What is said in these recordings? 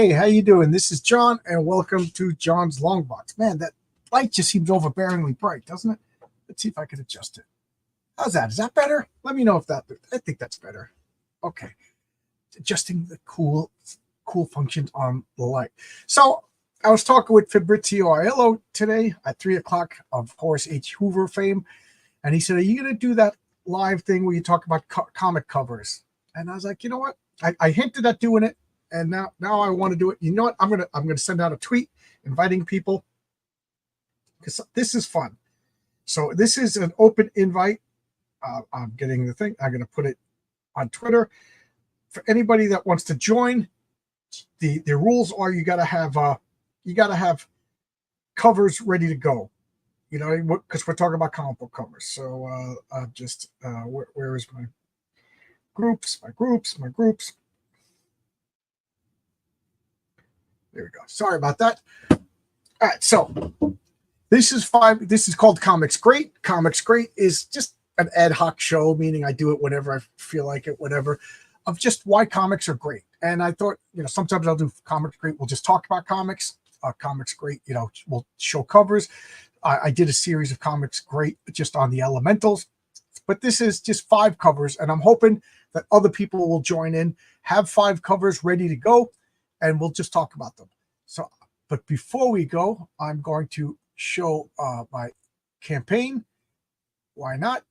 Hey, how you doing? This is John, and welcome to John's Long Box. Man, that light just seems overbearingly bright, doesn't it? Let's see if I can adjust it. How's that? Is that better? Let me know if that. I think that's better. Okay, adjusting the cool functions on the light. So I was talking with Fabrizio Aiello today at 3 o'clock of Horace H. Hoover fame, and he said, "Are you going to do that live thing where you talk about comic covers?" And I was like, you know what? I hinted at doing it. And now I want to do it. You know what? I'm gonna send out a tweet inviting people because this is fun. So this is an open invite. I'm getting the thing. I'm gonna put it on Twitter for anybody that wants to join. The rules are you gotta have covers ready to go. You know, because we're talking about comic book covers. So where is my groups? My groups. There we go. Sorry about that. All right, so this is called Comicsgreat. Comicsgreat is just an ad hoc show, meaning I do it whenever I feel like it, whatever, of just why comics are great. And I thought, sometimes I'll do Comicsgreat. We'll just talk about comics. Comicsgreat, we'll show covers. I did a series of Comicsgreat just on the elementals, but this is just 5 covers, and I'm hoping that other people will join in, have 5 covers ready to go, and we'll just talk about them. So, but before we go, I'm going to show my campaign. Why not?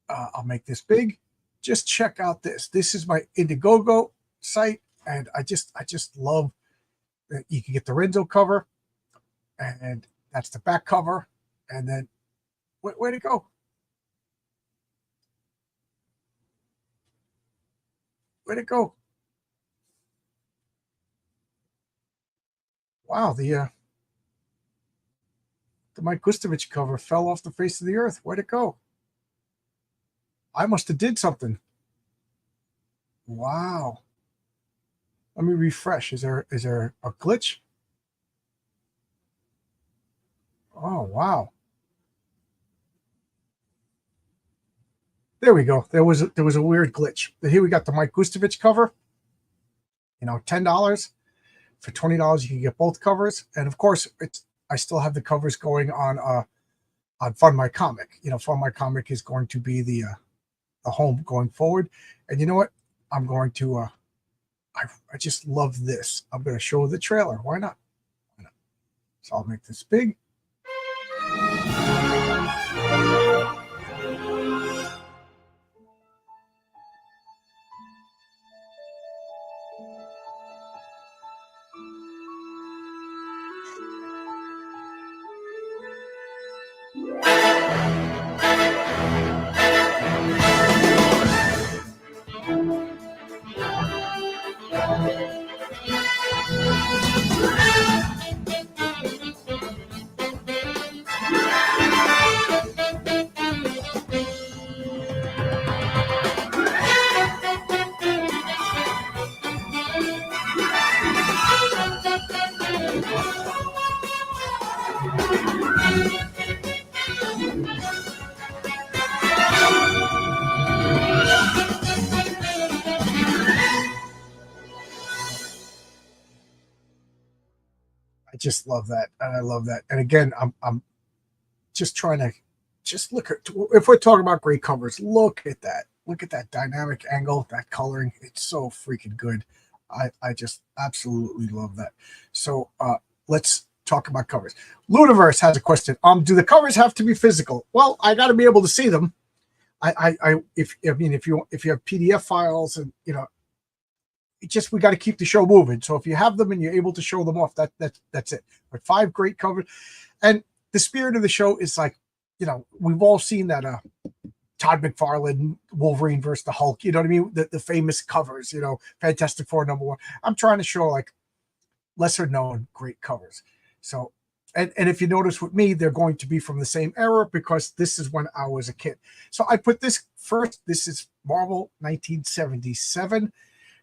I'll make this big. Just check out this. This is my Indiegogo site, and I just love that you can get the Renzo cover, and that's the back cover, and then where'd it go? Where'd it go? Wow, the Mike Gustovich cover fell off the face of the earth. Where'd it go? I must have did something. Wow. Let me refresh. Is there a glitch? Oh, wow. There we go. There was a weird glitch. But here we got the Mike Gustovich cover. $10. For $20, you can get both covers, and of course, I still have the covers going on Fund My Comic. Fund My Comic is going to be the home going forward. And you know what? I'm going to. I just love this. I'm going to show the trailer. Why not? So I'll make this big. I just love that, and I love that. And again, I'm just trying to just look at, if we're talking about great covers, look at that. Look at that dynamic angle, that coloring. It's so freaking good. I just absolutely love that. So let's talk about covers. Ludiverse has a question. Do the covers have to be physical? Well, I got to be able to see them. If you have PDF files, and we got to keep the show moving. So if you have them and you're able to show them off, that's it. But 5 great covers, and the spirit of the show is like, we've all seen that Todd McFarlane Wolverine versus the Hulk. You know what I mean? The famous covers. Fantastic Four #1. I'm trying to show like lesser known great covers. So, and if you notice with me, they're going to be from the same era because this is when I was a kid. So I put this first. This is Marvel 1977.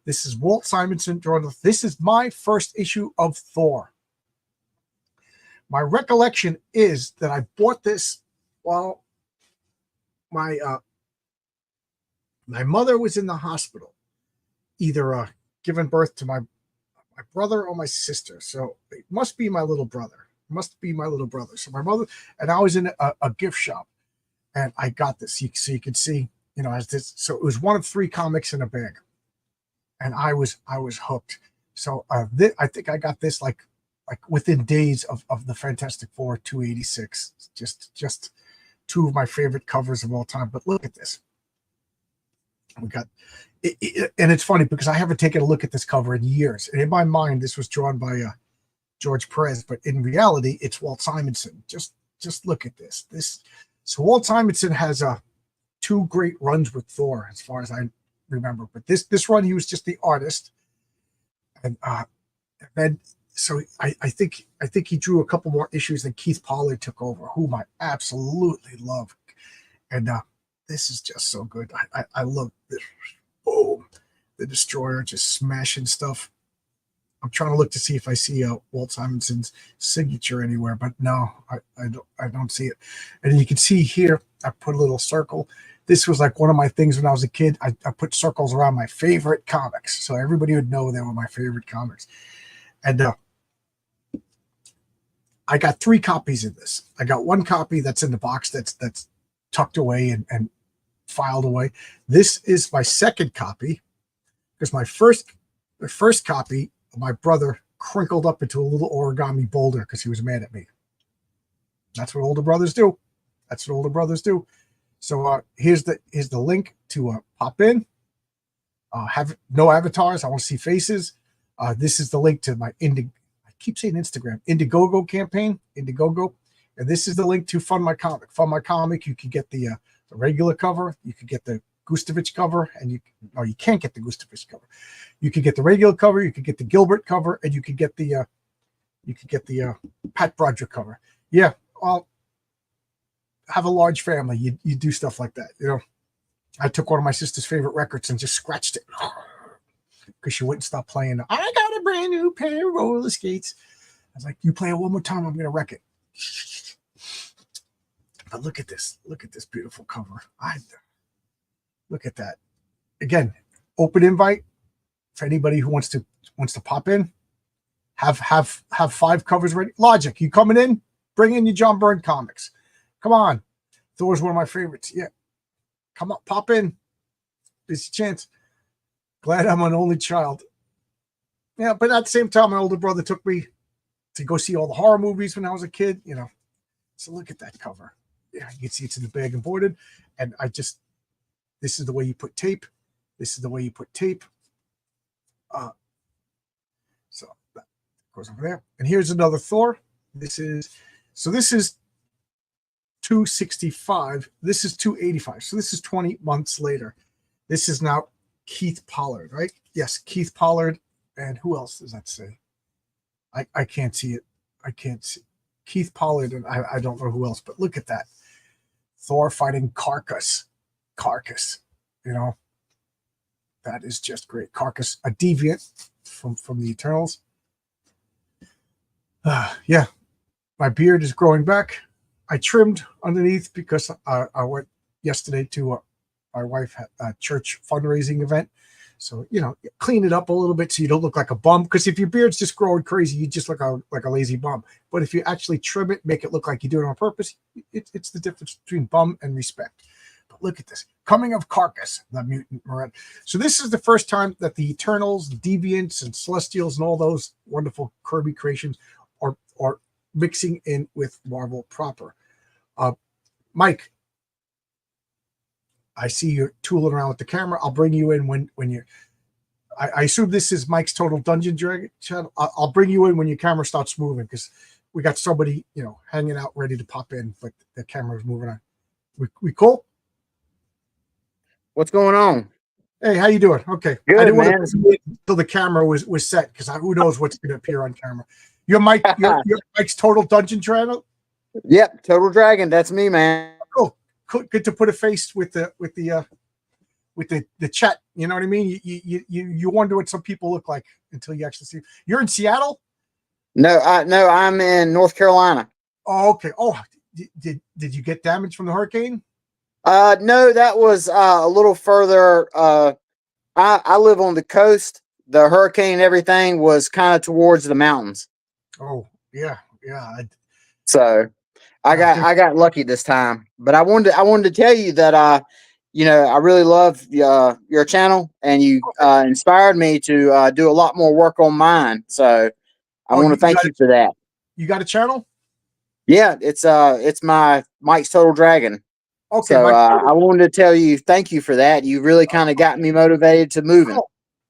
This is Walt Simonson drawn. This is my first issue of Thor. My recollection is that I bought this while my mother was in the hospital, either giving birth to my my brother or my sister. So it must be my little brother. Must be my little brother. So my mother and I was in a gift shop, and I got this. So you can see, as this. So it was one of 3 comics in a bag, and I was hooked. So I think I got this like within days of the Fantastic Four 286. Just 2 of my favorite covers of all time. But look at this. We got and it's funny because I haven't taken a look at this cover in years. And in my mind, this was drawn by George Perez, but in reality, it's Walt Simonson. Just look at this. So Walt Simonson has 2 great runs with Thor, as far as I remember. But this run, he was just the artist, and then so I think he drew a couple more issues that Keith Pollard took over, whom I absolutely love, and this is just so good. I love this. Boom, the Destroyer just smashing stuff. I'm trying to look to see if I see Walt Simonson's signature anywhere, but no, I don't see it. And you can see here, I put a little circle. This was like one of my things when I was a kid. I put circles around my favorite comics, so everybody would know they were my favorite comics. And I got 3 copies of this. I got 1 copy that's in the box that's tucked away and filed away. This is my second copy because the first copy my brother crinkled up into a little origami boulder because he was mad at me. That's what older brothers do. So here's the link to pop in. Have no avatars. I want to see faces. This is the link to my I keep saying Instagram Indiegogo campaign. Indiegogo, and this is the link to Fund My Comic. Fund My Comic. You can get the regular cover. You could get the Gustovich cover, and you can't get the Gustovich cover. You could get the regular cover, you could get the Gilbert cover, and you could get the Pat Broderick cover. Yeah, well, have a large family. You do stuff like that. I took one of my sister's favorite records and just scratched it because she wouldn't stop playing. I got a brand new pair of roller skates. I was like, you play it one more time, I'm gonna wreck it. But look at this. Look at this beautiful cover. Look at that. Again, open invite for anybody who wants to pop in. Have 5 covers ready. Logic, you coming in? Bring in your John Byrne comics. Come on. Thor's one of my favorites. Yeah. Come up, pop in. It's a chance. Glad I'm an only child. Yeah, but at the same time, my older brother took me to go see all the horror movies when I was a kid, So look at that cover. Yeah, you can see it's in the bag and boarded. And this is the way you put tape. So that goes over there. And here's another Thor. This is 265. This is 285. So this is 20 months later. This is now Keith Pollard, right? Yes, Keith Pollard. And who else does that say? I can't see it. I can't see Keith Pollard, and I don't know who else, but look at that. Thor fighting Carcass. That is just great. Carcass, a deviant from the Eternals. Yeah, my beard is growing back. I trimmed underneath because I went yesterday to my wife had a church fundraising event. So, clean it up a little bit so you don't look like a bum. Because if your beard's just growing crazy, you just look like a lazy bum. But if you actually trim it, make it look like you do it on purpose, it's the difference between bum and respect. But look at this. Coming of Carcass, the mutant Moran. So this is the first time that the Eternals, Deviants, and Celestials, and all those wonderful Kirby creations are mixing in with Marvel proper. Mike, I see you're tooling around with the camera. I'll bring you in when you're. I assume this is Mike's Total Dungeon Dragon channel. I'll bring you in when your camera starts moving because we got somebody hanging out ready to pop in, but the camera's moving on. We cool? What's going on? Hey, how you doing? Okay, Good, I didn't man. want to wait until the camera was set because who knows what's going to appear on camera. Your Mike's Total Dungeon channel. Yep, Total Dragon. That's me, man. Cool. Good to put a face with the chat. You know what I mean? You wonder what some people look like until you actually see. You're in Seattle? No, I'm in North Carolina. Oh, okay. Oh, did you get damage from the hurricane? No, that was a little further. I live on the coast, the hurricane and everything was kind of towards the mountains. Oh yeah, yeah. So There's, I got lucky this time. But I wanted to tell you that I really love your channel, and you inspired me to do a lot more work on mine. So I oh, want to thank you for that. you got a channel? Yeah, it's my Mike's Total Dragon. Okay, So I wanted to tell you thank you for that. You really kind of got me motivated to moving.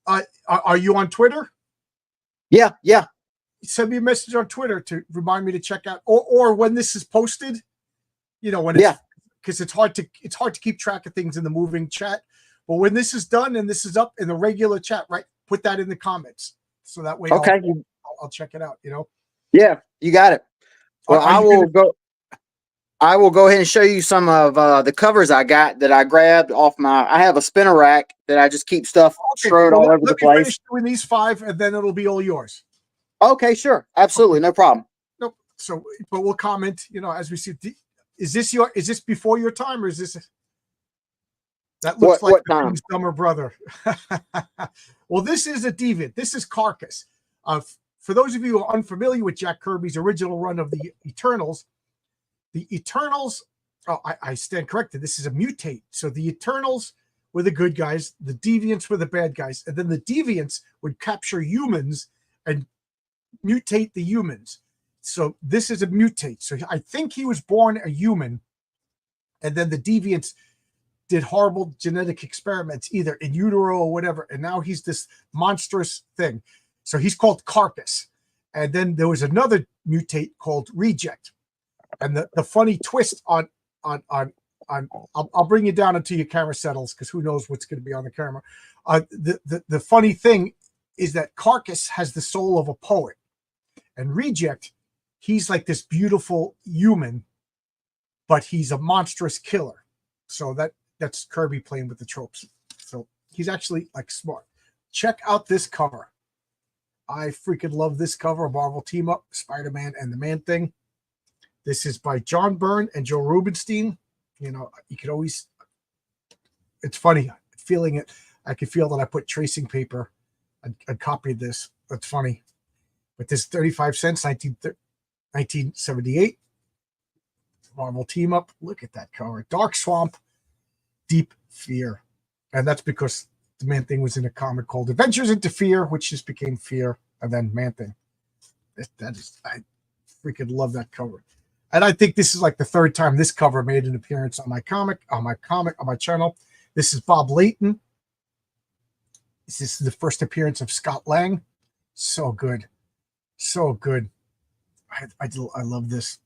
oh, are you on Twitter? Yeah, yeah. Send me a message on Twitter to remind me to check out, or when this is posted. When it's, Yeah. because it's hard to keep track of things in the moving chat. But when this is done and this is up in the regular chat, right? Put that in the comments so that way Okay. I'll check it out. Yeah, you got it. Well, Are you gonna, I will go ahead and show you some of the covers I got that I grabbed off my. I have a spinner rack that I just keep stuff okay? strode Well, all over the let me place. finish doing these 5, and then it'll be all yours. Okay, sure, absolutely, no problem. Nope. So, but we'll comment. As we see. Is this before your time, or is this? That looks like What the time? King's dumber brother. Well, this is a deviant. This is Carcass. For those of you who are unfamiliar with Jack Kirby's original run of the Eternals, oh, I stand corrected. This is a mutate. So the Eternals were the good guys, the deviants were the bad guys, and then the deviants would capture humans and mutate the humans. So this is a mutate. So I think he was born a human, and then the deviants did horrible genetic experiments, either in utero or whatever, and now he's this monstrous thing. So he's called Carcass. And then there was another mutate called Reject. And the funny twist on I'll bring you down until your camera settles, because who knows what's going to be on the camera. The funny thing is that Carcass has the soul of a poet, and Reject, he's like this beautiful human, but he's a monstrous killer. So that's Kirby playing with the tropes. So he's actually like smart. Check out this cover. I freaking love this cover. Marvel Team Up, Spider-Man and the Man-Thing. This is by John Byrne and Joe Rubinstein. You could always, it's funny feeling it. I could feel that I put tracing paper. I copied this. That's funny. But this 35 cents, 1978. Marvel Team Up. Look at that cover. Dark Swamp, Deep Fear. And that's because the Man-Thing was in a comic called Adventures into Fear, which just became Fear, and then Man-Thing. I freaking love that cover. And I think this is like the 3rd time this cover made an appearance on my channel. This is Bob Layton. This is the first appearance of Scott Lang. So good. So good. I love this.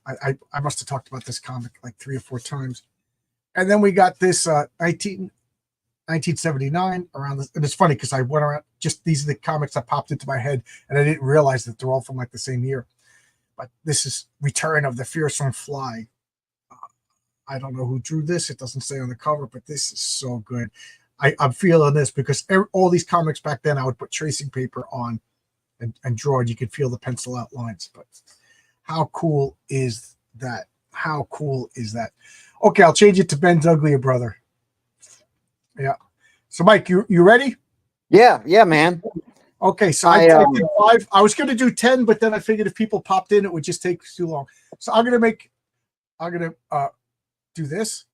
I must have talked about this comic like 3 or 4 times. And then we got this 1979 around this. And it's funny because I went around, just these are the comics that popped into my head, and I didn't realize that they're all from like the same year. But this is Return of the Fearsome Fly. I don't know who drew this. It doesn't say on the cover, but this is so good. I'm feeling this because all these comics back then, I would put tracing paper on and draw, and you could feel the pencil outlines. But how cool is that? How cool is that? Okay, I'll change it to Ben's Uglier Brother. Yeah. So, Mike, you ready? Yeah, man. Okay, so I did 5. I was going to do 10, but then I figured if people popped in, it would just take too long. So I'm going to do this.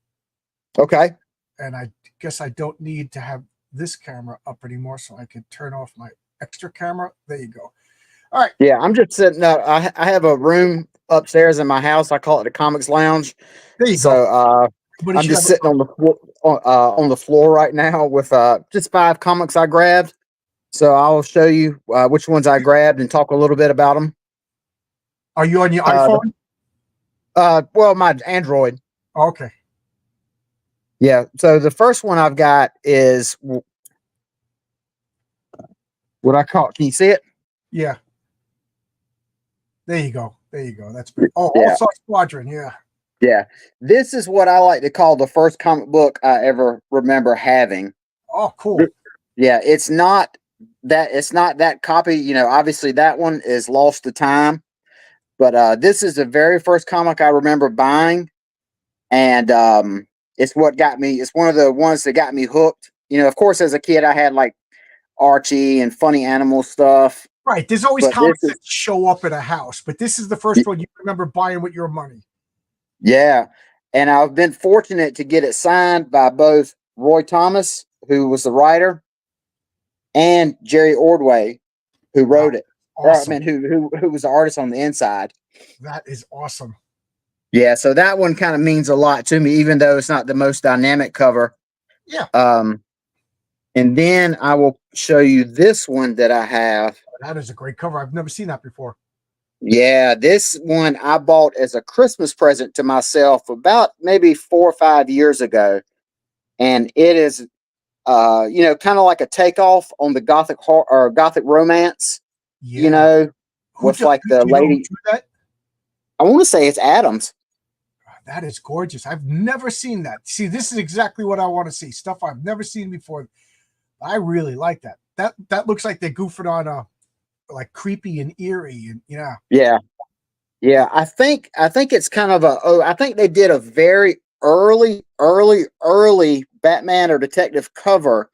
Okay. And I guess I don't need to have this camera up anymore, so I can turn off my extra camera. There you go. All right. Yeah, I'm just sitting up. I have a room upstairs in my house. I call it the Comics Lounge. There you go. So I'm just sitting on the floor right now with just 5 comics I grabbed. So I'll show you which ones I grabbed and talk a little bit about them. Are you on your iPhone? Well, my Android. Okay. Yeah. So the first one I've got is what I call. Can you see it? Yeah. There you go. That's pretty. Oh, yeah. All-Star Squadron. Yeah. Yeah. This is what I like to call the first comic book I ever remember having. Oh, cool. Yeah. It's not that copy. Obviously that one is lost to time. But this is the very first comic I remember buying. And it's what got me. It's one of the ones that got me hooked. Of course, as a kid, I had like Archie and funny animal stuff. Right. There's always But this comics is, that show up at a house, but this is the first one you remember buying with your money. yeah. And I've been fortunate to get it signed by both Roy Thomas, who was the writer, and Jerry Ordway, who Wow. wrote it. Awesome. Or, I mean, who was the artist on the inside. That is awesome. Yeah, so that one kind of means a lot to me, even though it's not the most dynamic cover. Yeah. And then I will show you this one that I have. That is a great cover. I've never seen that before. Yeah, this one I bought as a Christmas present to myself about maybe 4 or 5 years ago. And it is, kind of like a takeoff on the Gothic or Gothic romance, Yeah. with like the you know who lady. drew that? I want to say it's Adams. That is gorgeous. I've never seen that. See, this is exactly what I want to see. Stuff I've never seen before. I really like that. That looks like they goofed on like creepy and eerie, and Yeah. Yeah, I think it's kind of I think they did a very early Batman or detective cover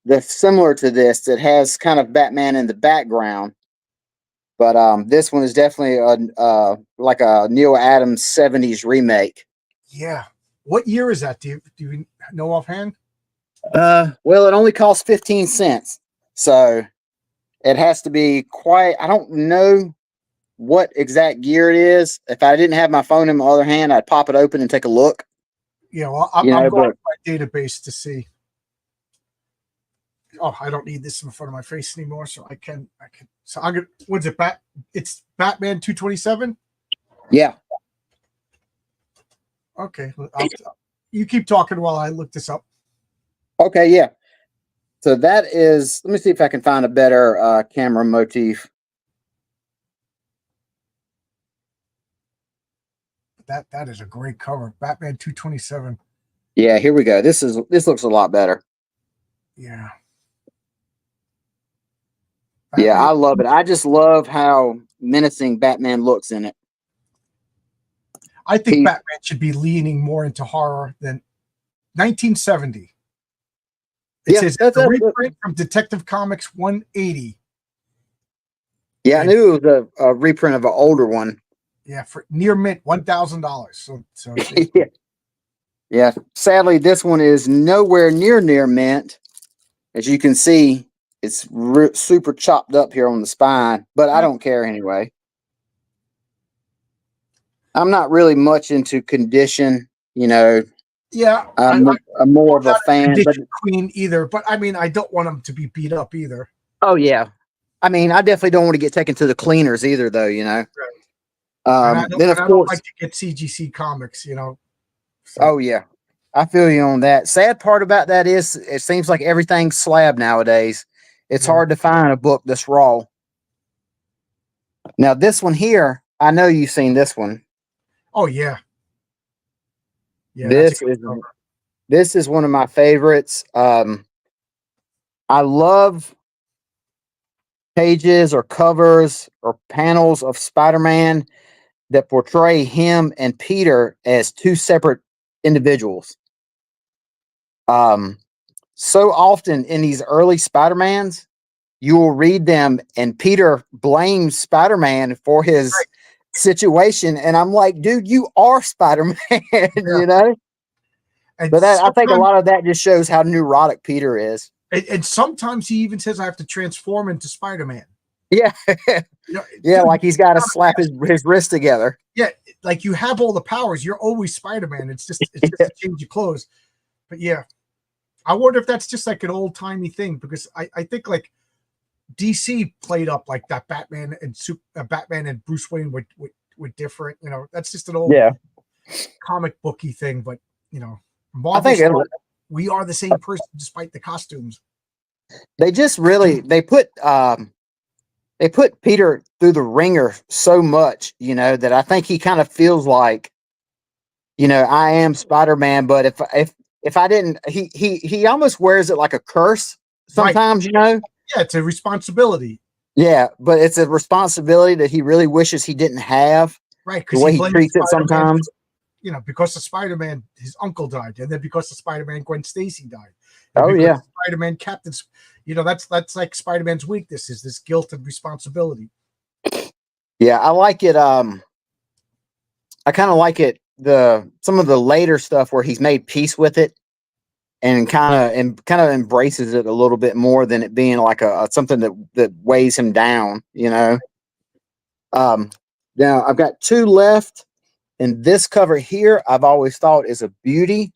that's similar to this, that has kind of Batman in the background. But this one is definitely like a Neil Adams 70s remake. Yeah. What year is that? Do you know offhand? Well, it only costs 15 cents. So it has to be quite, I don't know what exact year it is. If I didn't have my phone in my other hand, I'd pop it open and take a look. Yeah, well, I'm going to my database to see. Oh, I don't need this in front of my face anymore, so I can. So I'm gonna. What's it? It's Batman 227. Yeah. Okay, you keep talking while I look this up. Okay, yeah. So that is. Let me see if I can find a better camera motif. That is a great cover, Batman 227. Yeah, here we go. This looks a lot better. Yeah. Yeah, I love it. I just love how menacing Batman looks in it. I think Batman should be leaning more into horror than 1970. It says it's a reprint from Detective Comics 180. Yeah, I knew it was a reprint of an older one. Yeah, for near mint, $1,000. So yeah. Yeah. Sadly, this one is nowhere near mint. As you can see, it's super chopped up here on the spine, but I don't care anyway. I'm not really much into condition, Yeah, I'm more of a fan. But queen either, but I mean, I don't want them to be beat up either. Oh yeah, I mean, I definitely don't want to get taken to the cleaners either, though. Right. Then of I course, don't like to get CGC comics, So. Oh yeah, I feel you on that. Sad part about that is it seems like everything's slab nowadays. It's hard to find a book that's raw. Now this one here, I know you've seen this one. Oh yeah. Yeah. This is one of my favorites. I love pages or covers or panels of Spider-Man that portray him and Peter as two separate individuals. So often in these early Spider-Mans, you will read them and Peter blames Spider-Man for his situation. And I'm like, dude, you are Spider-Man, And but I think a lot of that just shows how neurotic Peter is. And sometimes he even says, I have to transform into Spider-Man. Yeah. Like he's got to slap his wrist together. Yeah, like you have all the powers. You're always Spider-Man. It's just a change of clothes. But yeah, I wonder if that's just like an old-timey thing, because I think like DC played up like that Batman and Bruce Wayne were different. That's just an old comic booky thing. But Marvel, I think we are the same person despite the costumes. They just really they put Peter through the ringer so much, that I think he kind of feels like, I am Spider-Man, but if I didn't, he almost wears it like a curse sometimes, Yeah, it's a responsibility. Yeah, but it's a responsibility that he really wishes he didn't have. Right, the way he treats it sometimes. you know, because of Spider-Man, his uncle died, and then because of Spider-Man, Gwen Stacy died. And Oh because yeah. of Spider-Man, Captain's, you know, that's like Spider-Man's weakness is this guilt and responsibility. Yeah, I like it. I kind of like it. Some of the later stuff where he's made peace with it and kind of embraces it a little bit more than it being like a something that weighs him down. You know. Now I've got two left, and this cover here I've always thought is a beauty.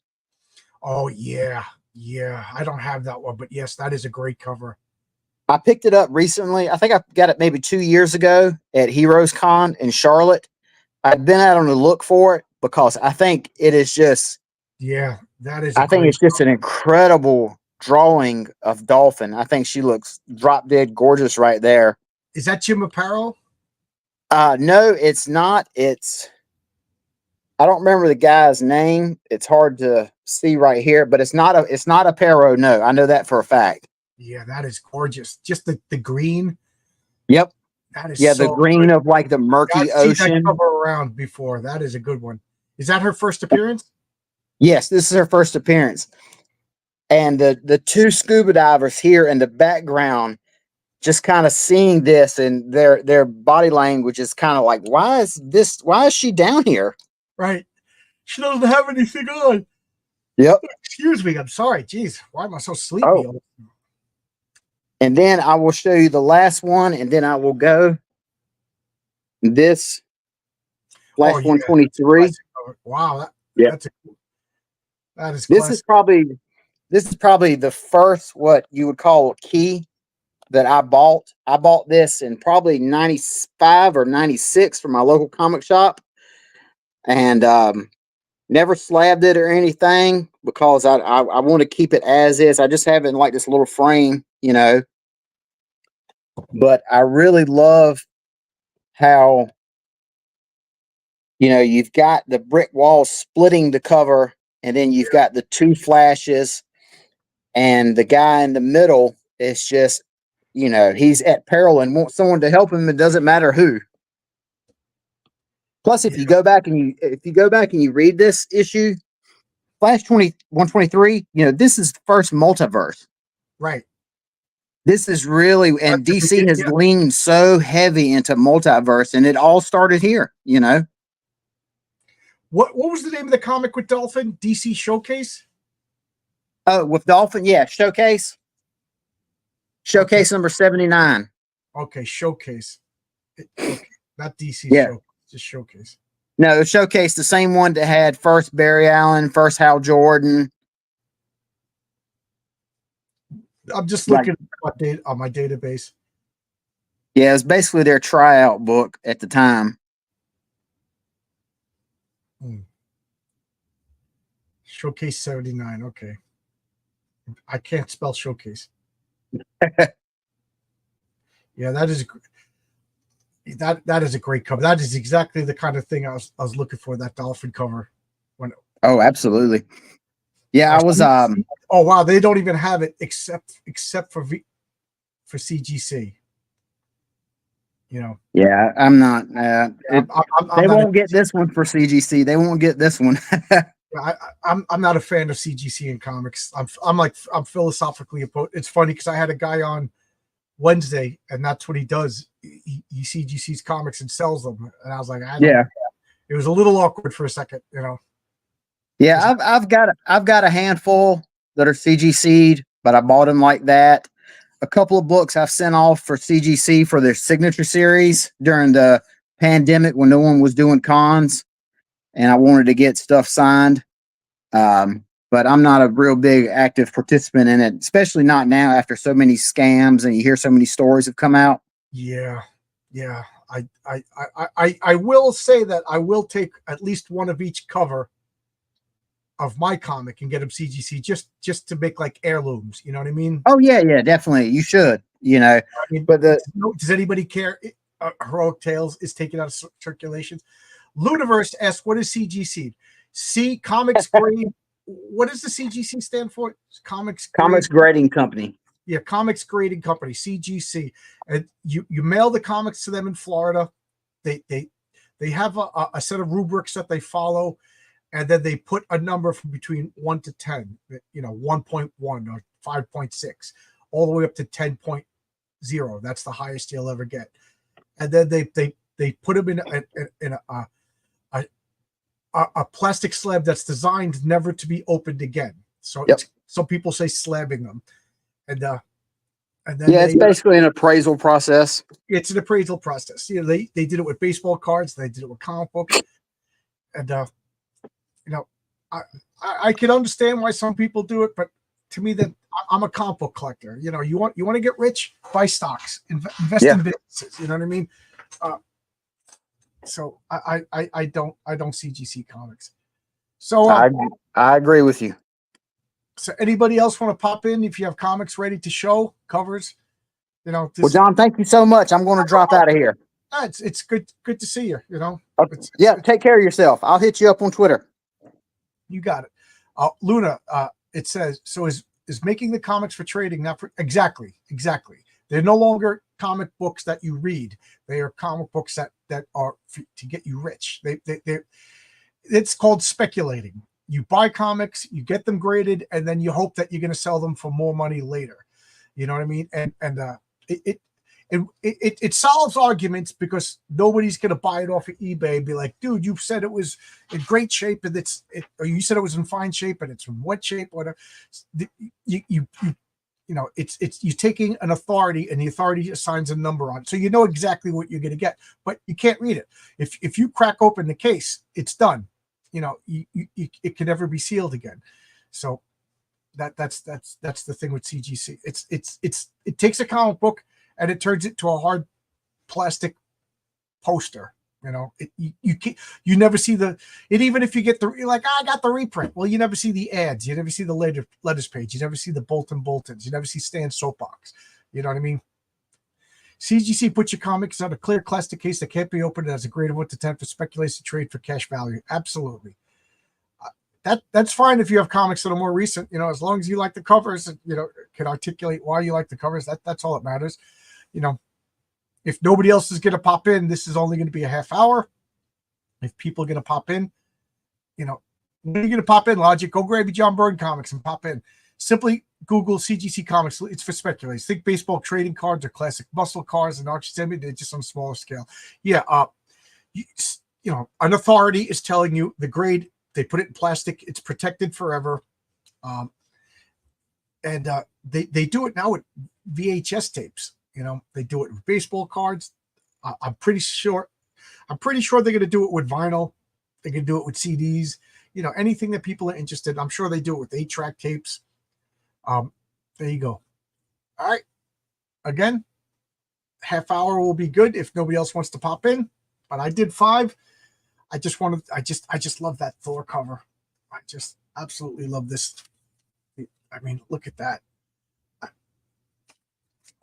Oh yeah, yeah. I don't have that one, but yes, that is a great cover. I picked it up recently. I think I got it maybe 2 years ago at Heroes Con in Charlotte. I've been out on the look for it because I think it is just, Yeah, that is a I think great. it's just an incredible drawing of Dolphin. I think she looks drop dead gorgeous right there. Is that Jim Aparo? No, it's not. I don't remember the guy's name. It's hard to see right here, but it's not a Perro. No, I know that for a fact. Yeah, that is gorgeous. Just the green. Yep. That is Yeah, the so green good. of like the I've murky seen that ocean. cover around before. That is a good one. Is that her first appearance? Yes, this is her first appearance. And the two scuba divers here in the background, just kind of seeing this, and their body language is kind of like, why is she down here? Right. She doesn't have anything on. Yep. Excuse me. I'm sorry. Jeez, why am I so sleepy? Oh, and then I will show you the last one, and then I will go. This Flash Oh yeah, 123. wow. Yep. That is This classic. is probably the first what you would call a key that I bought. I bought this in probably 95 or 96 from my local comic shop, and never slabbed it or anything because I want to keep it as is. I just have it in like this little frame, you know. But I really love how, you know, you've got the brick wall splitting the cover, and then you've got the two flashes, and the guy in the middle is just, you know, he's at peril and wants someone to help him. It doesn't matter who. Plus, Yeah, if you go back and you read this issue, Flash 123, you know, this is the first multiverse. right. This is really, and That's the DC beginning, has yeah. leaned so heavy into multiverse, and it all started here, you know. What was the name of the comic with Dolphin? DC Showcase? Oh, with Dolphin, yeah, Showcase Okay. number 79. Okay, Showcase. Okay, not DC Yeah. Show, just Showcase. No, Showcase, the same one that had first Barry Allen, first Hal Jordan. I'm just Like, looking on my database. yeah, it's basically their tryout book at the time. Showcase 79. Okay. I can't spell Showcase. Yeah, that is a great cover. That is exactly the kind of thing I was looking for, that Dolphin cover. Oh, absolutely. Yeah, I was oh wow, they don't even have it except for CGC. You know. Yeah, I'm not. I'm They not won't get this one for CGC. They won't get this one. I'm not a fan of CGC in comics. I'm philosophically opposed. It's funny because I had a guy on Wednesday, and that's what he does. He CGC's comics and sells them, and I was like, Yeah. It was a little awkward for a second, you know. Yeah, I've got a handful that are CGC'd, but I bought them like that. A couple of books I've sent off for CGC for their signature series during the pandemic when no one was doing cons, and I wanted to get stuff signed. But I'm not a real big active participant in it, especially not now after so many scams and you hear so many stories have come out. Yeah. I will say that I will take at least one of each cover of my comic and get them CGC just to make like heirlooms. You know what I mean? Oh yeah, definitely. You should. You know, I mean, but does anybody care? Heroic Tales is taken out of circulation. Luniverse asks, what is CGC? C Comicsgreat. What does the CGC stand for? Comics Grading Company. Yeah, Comics Grading Company, CGC. And you mail the comics to them in Florida. They have a set of rubrics that they follow. and then they put a number from between 1 to 10, 1.1 or 5.6, all the way up to 10.0. That's the highest you'll ever get. And then they put them in a plastic slab that's designed never to be opened again. So some people say slabbing them, and then it's basically an appraisal process. It's an appraisal process. They did it with baseball cards. They did it with comic books, and I can understand why some people do it, but to me, that I'm a comic book collector. You want to get rich, buy stocks, invest in businesses. You know what I mean? So I don't CGC comics. So I agree with you. So anybody else want to pop in if you have comics ready to show covers? Well, John, thank you so much. I'm going to drop out of here. It's good to see you. Take care of yourself. I'll hit you up on Twitter. You got it. Luna, it says, so is making the comics for trading, not for exactly. They're no longer comic books that you read. They are comic books that are to get you rich. It's called speculating. You buy comics, you get them graded, and then you hope that you're going to sell them for more money later. You know what I mean? And it solves arguments because nobody's going to buy it off of eBay and be like, dude, you said it was in great shape and or you said it was in fine shape and it's in wet shape, whatever. It's you taking an authority and the authority assigns a number on it. So you know exactly what you're going to get, but you can't read it. If you crack open the case, it's done. It can never be sealed again. So that's the thing with CGC. It takes a comic book and it turns it to a hard plastic poster. You never see even if you get you're like, I got the reprint. Well, you never see the ads. You never see the letters page. You never see the Boltons. You never see Stan's soapbox. You know what I mean? CGC puts your comics on a clear plastic case that can't be opened as a grade of 1 to 10 for speculation trade for cash value. Absolutely. That's fine if you have comics that are more recent, as long as you like the covers and, can articulate why you like the covers. That's all that matters. If nobody else is going to pop in, this is only going to be a half hour. If people are going to pop in, when are you going to pop in, Logic? Go grab your John Byrne comics and pop in. Simply Google CGC comics. It's for speculators. Think baseball trading cards or classic muscle cars and auction semi. They're just on a smaller scale. Yeah. An authority is telling you the grade. They put it in plastic. It's protected forever. And they do it now with VHS tapes. They do it with baseball cards. I'm pretty sure they're going to do it with vinyl. They can do it with CDs. Anything that people are interested in. I'm sure they do it with 8-track tapes. There you go. All right. Again, half hour will be good if nobody else wants to pop in. But I did 5. I just love that Thor cover. I just absolutely love this. I mean, look at that.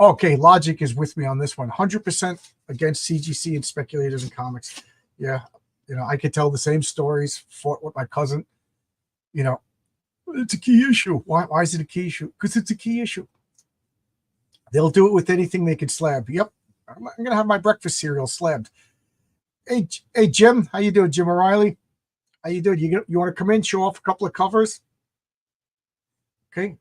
Okay, Logic is with me on this one. 100% against CGC and speculators and comics. Yeah, I could tell the same stories. Fought with my cousin. It's a key issue. Why is it a key issue? Because it's a key issue. They'll do it with anything they can slab. Yep, I'm gonna have my breakfast cereal slabbed. Hey, Jim, how you doing, Jim O'Reilly? How you doing? You want to come in, show off a couple of covers? Okay.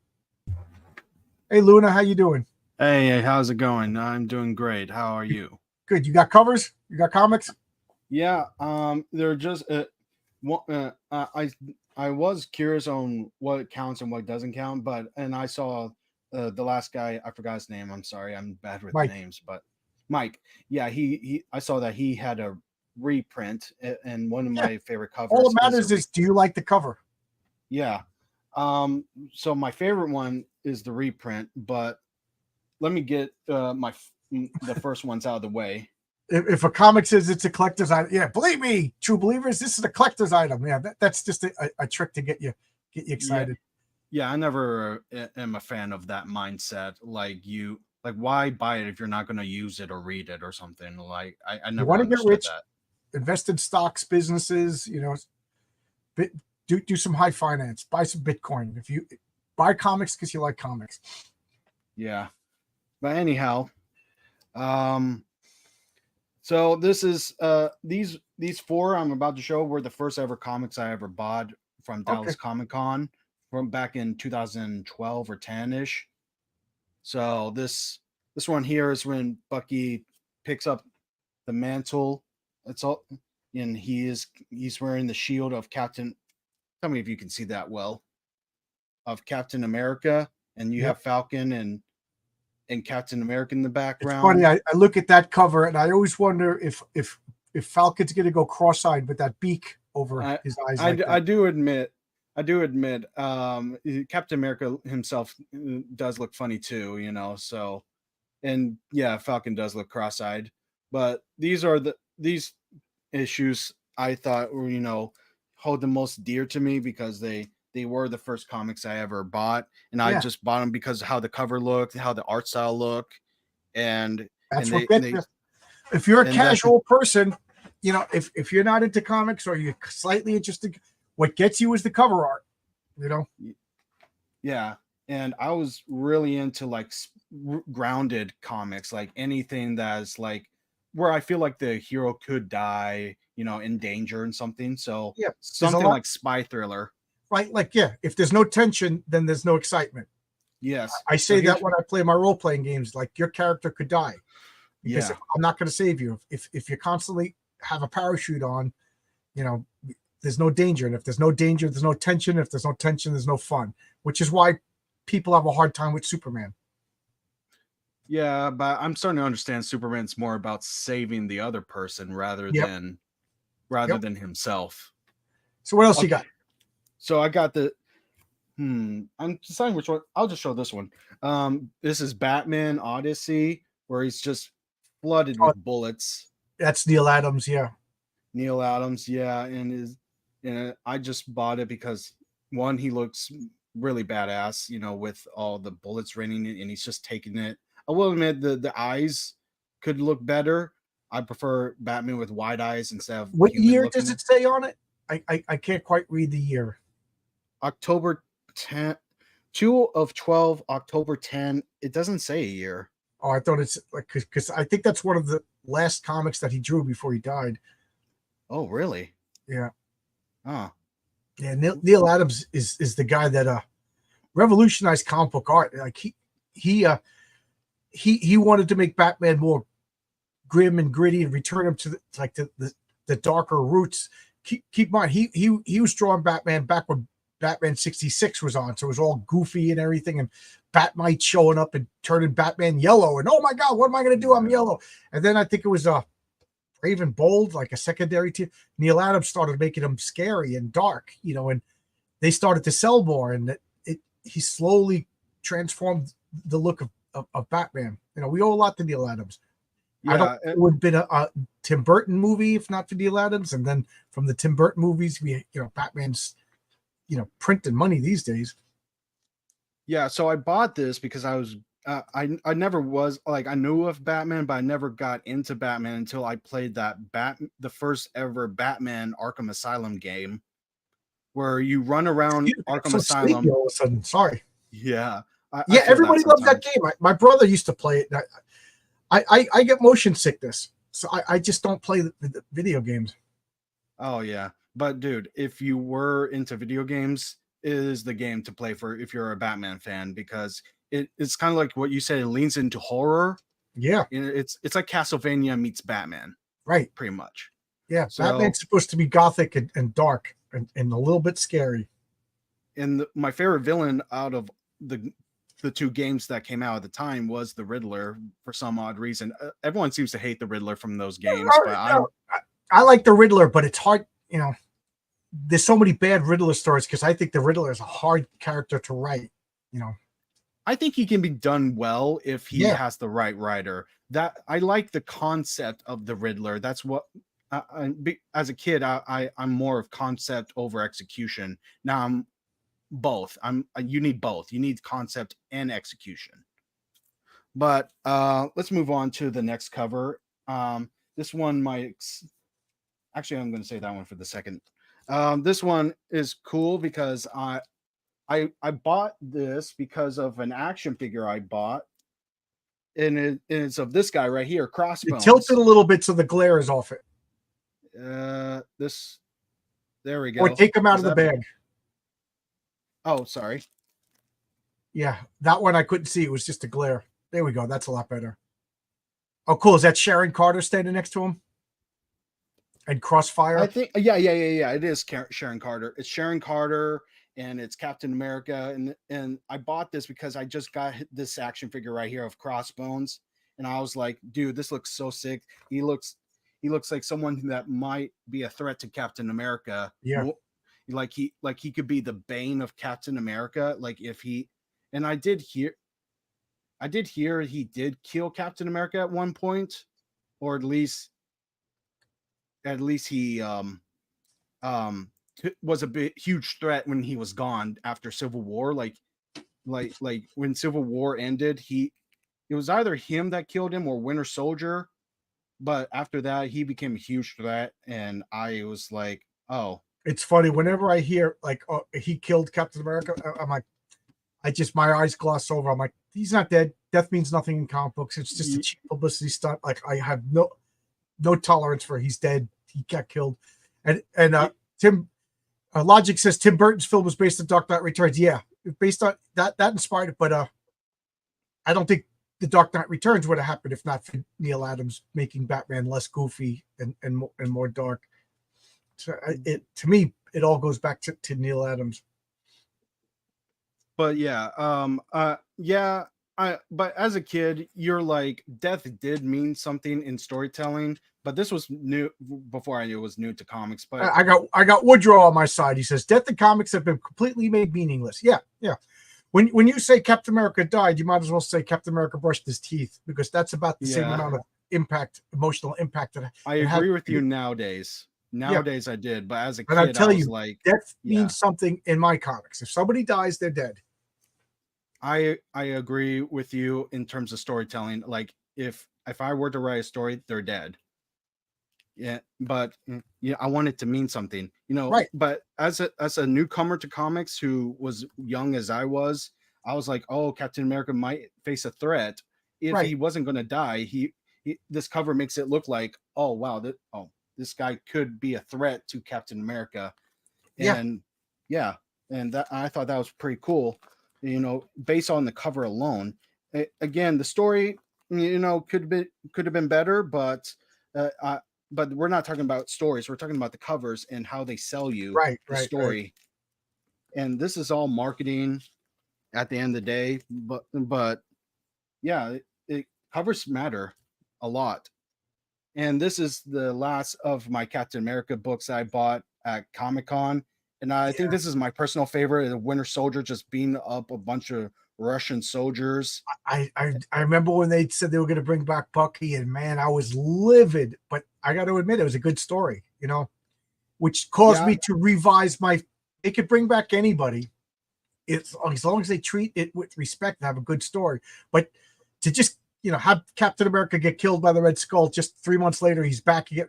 Hey, Luna, how you doing? Hey, how's it going? I'm doing great. How are you? Good. You got covers? You got comics? Yeah. They're just I was curious on what counts and what doesn't count, and I saw the last guy. I forgot his name. I'm sorry. I'm bad with names, but Mike. Yeah, I saw that he had a reprint, and one of my favorite covers. All that matters is, do you like the cover? Yeah. So my favorite one is the reprint, but let me get the first ones out of the way. If a comic says it's a collector's item, yeah, believe me, true believers, this is a collector's item. Yeah, that's just a trick to get you excited. Yeah, I never am a fan of that mindset. Like, why buy it if you're not going to use it or read it or something? Like, I never want to get rich, that. Invest in stocks, businesses, do some high finance, buy some Bitcoin. If you buy comics because you like comics. Yeah. But anyhow, So this is these four I'm about to show were the first ever comics I ever bought from Okay. Dallas Comic Con from back in 2012 or 10 ish. So this one here is when Bucky picks up the mantle. It's all, and he's wearing the shield of Captain. Tell me if you can see that well, of Captain America, and you Yep. have Falcon and Captain America in the It's funny. background. I look at that cover and I always wonder if Falcon's going to go cross-eyed with that beak over I his eyes I, like I that. do admit Captain America himself does look funny too, you know. So, and yeah, Falcon does look cross-eyed, but these issues I thought were, you know, hold the most dear to me because they were the first comics I ever bought, and I Yeah, just bought them because of how the cover looked, how the art style looked, and that's and what they gets you. If you're a and that casual person, if you're not into comics or you're slightly interested, what gets you is the cover art. You know, yeah, and I was really into like grounded comics, like anything that's like where I feel like the hero could die, you know, in danger and something. So yeah. There's a something lot, like spy thriller. right? Like, yeah, if there's no tension, then there's no excitement. Yes. I So say that here's when I play my role playing games. Like, your character could die because yeah. I'm not going to save you. If you constantly have a parachute on, you know, there's no danger. And if there's no danger, there's no tension. If there's no tension, there's no fun. Which is why people have a hard time with Superman. Yeah, but I'm starting to understand Superman's more about saving the other person Yep. rather Yep. than himself. So what else you Okay. got? So I got the I'm deciding which one. I'll just show this one. This is Batman Odyssey, where he's just flooded Oh, with bullets. that's Neil Adams. Yeah. Neil Adams, yeah, and I just bought it because one, he looks really badass, you know, with all the bullets raining and he's just taking it. I will admit the eyes could look better. I prefer Batman with wide eyes instead of What human year does looking. it say on it? I can't quite read the year. October 10, 2 of 12, October 10. It doesn't say a year. Oh, I thought it's like because I think that's one of the last comics that he drew before he died. Oh, really? Yeah. Oh, Yeah. Neil Adams is the guy that revolutionized comic book art. Like he he wanted to make Batman more grim and gritty and return him to the darker roots. Keep in mind he was drawing Batman back when Batman 66 was on, so it was all goofy and everything, and Batmite showing up and turning Batman yellow, and oh my god, what am I going to do? I'm yellow. And then I think it was Brave and Bold, like a secondary team. Neil Adams started making him scary and dark, and they started to sell more, and he slowly transformed the look of Batman. We owe a lot to Neil Adams. I don't yeah. think it would have been a Tim Burton movie if not for Neil Adams. And then from the Tim Burton movies, Batman's, printing money these days. Yeah, so I bought this because I was I never was like I knew of Batman, but I never got into Batman until I played the first ever Batman Arkham Asylum game where you run around Excuse me, I'm Arkham so sleepy Asylum. all of a sudden. Sorry. Yeah, I Yeah, feel that everybody loves that sometimes. game. My brother used to play it. I get motion sickness, so I just don't play the video games. Oh yeah. But dude, if you were into video games, it is the game to play for if you're a Batman fan because it's kind of like what you said, it leans into horror. Yeah, It's like Castlevania meets Batman, right. pretty much. Yeah, So Batman's supposed to be gothic and dark and a little bit scary. and my favorite villain out of the two games that came out at the time was the Riddler for some odd reason. Everyone seems to hate the Riddler from those games, but I like the Riddler, but it's hard. There's so many bad Riddler stories because I think the Riddler is a hard character to write. You know, I think he can be done well if he yeah, has the right writer. That I like the concept of the Riddler. That's what as a kid I'm more of concept over execution. Now I'm both. You need both. You need concept and execution. But let's move on to the next cover. This one might actually I'm going to say that one for the second. This one is cool because I bought this because of an action figure I bought it's of this guy right here, It Crossbones. tilted a little bit so the glare is off it. This, there we go. Or take them out Is of the that- bag. Oh, sorry. Yeah, that one I couldn't see. It was just a glare. There we go. That's a lot better. Oh, cool. Is that Sharon Carter standing next to him? And Crossfire? I think, yeah. It is Sharon Carter. It's Sharon Carter, and it's Captain America. And I bought this because I just got this action figure right here of Crossbones, and I was like, dude, this looks so sick. He looks like someone that might be a threat to Captain America. Yeah. Like he could be the bane of Captain America. Like if he, and I did hear he did kill Captain America at one point, or at least he was a huge threat when he was gone after Civil War. Like when Civil War ended, it was either him that killed him or Winter Soldier. But after that, he became a huge threat, and I was like, oh. It's funny. Whenever I hear like, oh, he killed Captain America, I'm like, my eyes gloss over. I'm like, he's not dead. Death means nothing in comic books. It's just a cheap publicity stunt. Like I have no tolerance for he's dead. He got killed. And Tim Logic says Tim Burton's film was based on Dark Knight Returns. Yeah, based on that inspired it, but I don't think the Dark Knight Returns would have happened if not for Neil Adams making Batman less goofy and more dark. So to me, it all goes back to Neil Adams. But yeah, but as a kid, you're like, death did mean something in storytelling, but this was new before I knew it was new to comics. But I got Woodrow on my side. He says death in comics have been completely made meaningless. Yeah. When you say Captain America died, you might as well say Captain America brushed his teeth, because that's about the same amount of emotional impact. That I agree with you nowadays. Nowadays, I did, but as a kid, I'm telling you, like, death means something in my comics. If somebody dies, they're dead. I agree with you in terms of storytelling. Like if I were to write a story, they're dead. Yeah, but I want it to mean something, Right. But as a newcomer to comics who was young as I was like, oh, Captain America might face a threat. If he wasn't going to die, this cover makes it look like, oh wow, this guy could be a threat to Captain America. And and that, I thought that was pretty cool, based on the cover alone. Again, the story, could have been better, but we're not talking about stories. We're talking about the covers and how they sell you the story. Right. And this is all marketing at the end of the day, but yeah, covers matter a lot. And this is the last of my Captain America books I bought at Comic-Con. And I think this is my personal favorite, the Winter Soldier just beating up a bunch of Russian soldiers. I remember when they said they were going to bring back Bucky, and man, I was livid. But I got to admit, it was a good story, which caused me to revise they could bring back anybody. It's as long as they treat it with respect and have a good story. But to just have Captain America get killed by the Red Skull, just 3 months later he's back again,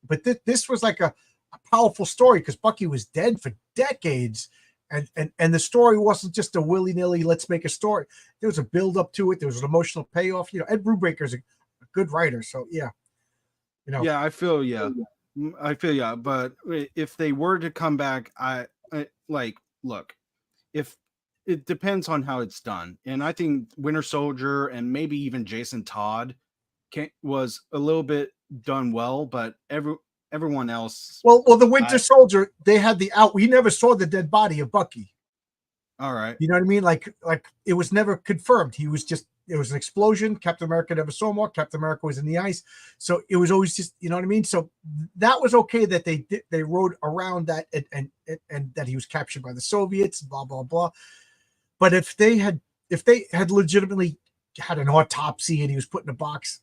but this was like a powerful story, because Bucky was dead for decades, and the story wasn't just a willy-nilly let's make a story. There was a build up to it. There was an emotional payoff. Ed Brubaker's a good writer, so I feel but if they were to come back, I look, if it depends on how it's done. And I think Winter Soldier and maybe even Jason Todd was a little bit done well, but everyone else. Well, the Winter Soldier, they had we never saw the dead body of Bucky. All right. You know what I mean? Like it was never confirmed. It was an explosion. Captain America never saw more. Captain America was in the ice. So it was always just, you know what I mean? So that was okay that they rode around that and that he was captured by the Soviets, blah, blah, blah. But if they had legitimately had an autopsy and he was put in a box,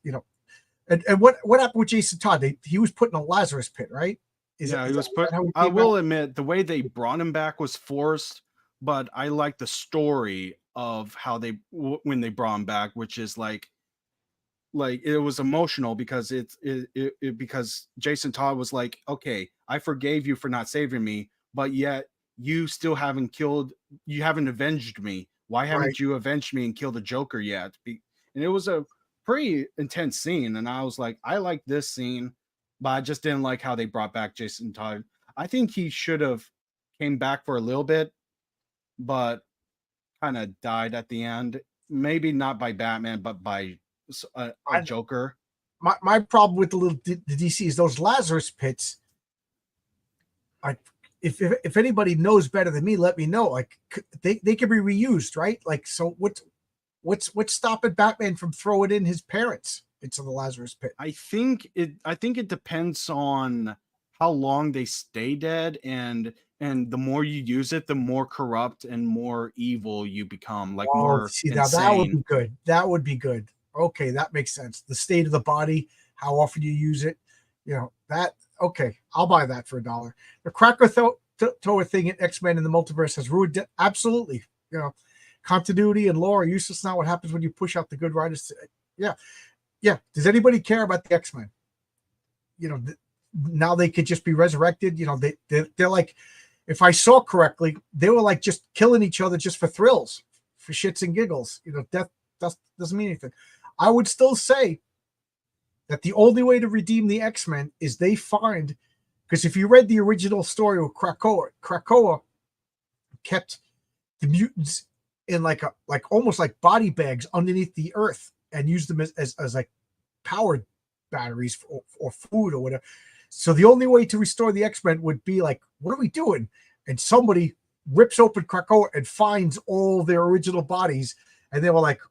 and what happened with Jason Todd? He was put in a Lazarus pit, right? He was put. I will admit, the way they brought him back was forced, but I like the story of how when they brought him back, which is like it was emotional, because because Jason Todd was like, okay, I forgave you for not saving me, but yet you still haven't avenged me. Why haven't you avenged me and killed the Joker yet? and it was a pretty intense scene. And I was like, I like this scene, but I just didn't like how they brought back Jason Todd. I think he should have came back for a little bit, but kind of died at the end. Maybe not by Batman, but by a Joker. My problem with the DC is those Lazarus pits. If anybody knows better than me, let me know. Like they can be reused, right? Like, so what's stopping Batman from throwing in his parents into the Lazarus pit? I think it depends on how long they stay dead, and the more you use it, the more corrupt and more evil you become, like more see, now insane. that would be good. That would be good. Okay, that makes sense. The state of the body, how often you use it, that. Okay, I'll buy that for $1. The Krakatoa thing in X-Men in the multiverse has ruined it. Absolutely. Continuity and lore are useless now. What happens when you push out the good writers? Yeah. Does anybody care about the X-Men? Now they could just be resurrected. They're like, if I saw correctly, they were like just killing each other just for thrills, for shits and giggles. Death doesn't mean anything. I would still say that the only way to redeem the X-Men is they find, because if you read the original story of Krakoa kept the mutants in like almost like body bags underneath the earth and used them as like powered batteries or food or whatever. So the only way to restore the X-Men would be like, what are we doing? And somebody rips open Krakoa and finds all their original bodies, and they were like,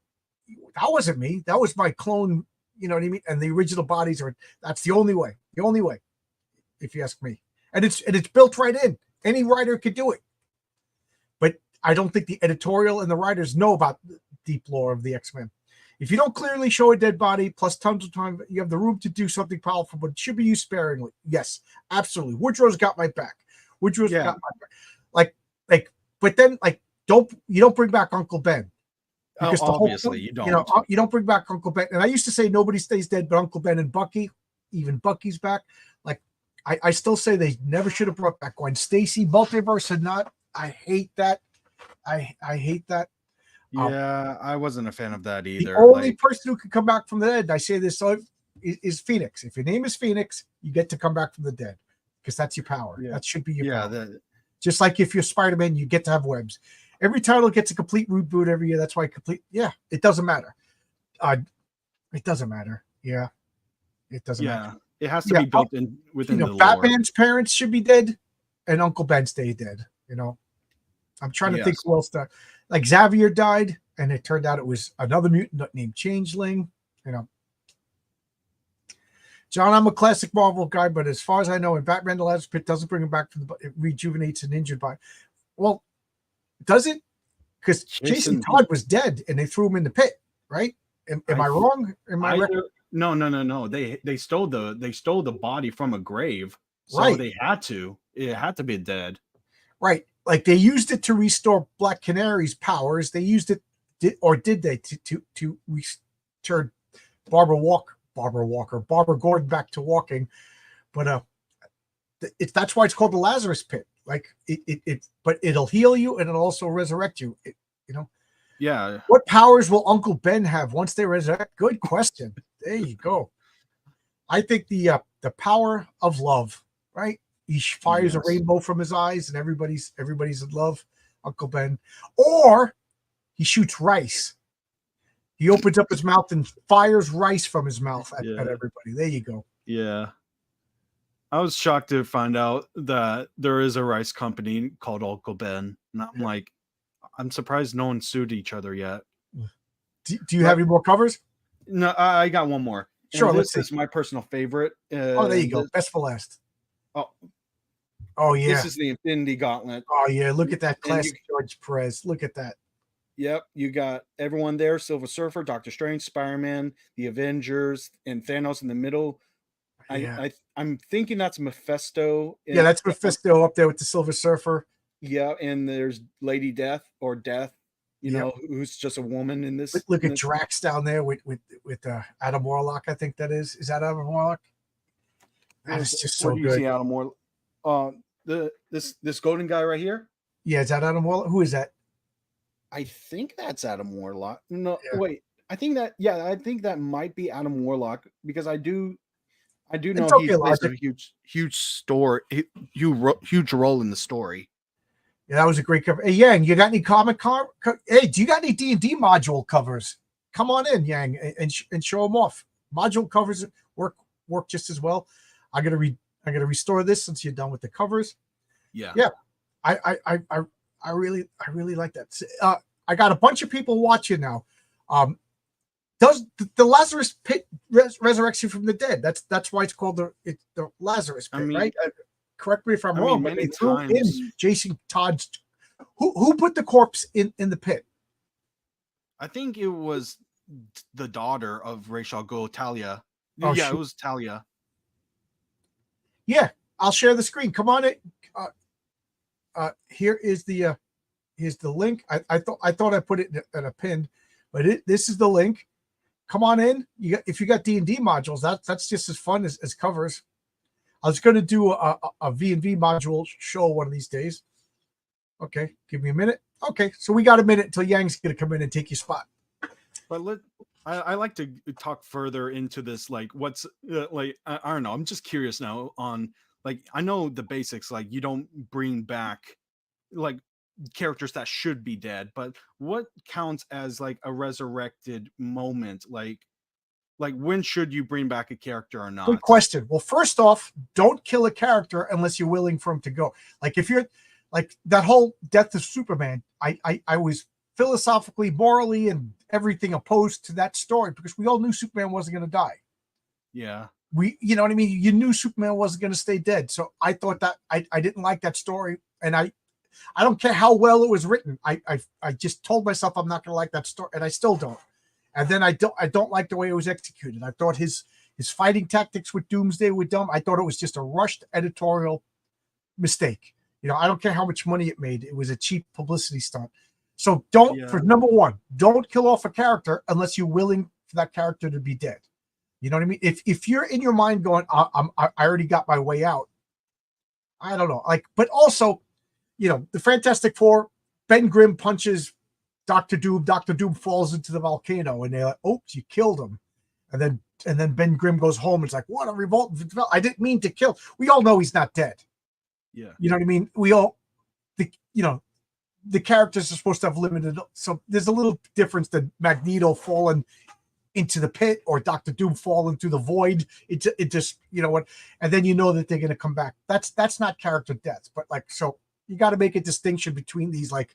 that wasn't me. That was my clone. You know what I mean? And the original bodies that's the only way. The only way, if you ask me. And it's built right in. Any writer could do it. But I don't think the editorial and the writers know about the deep lore of the X-Men. If you don't clearly show a dead body, plus tons of time, you have the room to do something powerful, but it should be used sparingly. Yes, absolutely. Woodrow's got my back. Woodrow's got my back. But then you don't bring back Uncle Ben. Because obviously you don't. You don't bring back Uncle Ben. And I used to say nobody stays dead but Uncle Ben and Bucky. Even Bucky's back. Like, I still say they never should have brought back Gwen Stacy. Multiverse or not, I hate that. I hate that. Yeah, I wasn't a fan of that either. The only person who can come back from the dead, I say this, is Phoenix. If your name is Phoenix, you get to come back from the dead because that's your power. Yeah. That should be your power. Just like if you're Spider-Man, you get to have webs. Every title gets a complete reboot every year. That's why it doesn't matter. It doesn't matter. Yeah. It doesn't matter. It has to be built in within the lore. Batman's parents should be dead and Uncle Ben stay dead. I'm trying to think who else died. Like Xavier died, and it turned out it was another mutant named Changeling. John, I'm a classic Marvel guy, but as far as I know, in Batman the Lazarus Pit doesn't bring him back from it rejuvenates an injured body. Well, does it? Because Jason Todd was dead and they threw him in the pit, right? Am I wrong? No. They stole the body from a grave, so right. It had to be dead, right? Like they used it to restore Black Canary's powers. They used it, did they to return Barbara Gordon back to walking? But that's why it's called the Lazarus Pit. Like but it'll heal you and it'll also resurrect you. Yeah. What powers will Uncle Ben have once they resurrect? Good question. There you go. I think the power of love, right? He fires a rainbow from his eyes and everybody's in love, Uncle Ben. Or he shoots rice. He opens up his mouth and fires rice from his mouth at everybody. There you go. Yeah. I was shocked to find out that there is a rice company called Uncle Ben. And I'm like, I'm surprised no one sued each other yet. Do you have any more covers? No, I got one more. Sure, this is my personal favorite. There you go. Best for last. Oh yeah. This is the Infinity Gauntlet. Oh yeah, look at that classic George Perez. Look at that. Yep, you got everyone there: Silver Surfer, Doctor Strange, Spider-Man, the Avengers, and Thanos in the middle. I'm thinking that's Mephisto. Yeah, that's Mephisto up there with the Silver Surfer. Yeah, and there's Lady Death or Death, who's just a woman in this. Look at Drax down there with Adam Warlock. I think that is. Is that Adam Warlock? That is just so good. Adam Warlock. This golden guy right here. Yeah, is that Adam Warlock? Who is that? I think that's Adam Warlock. No, wait. I think that might be Adam Warlock, because I do know It's he okay, plays a Logic. huge role in the story. Yeah, that was a great cover. Hey, Yang, you got any Hey, do you got any D&D module covers? Come on in, Yang, and show them off. Module covers work just as well. I'm gonna restore this since you're done with the covers. Yeah. I really like that. I got a bunch of people watching now. Does the Lazarus Pit resurrection from the dead? That's why it's called the Lazarus Pit, right? Correct me if I'm wrong, but they threw in Jason Todd's. Who put the corpse in the pit? I think it was the daughter of Rachel Go, Talia. Oh, yeah, it was Talia. Yeah, I'll share the screen. Come on it. Here is here's the link. I thought I put it in a pin, but this is the link. Come on in. If you got D&D modules, that's just as fun as covers. I was going to do a V&V module show one of these days. Okay, give me a minute. Okay, so we got a minute until Yang's going to come in and take your spot. But I like to talk further into this. Like, what's I don't know. I'm just curious now on, like, I know the basics. Like, you don't bring back like characters that should be dead, but what counts as like a resurrected moment? Like when should you bring back a character or not? Good question. Well, first off, don't kill a character unless you're willing for him to go. Like if you're like that whole Death of Superman, I was philosophically, morally, and everything opposed to that story because we all knew Superman wasn't going to die. Yeah. You know what I mean? You knew Superman wasn't going to stay dead. So I thought that I didn't like that story. And I don't care how well it was written. I just told myself I'm not going to like that story, and I still don't. And then I don't like the way it was executed. I thought his fighting tactics with Doomsday were dumb. I thought it was just a rushed editorial mistake. You know, I don't care how much money it made. It was a cheap publicity stunt. So for number one, don't kill off a character unless you're willing for that character to be dead. You know what I mean? If you're in your mind going, I already got my way out. I don't know. Like, but also, you know, the Fantastic Four, Ben Grimm punches Dr. Doom. Dr. Doom falls into the volcano, and they're like, "Oops, you killed him." And then Ben Grimm goes home. And it's like, "What a revolt! I didn't mean to kill." We all know he's not dead. Yeah, you know what I mean. The characters are supposed to have limited. So there's a little difference than Magneto falling into the pit or Dr. Doom falling through the void. It just, you know what? And then you know that they're going to come back. That's not character death, but like, so you got to make a distinction between these, like,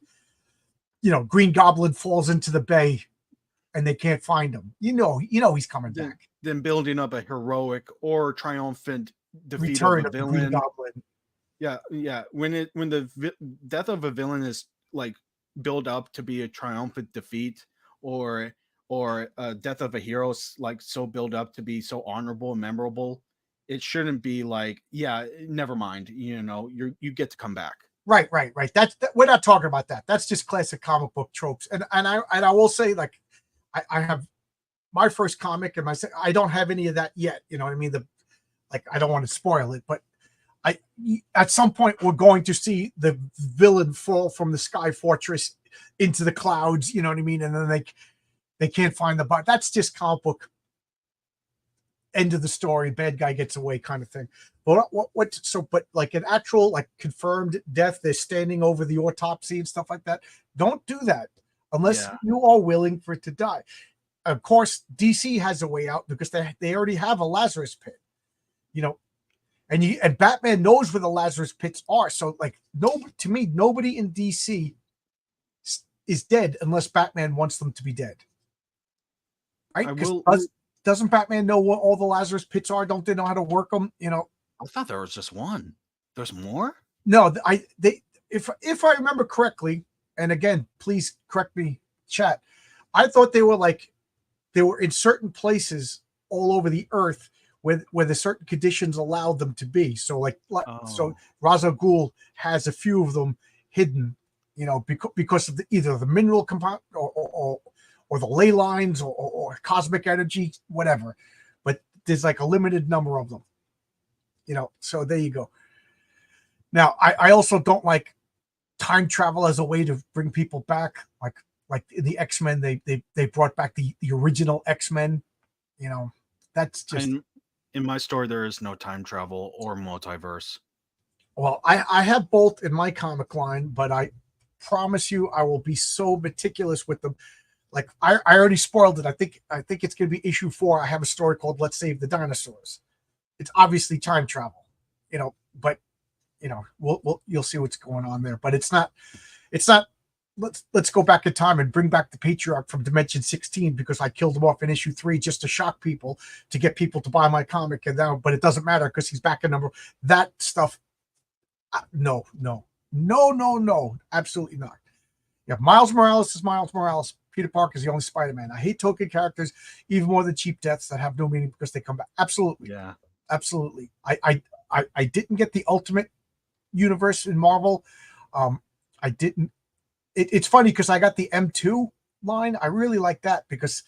you know, Green Goblin falls into the bay and they can't find him. You know he's coming back. Then building up a heroic or triumphant defeat Return of a of the Green villain. Goblin. Yeah. When the death of a villain is like build up to be a triumphant defeat, or death of a hero is like so build up to be so honorable and memorable, it shouldn't be like, yeah, never mind. You know, you get to come back. Right. We're not talking about that. That's just classic comic book tropes. And I will say, like, I have my first comic, and I don't have any of that yet. You know what I mean? I don't want to spoil it, but at some point we're going to see the villain fall from the Sky Fortress into the clouds. You know what I mean? And then they can't find the bot. That's just comic book end of the story. Bad guy gets away, kind of thing. But but like an actual, like, confirmed death, they're standing over the autopsy and stuff like that. Don't do that unless you are willing for it to die. Of course, DC has a way out because they already have a Lazarus Pit, you know, and Batman knows where the Lazarus Pits are. So, like, to me, nobody in DC is dead unless Batman wants them to be dead. Right? Doesn't Batman know what all the Lazarus Pits are? Don't they know how to work them? You know, I thought there was just one. There's more? No, if I remember correctly, and again, please correct me, chat. I thought they were in certain places all over the earth where the certain conditions allowed them to be. So so Ra's al Ghul has a few of them hidden, you know, because of either the mineral compound or the ley lines or cosmic energy, whatever. But there's like a limited number of them, you know. So there you go. Now, I also don't like time travel as a way to bring people back. Like, like the X-Men, they brought back the original X-Men. You know, that's just in my story there is no time travel or multiverse. well, I have both in my comic line, but I promise you I will be so meticulous with them. Like I already spoiled it. I think it's gonna be issue 4. I have a story called Let's Save the Dinosaurs. It's obviously time travel, you know, but you know, you'll see what's going on there. But it's not let's go back in time and bring back the patriarch from Dimension 16 because I killed him off in issue 3 just to shock people, to get people to buy my comic. And now, but it doesn't matter because he's back in number. That stuff, no, absolutely not. Yeah, Miles Morales is Miles Morales. Peter Parker is the only Spider-Man. I hate token characters even more than cheap deaths that have no meaning because they come back. Absolutely, Yeah, absolutely. I didn't get the Ultimate Universe in Marvel. I didn't. It's funny because I got the M2 line. I really like that because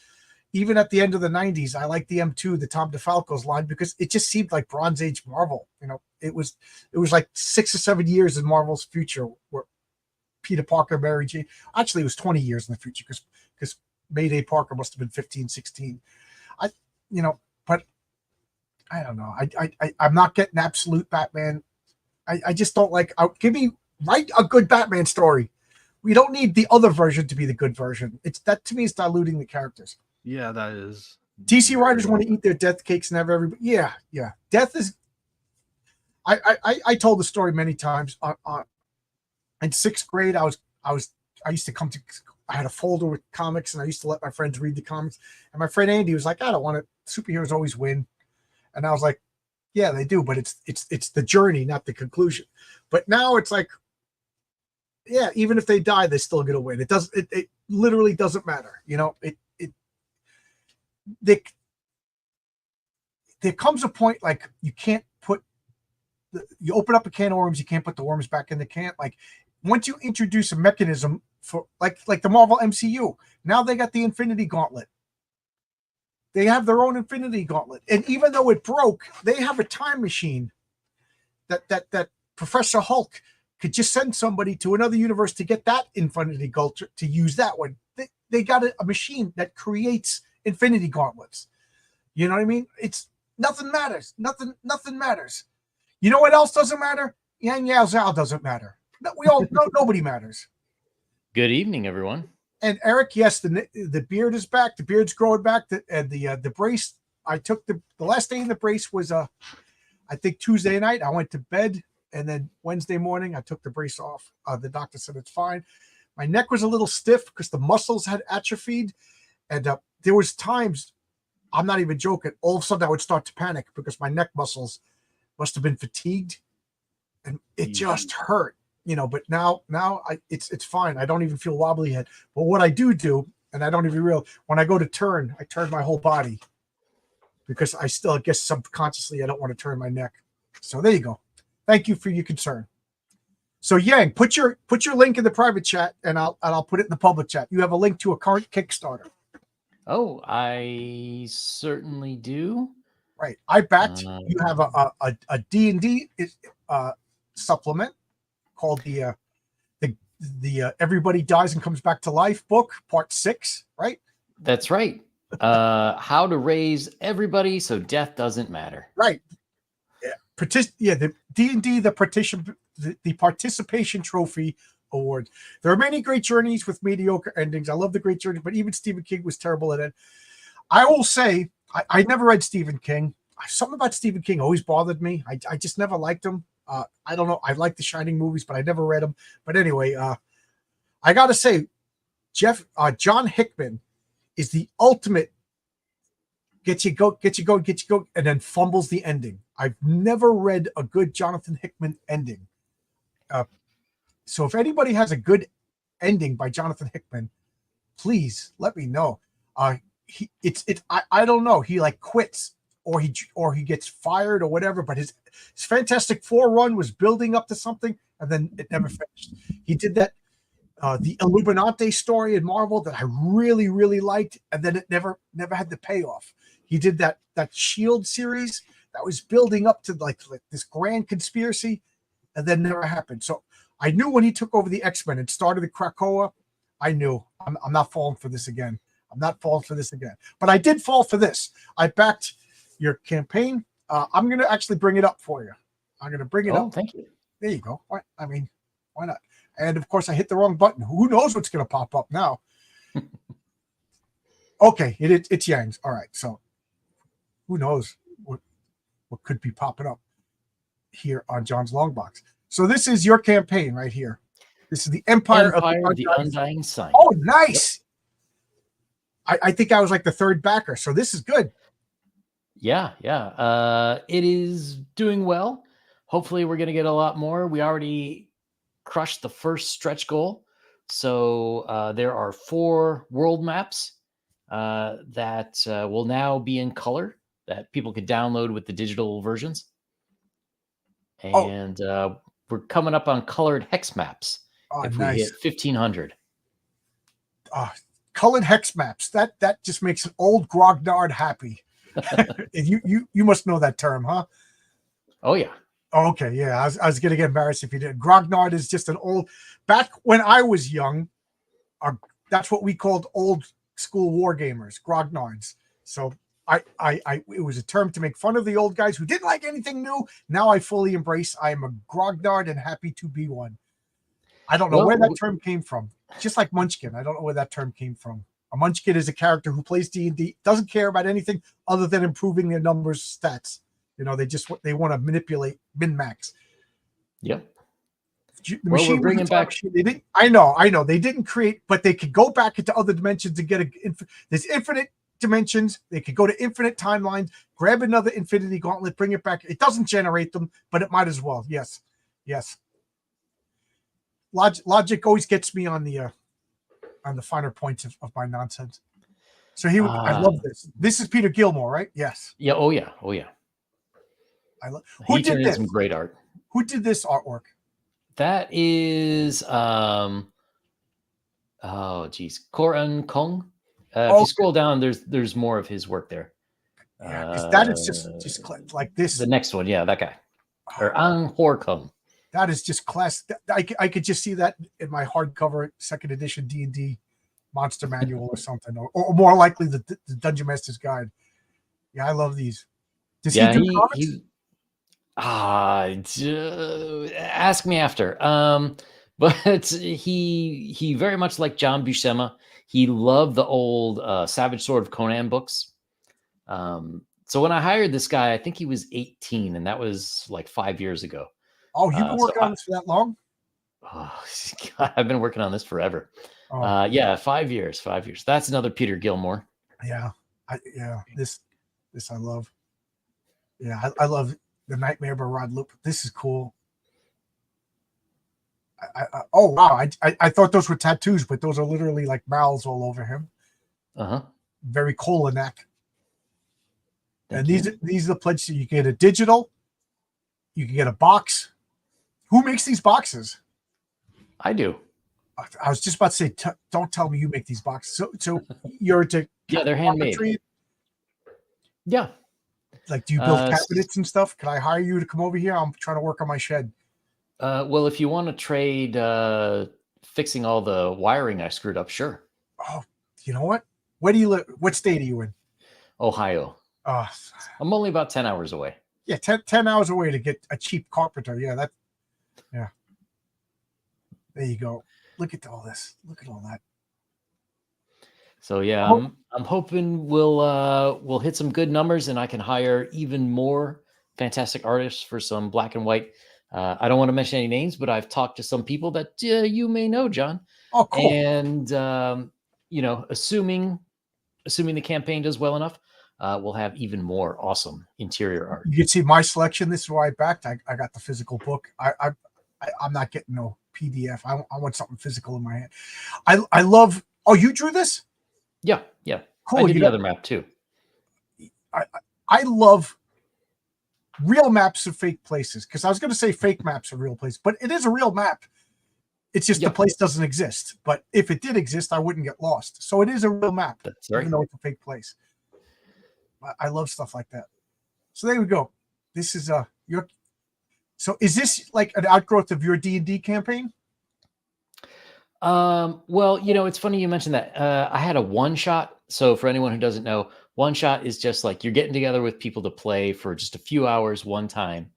even at the end of the 90s, I liked the M2, the Tom DeFalco's line, because it just seemed like Bronze Age Marvel. You know, it was like 6 or 7 years in Marvel's future where Peter Parker, Mary Jane. Actually, it was 20 years in the future because Mayday Parker must have been 15, 16. But I don't know. I'm not getting absolute Batman. I just don't like. Write a good Batman story. We don't need the other version to be the good version. It's that to me is diluting the characters. yeah, that is. DC writers want to eat their death cakes and have everybody. Yeah. Death is. I told the story many times. In 6th grade, I used to come to. I had a folder with comics, and I used to let my friends read the comics. And my friend Andy was like, "I don't want it. Superheroes always win," and I was like, "Yeah, they do, but it's the journey, not the conclusion." But now it's like, yeah, even if they die, they're still gonna win. It literally doesn't matter. You know, there comes a point like you can't you open up a can of worms, you can't put the worms back in the can. Like once you introduce a mechanism for like the Marvel MCU, now they got the Infinity Gauntlet. They have their own Infinity Gauntlet, and even though it broke, they have a time machine that Professor Hulk could just send somebody to another universe to get that Infinity Gauntlet to use that one. They got a machine that creates Infinity Gauntlets. You know what I mean? It's nothing matters. Nothing matters. You know what else doesn't matter? Yang Yao Zhao doesn't matter. Nobody matters. Good evening, everyone. And Eric, yes, the beard is back. The beard's growing back. The brace. I took the last day in the brace was I think Tuesday night. I went to bed, and then Wednesday morning I took the brace off. The doctor said it's fine. My neck was a little stiff because the muscles had atrophied, and there was times, I'm not even joking, all of a sudden I would start to panic because my neck muscles must have been fatigued, and it just hurt. You know, but now it's fine. I don't even feel wobbly head. But what I do, and I don't even realize, when I go to turn, I turn my whole body because I still, guess subconsciously, I don't want to turn my neck. So there you go. Thank you for your concern. So Yang, put your link in the private chat, and I'll put it in the public chat. You have a link to a current Kickstarter. Oh, I certainly do. Right. I backed. You have a D&D supplement called the Everybody Dies and Comes Back to Life book, part 6, right? That's right. How to raise everybody so death doesn't matter. Right. Yeah. The D&D, the participation trophy award. There are many great journeys with mediocre endings. I love the great journey, but even Stephen King was terrible at it. I will say, I never read Stephen King. Something about Stephen King always bothered me. I just never liked him. I don't know. I like the Shining movies, but I never read them. But anyway, I got to say, John Hickman is the ultimate get you go, and then fumbles the ending. I've never read a good Jonathan Hickman ending. So if anybody has a good ending by Jonathan Hickman, please let me know. I don't know. He like quits or he gets fired or whatever, but his Fantastic Four run was building up to something and then it never finished. He did that the Illuminati story in Marvel that I really, really liked, and then it never had the payoff. He did that Shield series that was building up to like this grand conspiracy and then never happened. So I knew when he took over the X-Men and started the Krakoa, I knew I'm not falling for this again. I'm not falling for this again. But I did fall for this. I backed your campaign. I'm going to actually bring it up for you. I'm going to bring it up. Thank you. There you go. Why not? And of course, I hit the wrong button. Who knows what's going to pop up now? Okay, it's Yang's. All right, so who knows what could be popping up here on John's long box. So this is your campaign right here. This is the Empire of the Undying Sign. Oh, nice. Yep. I think I was like the third backer, so this is good. Yeah. It is doing well. Hopefully we're going to get a lot more. We already crushed the first stretch goal. So there are 4 world maps that will now be in color that people could download with the digital versions. And we're coming up on colored hex maps if we hit 1,500. Colored hex maps. That just makes an old grognard happy. you must know that term, huh? Oh, yeah. Oh, okay, yeah. I was going to get embarrassed if you did. Grognard is just an old. Back when I was young, that's what we called old school war gamers, grognards. So it was a term to make fun of the old guys who didn't like anything new. Now I fully embrace. I am a grognard and happy to be one. I don't know where that term came from. Just like Munchkin, I don't know where that term came from. A Munchkin is a character who plays D&D, doesn't care about anything other than improving their numbers stats. They want to manipulate min-max. Yep. The machine, we're bringing back. I know. They didn't create, but they could go back into other dimensions and get there's infinite dimensions. They could go to infinite timelines, grab another infinity gauntlet, bring it back. It doesn't generate them, but it might as well. Yes. Logic always gets me on the finer points of my nonsense. So I love this. This is Peter Gilmore, right? Yes. Yeah. Oh yeah. Who did this? Some great art. Who did this artwork? That is Koran Kong. If you scroll down, there's more of his work there. Yeah, because that is just like this. The next one, that guy. Or Ang Hor Kong. That is just class. I could just see that in my hardcover second edition D&D monster manual or something, or more likely the Dungeon Master's Guide. Yeah, I love these. Does he do comics? Ask me after. But he very much like John Buscema. He loved the old Savage Sword of Conan books. So when I hired this guy, I think he was 18, and that was like 5 years ago. Oh, you've been working on this for that long? Oh, God, I've been working on this forever. 5 years. That's another Peter Gilmore. Yeah, this I love. Yeah, I love the Nightmare by Rod Loop. This is cool. Oh wow! I thought those were tattoos, but those are literally like mouths all over him. Very Kolonak. And these are the pledges. You can get a digital. You can get a box. Who makes these boxes? I do. I was just about to say, don't tell me you make these boxes. So you're to they're handmade. Yeah. Like, do you build cabinets and stuff? Can I hire you to come over here? I'm trying to work on my shed. Well, if you want to trade fixing all the wiring I screwed up, sure. Oh, you know what? Where do you live? What state are you in? Ohio. I'm only about 10 hours away. Yeah, 10 hours away to get a cheap carpenter. Yeah. There you go. Look at all this. Look at all that. So yeah, I'm hoping we'll hit some good numbers, and I can hire even more fantastic artists for some black and white. I don't want to mention any names, but I've talked to some people that you may know, John. Oh, cool. And assuming the campaign does well enough, we'll have even more awesome interior art. You can see my selection. This is why I backed. I got the physical book. I'm not getting no PDF. I want something physical in my hand. I love. Oh, you drew this? Yeah. Cool. I did the other map too. I love real maps of fake places, because I was going to say fake maps of real places, but it is a real map. It's just the place doesn't exist. But if it did exist, I wouldn't get lost. So it is a real map, even though it's a fake place. I love stuff like that. So there we go. This is your. So is this like an outgrowth of your D&D campaign? Well, it's funny you mentioned that. I had a one shot. So for anyone who doesn't know, one shot is just like you're getting together with people to play for just a few hours one time.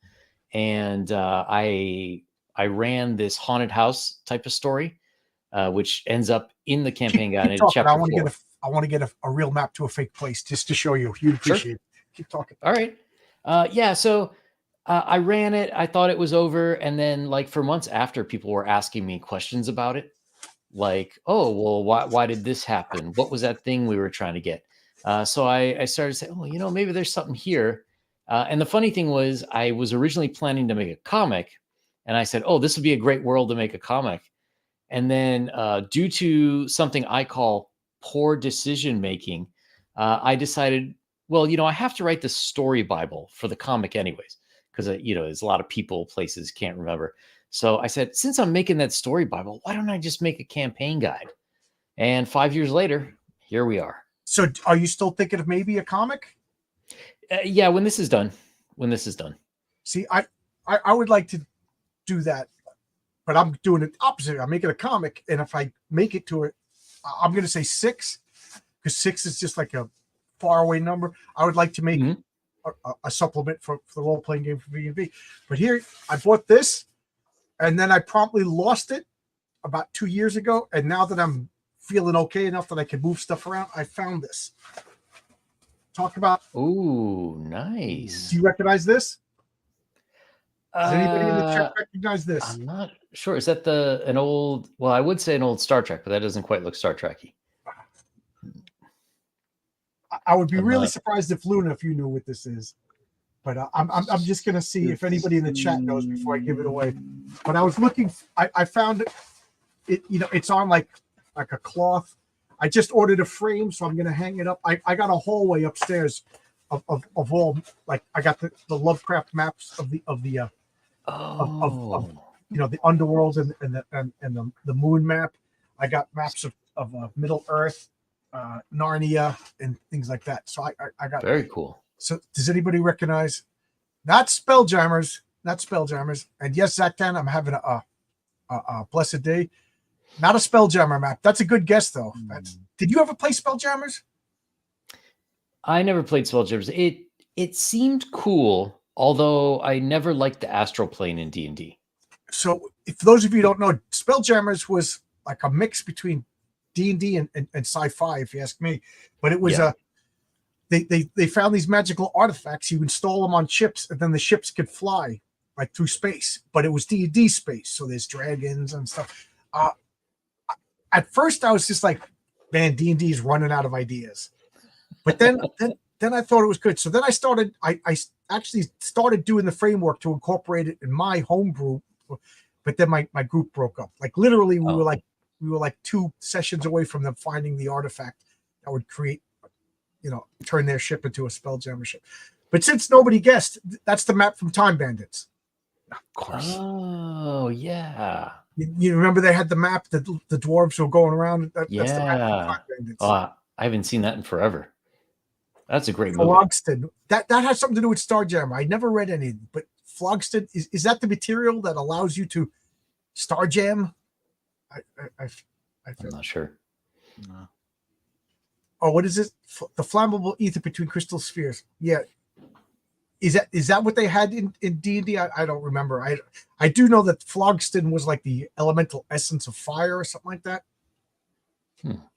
And I ran this haunted house type of story, which ends up in the campaign guide Keep in talking. I chapter want to get 4. I want to get a real map to a fake place just to show you. You'd Sure. appreciate it. Keep talking. All right. Yeah. So I ran it. I thought it was over. And then, like, for months after, people were asking me questions about it. Like, oh, well, why did this happen? What was that thing we were trying to get? So I started saying, oh, maybe there's something here. And the funny thing was, I was originally planning to make a comic. And I said, oh, this would be a great world to make a comic. And then, due to something I call poor decision making, I decided, well, I have to write the story Bible for the comic anyways, because there's a lot of people, places can't remember. So I said, since I'm making that story Bible, why don't I just make a campaign guide? And 5 years later, here we are. So, are you still thinking of maybe a comic? Yeah, when this is done. When this is done. See, I would like to do that, but I'm doing it opposite. I'm making a comic, and if I make it to it, I'm going to say 6, because 6 is just like a faraway number. I would like to make a supplement for the role playing game for V&V. But here, I bought this, and then I promptly lost it about 2 years ago. And now that I'm feeling okay enough that I can move stuff around, I found this. Talk about. Ooh, nice. Do you recognize this? Does anybody in the chat recognize this? I'm not sure. Is that an old? Well, I would say an old Star Trek, but that doesn't quite look Star Trek-y. I would be really surprised if Luna, if you knew what this is. But I'm just gonna see if anybody in the chat knows before I give it away. But I was looking. I found it. It's on like a cloth. I just ordered a frame, so I'm gonna hang it up. I got a hallway upstairs of all, like, I got the Lovecraft maps of the the underworld and the moon map. I got maps of Middle Earth, Narnia, and things like that. So I got very cool. So does anybody recognize? Not Spelljammers. And yes, Zachtan, I'm having a blessed day. Not a Spelljammer map. That's a good guess, though. Did you ever play Spelljammers? I never played Spelljammers. It seemed cool, although I never liked the astral plane in D&D. So, if those of you who don't know, Spelljammers was like a mix between D&D and sci-fi, if you ask me. But it was they found these magical artifacts. You install them on ships, and then the ships could fly like through space. But it was D&D space, so there's dragons and stuff. At first, I was just like, man, D&D is running out of ideas. But then I thought it was good. So then I started. I actually started doing the framework to incorporate it in my home group. But then my group broke up. Like, literally, we were like 2 sessions away from them finding the artifact that would create, turn their ship into a Spelljammer ship. But since nobody guessed, that's the map from Time Bandits. Of course. Oh, yeah. You remember they had the map that the dwarves were going around? That's the map from Time Bandits. I haven't seen that in forever. That's a great movie. Flogston. That has something to do with Starjammer. I never read any, but Flogston, is that the material that allows you to Starjam? I'm not sure. No. Oh, what is it? The flammable ether between crystal spheres. Yeah. Is that what they had in D&D? I don't remember. I do know that Flogston was like the elemental essence of fire or something like that.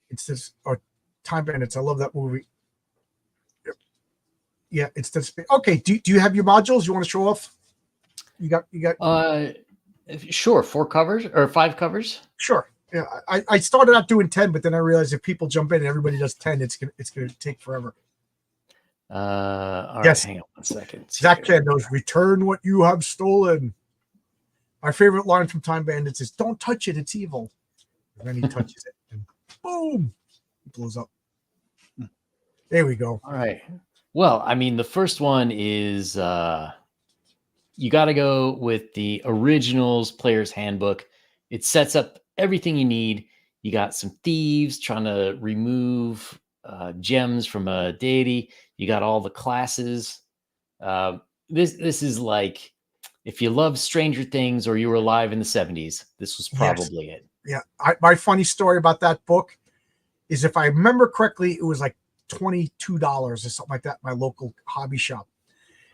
It's this, or Time Bandits. I love that movie. Yeah, it's this. Okay, do you have your modules? You want to show off? You got. Sure. 4 covers or 5 covers. Sure. Yeah, I started out doing 10, but then I realized if people jump in and everybody does 10, it's gonna take forever. All yes. Right, hang on 1 second. Zach Ken knows, return what you have stolen. My favorite line from Time Bandits is, "Don't touch it, it's evil." And then he touches it, and boom, it blows up. There we go. All right. Well, I mean, the first one is you got to go with the originals player's handbook. It sets up everything you need. You got some thieves trying to remove gems from a deity. You got all the classes. This is like, if you love Stranger Things or you were alive in the 70s, this was probably it. Yeah. My funny story about that book is, if I remember correctly, it was like $22 or something like that, my local hobby shop.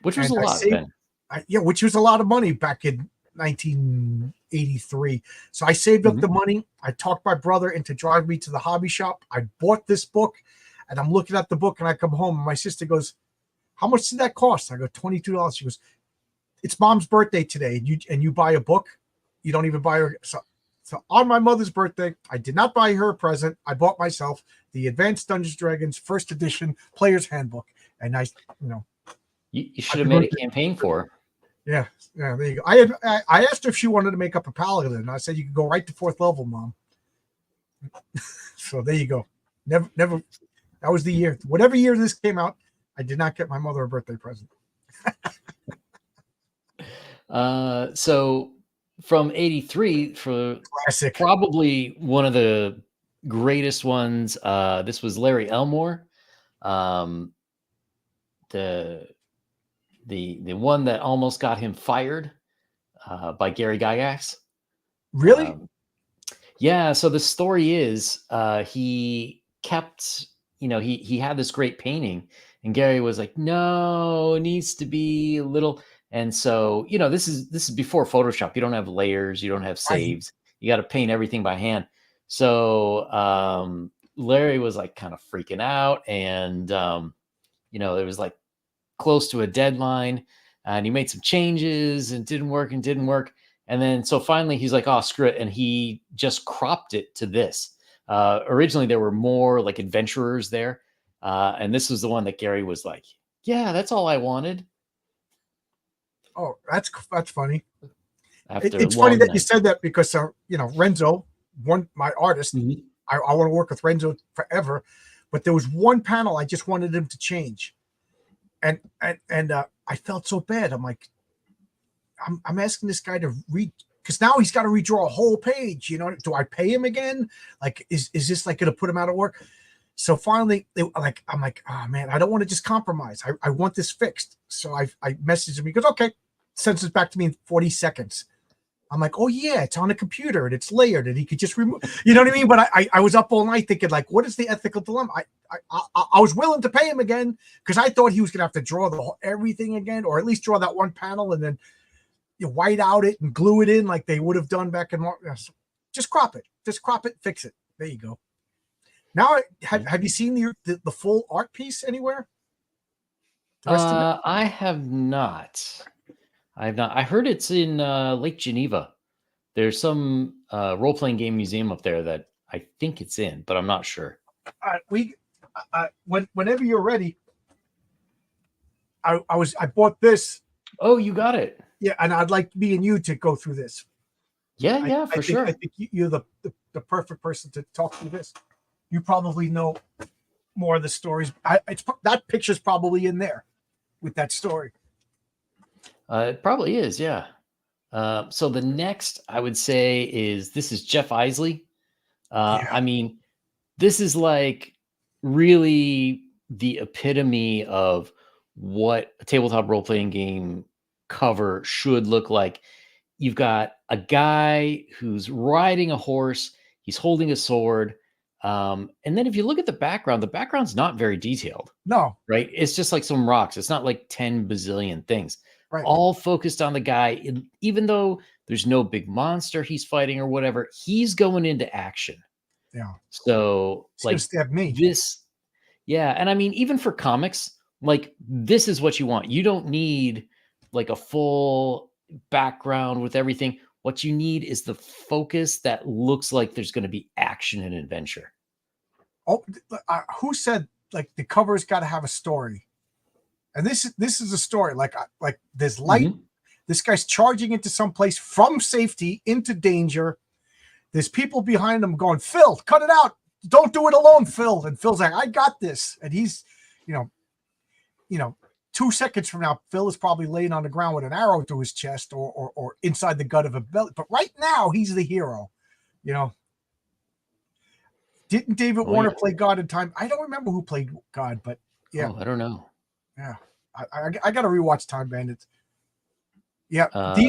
Which was And a I lot, saved, Ben. which was a lot of money back in 1983. So I saved up Mhm. the money. I talked my brother into driving me to the hobby shop. I bought this book, and I'm looking at the book, and I come home, and my sister goes, "How much did that cost?" I go, $22. She goes, "It's Mom's birthday today, and you buy a book. You don't even buy her." So on my mother's birthday, I did not buy her a present. I bought myself the Advanced Dungeons and Dragons First Edition Player's Handbook, and You should have happy made a birthday. campaign for her. Yeah, there you go. I asked her if she wanted to make up a paladin, and I said, "You can go right to 4th level, Mom." So there you go. Never. That was the year. Whatever year this came out, I did not get my mother a birthday present. So from 83, for Classic. probably one of the greatest ones, this was Larry Elmore. Um, the one that almost got him fired by Gary Gygax. Really? Yeah, so the story is he kept, he had this great painting, and Gary was like, no, it needs to be a little. And so, this is before Photoshop. You don't have layers, you don't have Right. saves. You got to paint everything by hand. So Larry was like kind of freaking out, and it was like close to a deadline, and he made some changes and didn't work and didn't work. And then so finally he's like, oh, screw it. And he just cropped it to this. Originally there were more like adventurers there. And this was the one that Gary was like, yeah, that's all I wanted. Oh, that's funny. After It's a funny long that you night. said that, because Renzo, my artist, Mhm. I want to work with Renzo forever, but there was one panel I just wanted him to change, and I felt so bad. I'm like, I'm asking this guy to read, because now he's got to redraw a whole page. Do I pay him again? Like, is this like going to put him out of work? So finally, I'm like, oh man, I don't want to just compromise. I want this fixed. So I messaged him. He goes, okay, sends it back to me in 40 seconds. I'm like, oh yeah, it's on a computer and it's layered and he could just remove. You know what I mean? But I was up all night thinking, like, what is the ethical dilemma? I was willing to pay him again, because I thought he was gonna have to draw everything again, or at least draw that one panel and then white out it and glue it in like they would have done back in March. Just crop it, fix it. There you go. Now, have you seen the full art piece anywhere? The rest of it? I have not. I heard it's in Lake Geneva. There's some role-playing game museum up there that I think it's in, but I'm not sure. Whenever you're ready, I bought this. Oh, you got it. Yeah, and I'd like me and you to go through this. Yeah, for sure. I think you're the perfect person to talk through this. You probably know more of the stories. That picture's probably in there with that story. It probably is, yeah. So the next I would say this is Jeff Isley. Yeah. I mean, this is like really the epitome of what a tabletop role-playing game cover should look like. You've got a guy who's riding a horse, he's holding a sword. And then if you look at the background's not very detailed. No. Right? It's just like some rocks. It's not like 10 bazillion things. Right. All focused on the guy. Even though there's no big monster he's fighting or whatever, he's going into action. Yeah. So He's gonna stab me. this, yeah. And I mean, even for comics, like this is what you want. You don't need like a full background with everything. What you need is the focus that looks like there's going to be action and adventure. Oh, who said like the cover's got to have a story? And this is a story. Like there's light. Mhm. This guy's charging into some place from safety into danger. There's people behind him going, Phil, cut it out. Don't do it alone, Phil. And Phil's like, I got this. And he's, 2 seconds from now, Phil is probably laying on the ground with an arrow through his chest or inside the gut of a belly. But right now, he's the hero. Didn't David Warner play God in Time? I don't remember who played God, but yeah. Oh, I don't know. Yeah. I got to rewatch Time Bandits. Yeah.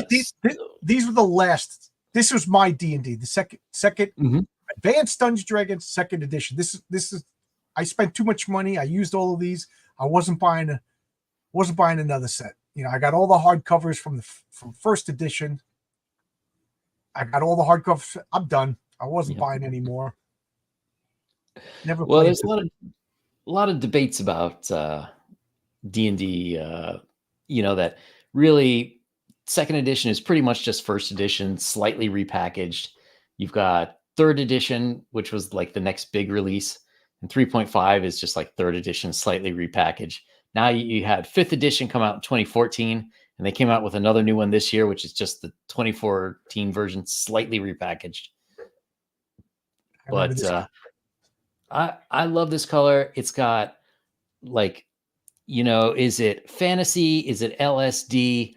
These were the last This was my D&D, the second Mhm. Advanced Dungeons and Dragons second edition. This is. I spent too much money. I used all of these. I wasn't buying another set. I got all the hardcovers from first edition. I got all the hardcovers. I'm done. I wasn't buying anymore. Never Well, played. there's a lot of debates about D&D, that really second edition is pretty much just first edition, slightly repackaged. You've got third edition, which was like the next big release, and 3.5 is just like third edition, slightly repackaged. Now you had fifth edition come out in 2014, and they came out with another new one this year, which is just the 2014 version, slightly repackaged. But I love this color. It's got like, is it fantasy? Is it LSD?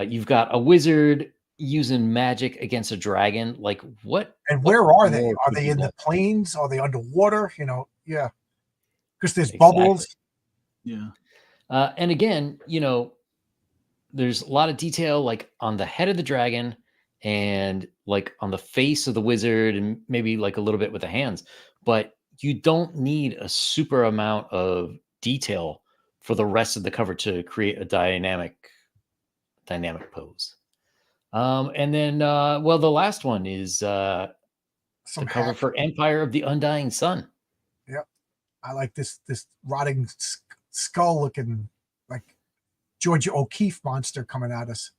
You've got a wizard using magic against a dragon. Like what? And where are they? more Are could they you in the want? plains? Are they underwater? Yeah, because there's Exactly. bubbles. Yeah. And again, there's a lot of detail like on the head of the dragon and like on the face of the wizard and maybe like a little bit with the hands, but you don't need a super amount of detail for the rest of the cover to create a dynamic pose. And then the last one is the cover for Empire of the Undying Sun. Yep, I like this rotting skull looking like Georgia O'Keeffe monster coming at us.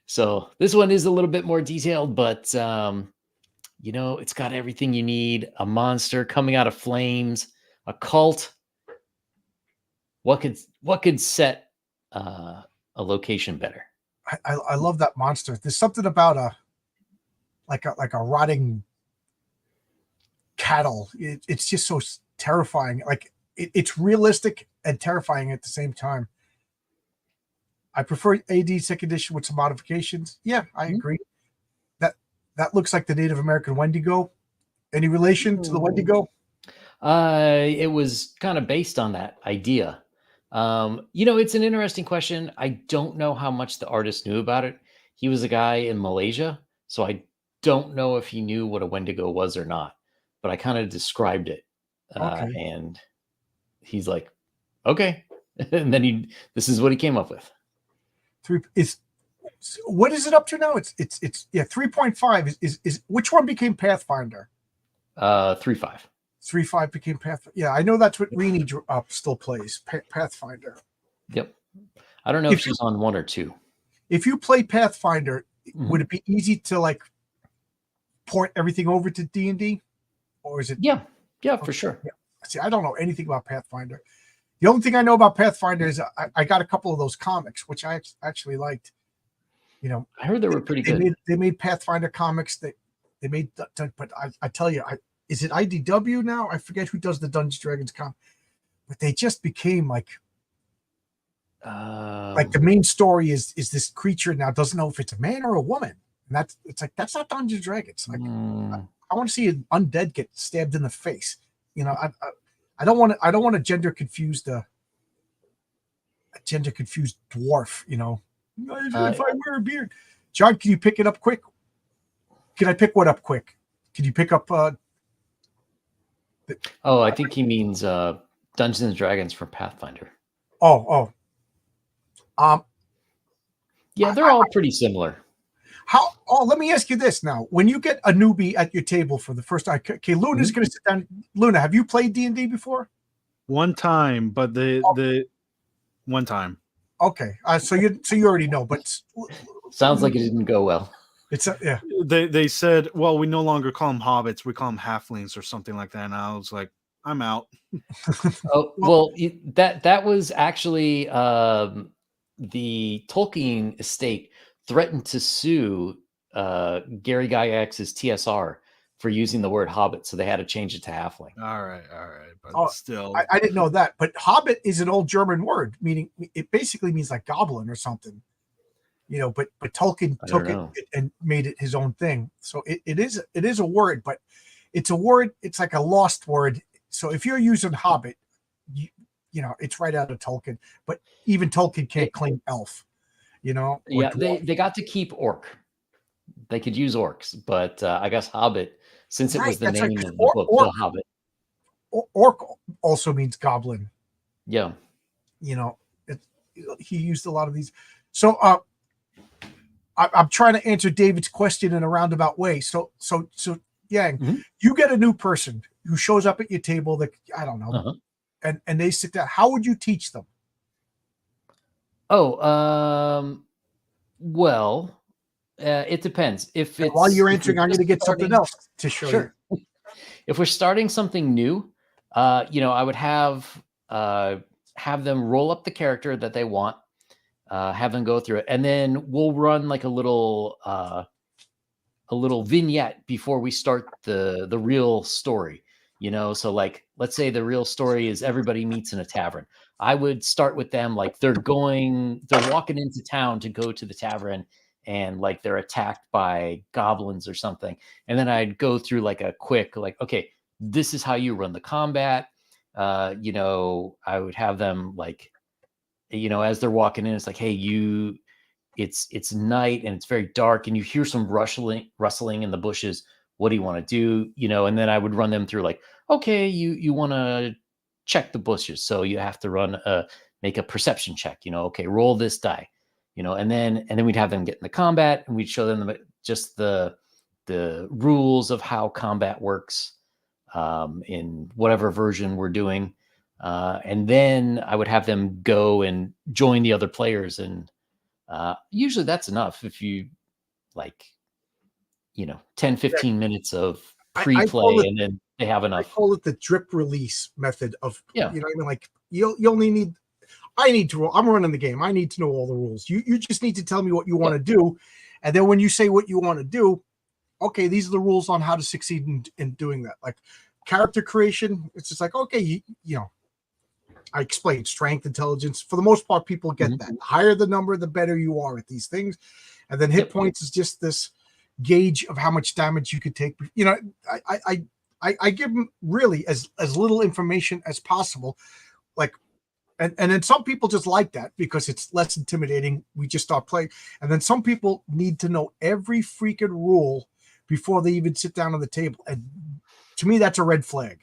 So this one is a little bit more detailed, but it's got everything you need. A monster coming out of flames, a cult. What could set a location better? I love that monster. There's something about a rotting cattle. It's just so terrifying. Like it's realistic and terrifying at the same time. I prefer AD second edition with some modifications. Yeah, I agree. That looks like the Native American Wendigo. Any relation to the Wendigo? It was kind of based on that idea. It's an interesting question. I don't know how much the artist knew about it. He was a guy in Malaysia, so I don't know if he knew what a Wendigo was or not. But I kind of described it, and he's like, "Okay," and then this is what he came up with. What is it up to now? It's 3.5 is which one became Pathfinder? 3.5. 3.5 became Pathfinder. Yeah, I know that's what Rini still plays, Pathfinder. Yep. I don't know if she's on 1 or 2. If you play Pathfinder, would it be easy to like port everything over to D&D, or is it? Yeah, for sure. Yeah. See, I don't know anything about Pathfinder. The only thing I know about Pathfinder is I got a couple of those comics, which I actually liked. I heard they were pretty good. They made Pathfinder comics. They made, but I tell you, is it IDW now? I forget who does the Dungeons Dragons comic, but they just became like the main story is this creature now doesn't know if it's a man or a woman, and that's not Dungeons Dragons. Like I want to see an undead get stabbed in the face. I don't want a gender confused dwarf. If I wear a beard, John, can you pick it up quick? Can I pick what up quick? Can you pick up? I think he means Dungeons and Dragons for Pathfinder. Yeah, they're all pretty similar. Let me ask you this now. When you get a newbie at your table for the first time, okay, Luna's going to sit down. Luna, have you played D&D before? One time, but the one time. Okay, so you already know, but sounds like it didn't go well. Yeah. They said, well, we no longer call them hobbits, we call them halflings or something like that. And I was like, I'm out. That was actually the Tolkien estate threatened to sue Gary Gygax's TSR for using the word hobbit, so they had to change it to halfling. All right, but still, I didn't know that. But hobbit is an old German word, meaning it basically means like goblin or something, But Tolkien took it and made it his own thing. So it is a word, but it's a word. It's like a lost word. So if you're using hobbit, it's right out of Tolkien. But even Tolkien can't claim elf. you know. Or Yeah, dwarf. they got to keep orc. They could use orcs, but I guess hobbit, since it was Right, the that's right. name 'Cause of the book, the Hobbit. orc also means goblin. Yeah. You know, it, he used a lot of these. So I'm trying to answer David's question in a roundabout way. So Yang, Mhm. you get a new person who shows up at your table that I don't know, Uh-huh. and they sit down. How would you teach them? Oh, well, it depends. If And while it's you're if we're answering, I'm going just to get something starting, else to show you. sure. If we're starting something new, I would have them roll up the character that they want, have them go through it, and then we'll run like a little vignette before we start the real story. So like let's say the real story is everybody meets in a tavern. I would start with them like they're walking into town to go to the tavern, and like they're attacked by goblins or something. And then I'd go through like a quick, like, okay, this is how you run the combat. I would have them like, as they're walking in, it's like, hey, it's night and it's very dark and you hear some rustling in the bushes. What do you want to do? And then I would run them through like, okay, you want to check the bushes, so you have to make a perception check. Okay, roll this die. And then we'd have them get in the combat, and we'd show them just the rules of how combat works, in whatever version we're doing. And then I would have them go and join the other players, and usually that's enough. If you like, 10-15 minutes of I call pre-play, it and then they have I enough. call it the drip release method of Yeah. I mean, like you only need. I need to roll. I'm running the game. I need to know all the rules. You just need to tell me what you want to do, and then when you say what you want to do, okay, these are the rules on how to succeed in doing that. Like character creation, it's just like, okay, I explained strength, intelligence. For the most part, people get that. The higher the number, the better you are at these things. And then hit points is just this gauge of how much damage you could take. I give them really as little information as possible. Like, and then some people just like that because it's less intimidating. We just start playing. And then some people need to know every freaking rule before they even sit down on the table. And to me, that's a red flag.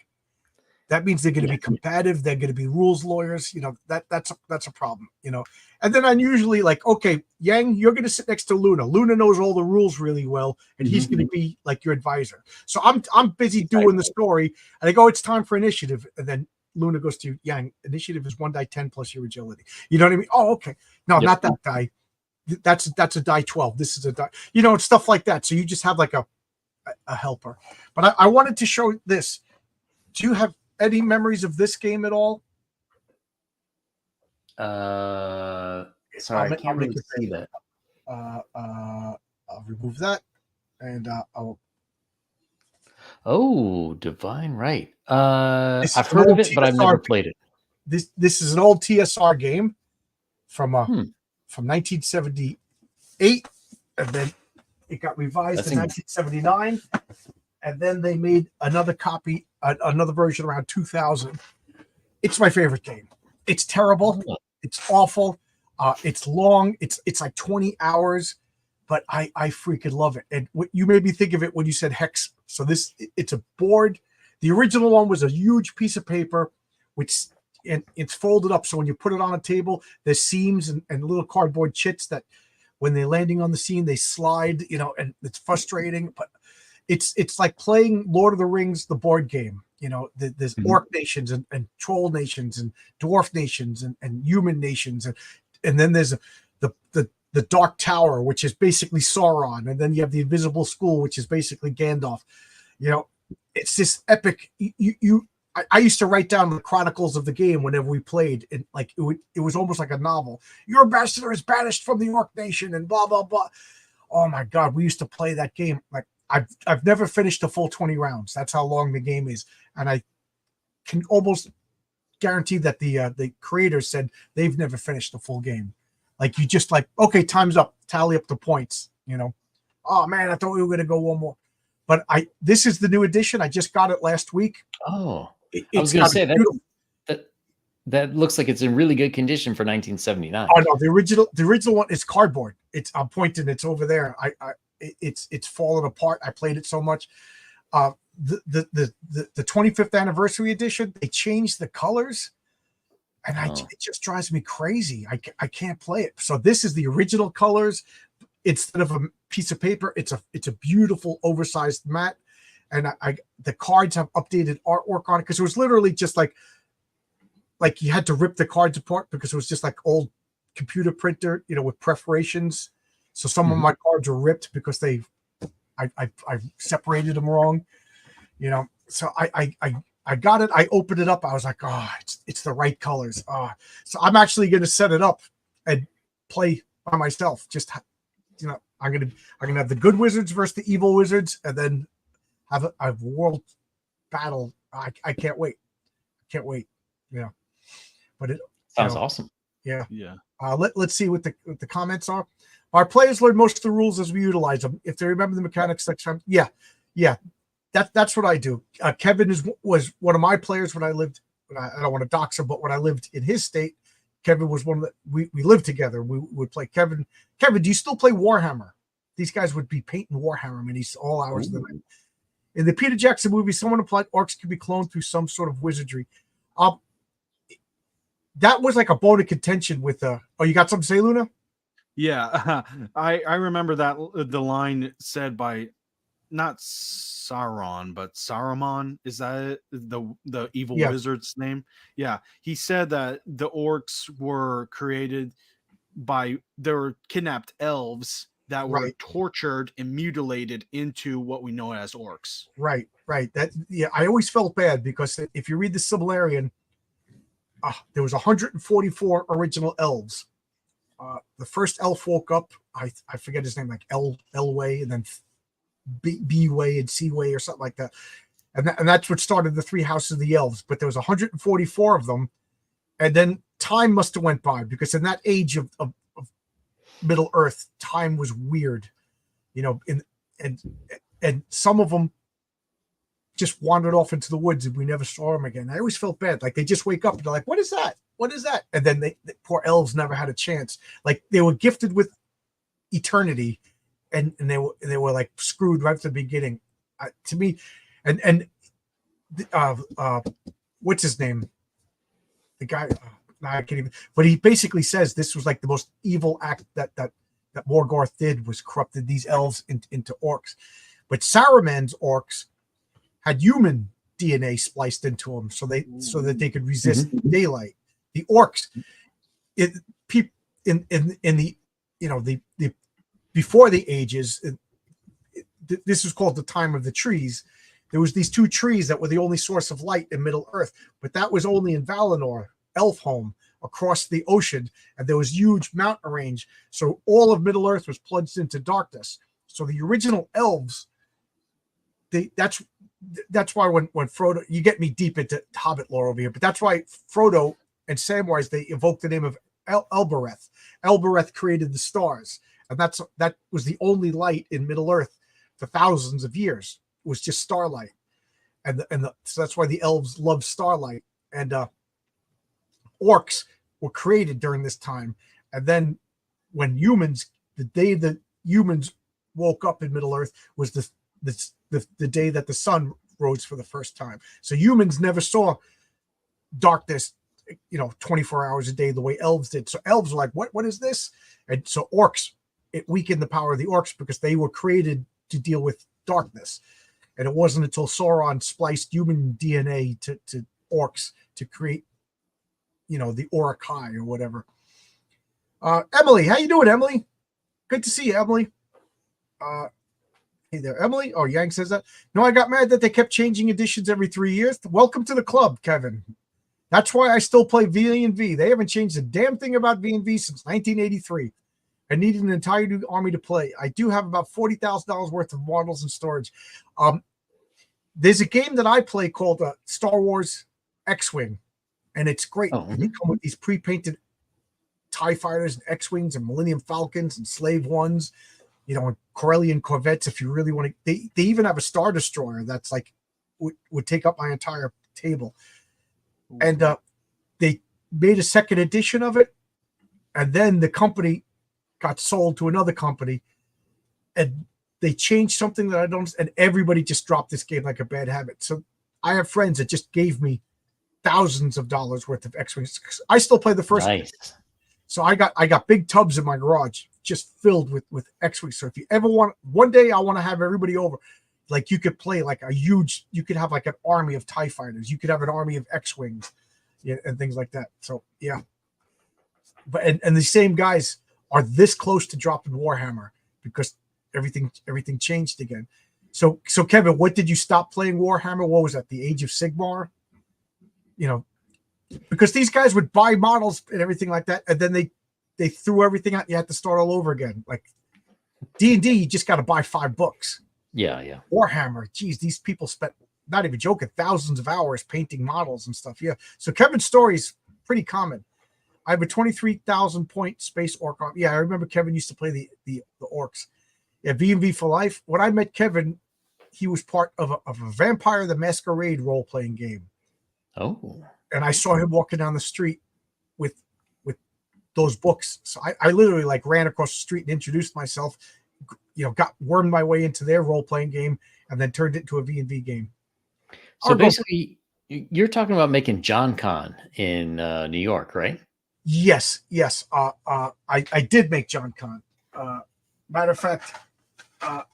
That means they're going to be combative. They're going to be rules lawyers. That's a problem. And then I'm usually like, okay, Yang, you're going to sit next to Luna. Luna knows all the rules really well, and he's going to be like your advisor. So I'm busy doing the story, and I go, it's time for initiative, and then Luna goes to Yang. Initiative is 1d10 plus your agility. You know what I mean? Oh, okay. No, not that die. That's a die 12. This is a die. Stuff like that. So you just have like a helper. But I wanted to show this. Do you have any memories of this game at all? Sorry, I can't really see that. I'll remove that, and I'll. Oh, Divine Right. I've heard of it, but I've never played it. This is an old TSR game from 1978, and then it got revised in 1979, and then they made another copy, another version around 2000. It's my favorite game. It's terrible. It's awful. It's long. It's like 20 hours, but I freaking love it. And what you made me think of it when you said hex. So it's a board. The original one was a huge piece of paper, and it's folded up. So when you put it on a table, there's seams and little cardboard chits that when they're landing on the scene, they slide, and it's frustrating, but it's like playing Lord of the Rings, the board game. There's orc nations and troll nations and dwarf nations and human nations. And then there's the Dark Tower, which is basically Sauron. And then you have the Invisible School, which is basically Gandalf. It's this epic. I used to write down the chronicles of the game whenever we played, and like it was almost like a novel. Your ambassador is banished from the Orc Nation, and blah blah blah. Oh my God, we used to play that game. Like I've never finished a full 20 rounds. That's how long the game is, and I can almost guarantee that the creators said they've never finished the full game. Like you just like, okay, time's up, tally up the points. Oh man, I thought we were going to go one more. But this is the new edition. I just got it last week. Oh, I was going to say that That looks like it's in really good condition for 1979. Oh no, the original one is cardboard. I'm pointing. It's over there. It's fallen apart. I played it so much. The 25th anniversary edition, they changed the colors, and it just drives me crazy. I can't play it. So this is the original colors instead of a piece of paper. It's a beautiful oversized mat, and the cards have updated artwork on it because it was literally just like you had to rip the cards apart because it was just like old computer printer, with perforations. So some of my cards were ripped because I separated them wrong, So I got it. I opened it up. I was like, oh, it's the right colors. So I'm actually going to set it up and play by myself. Just, I'm gonna have the good wizards versus the evil wizards, and then have a world battle. I can't wait. Can't wait. But it sounds awesome. Yeah. Yeah. Let's see what the comments are. Our players learn most of the rules as we utilize them. If they remember the mechanics next time, yeah. That's what I do. Kevin was one of my players when I lived. I don't want to dox him, but when I lived in his state, Kevin was one of the. We lived together. We would play. Kevin, do you still play Warhammer? These guys would be painting Warhammer, and he's all hours of the night. In the Peter Jackson movie, someone implied orcs could be cloned through some sort of wizardry. That was like a bone of contention with oh, you got something to say, Luna? Yeah, I remember that the line said by not Sauron, but Saruman. Is that the evil wizard's name? Yeah, he said that the orcs were created they were kidnapped elves that were tortured and mutilated into what we know as orcs. Right. I always felt bad because if you read the Silmarillion, there was 144 original elves. The first elf woke up. I forget his name, like Elway, and then B Way and C Way or something like that. And that's what started the three houses of the elves. But there was 144 of them, and then time must have went by because in that age of Middle Earth, time was weird, and some of them just wandered off into the woods and we never saw them again. I always felt bad. Like they just wake up and they're like, what is that? What is that? And then the poor elves never had a chance. Like they were gifted with eternity and they were like screwed right from the beginning. To me, and what's his name? The guy, I can't even, but he basically says this was like the most evil act that Morgoth did was corrupted these elves into orcs. But Saruman's orcs had human DNA spliced into them so that they could resist daylight. The orcs, in the before the ages, this was called the time of the trees. There was these two trees that were the only source of light in Middle Earth, but that was only in Valinor, Elfhome, across the ocean, and there was huge mountain range. So all of Middle Earth was plunged into darkness. So the original elves, that's why when Frodo, you get me deep into Hobbit lore over here, but that's why Frodo and Samwise, they evoke the name of Elbereth. Elbereth created the stars, and that was the only light in Middle Earth for thousands of years. It was just starlight, so that's why the elves love starlight. And orcs were created during this time, and then when the day that humans woke up in Middle Earth was the day that the sun rose for the first time. So humans never saw darkness, 24 hours a day the way elves did. So elves were like, what is this? And so orcs, it weakened the power of the orcs because they were created to deal with darkness. And it wasn't until Sauron spliced human DNA to orcs to create, the Orokai or whatever. Emily, how you doing, Emily? Good to see you, Emily. Hey there, Emily. Oh, Yang says that. No, I got mad that they kept changing editions every 3 years. Welcome to the club, Kevin. That's why I still play V&V. They haven't changed a damn thing about V&V since 1983. I needed an entire new army to play. I do have about $40,000 worth of models in storage. There's a game that I play called Star Wars X-Wing, and it's great. They come with these pre-painted TIE fighters and X-Wings and Millennium Falcons and Slave Ones, and Corellian Corvettes if you really want to. They even have a Star Destroyer that's like would take up my entire table. And made a second edition of it, and then the company got sold to another company, and they changed something that I don't, and everybody just dropped this game like a bad habit. So I have friends that just gave me thousands of dollars worth of X-Wings. I still play the first game. So I got big tubs in my garage just filled with X-Wings. So if you ever want, one day I want to have everybody over. Like you could play like you could have like an army of TIE fighters. You could have an army of X-Wings, yeah, and things like that. So yeah. But and the same guys are this close to dropping Warhammer because everything changed again. So Kevin, what did you stop playing Warhammer? What was that? The Age of Sigmar? You know, because these guys would buy models and everything like that, and then they threw everything out. You had to start all over again. Like D&D, you just got to buy 5 books. Yeah. Warhammer, geez, these people spent, not even joking, thousands of hours painting models and stuff. Yeah. So Kevin's story is pretty common. I have a 23,000 point space orc. Yeah, I remember Kevin used to play the orcs. Yeah, V&V for life. When I met Kevin, he was part of a Vampire the Masquerade role-playing game. Oh. And I saw him walking down the street with those books. So I literally like ran across the street and introduced myself, got wormed my way into their role-playing game and then turned it into a V&V game. So basically, you're talking about making John Con in New York, right? Yes. I did make John Con. Matter of fact, I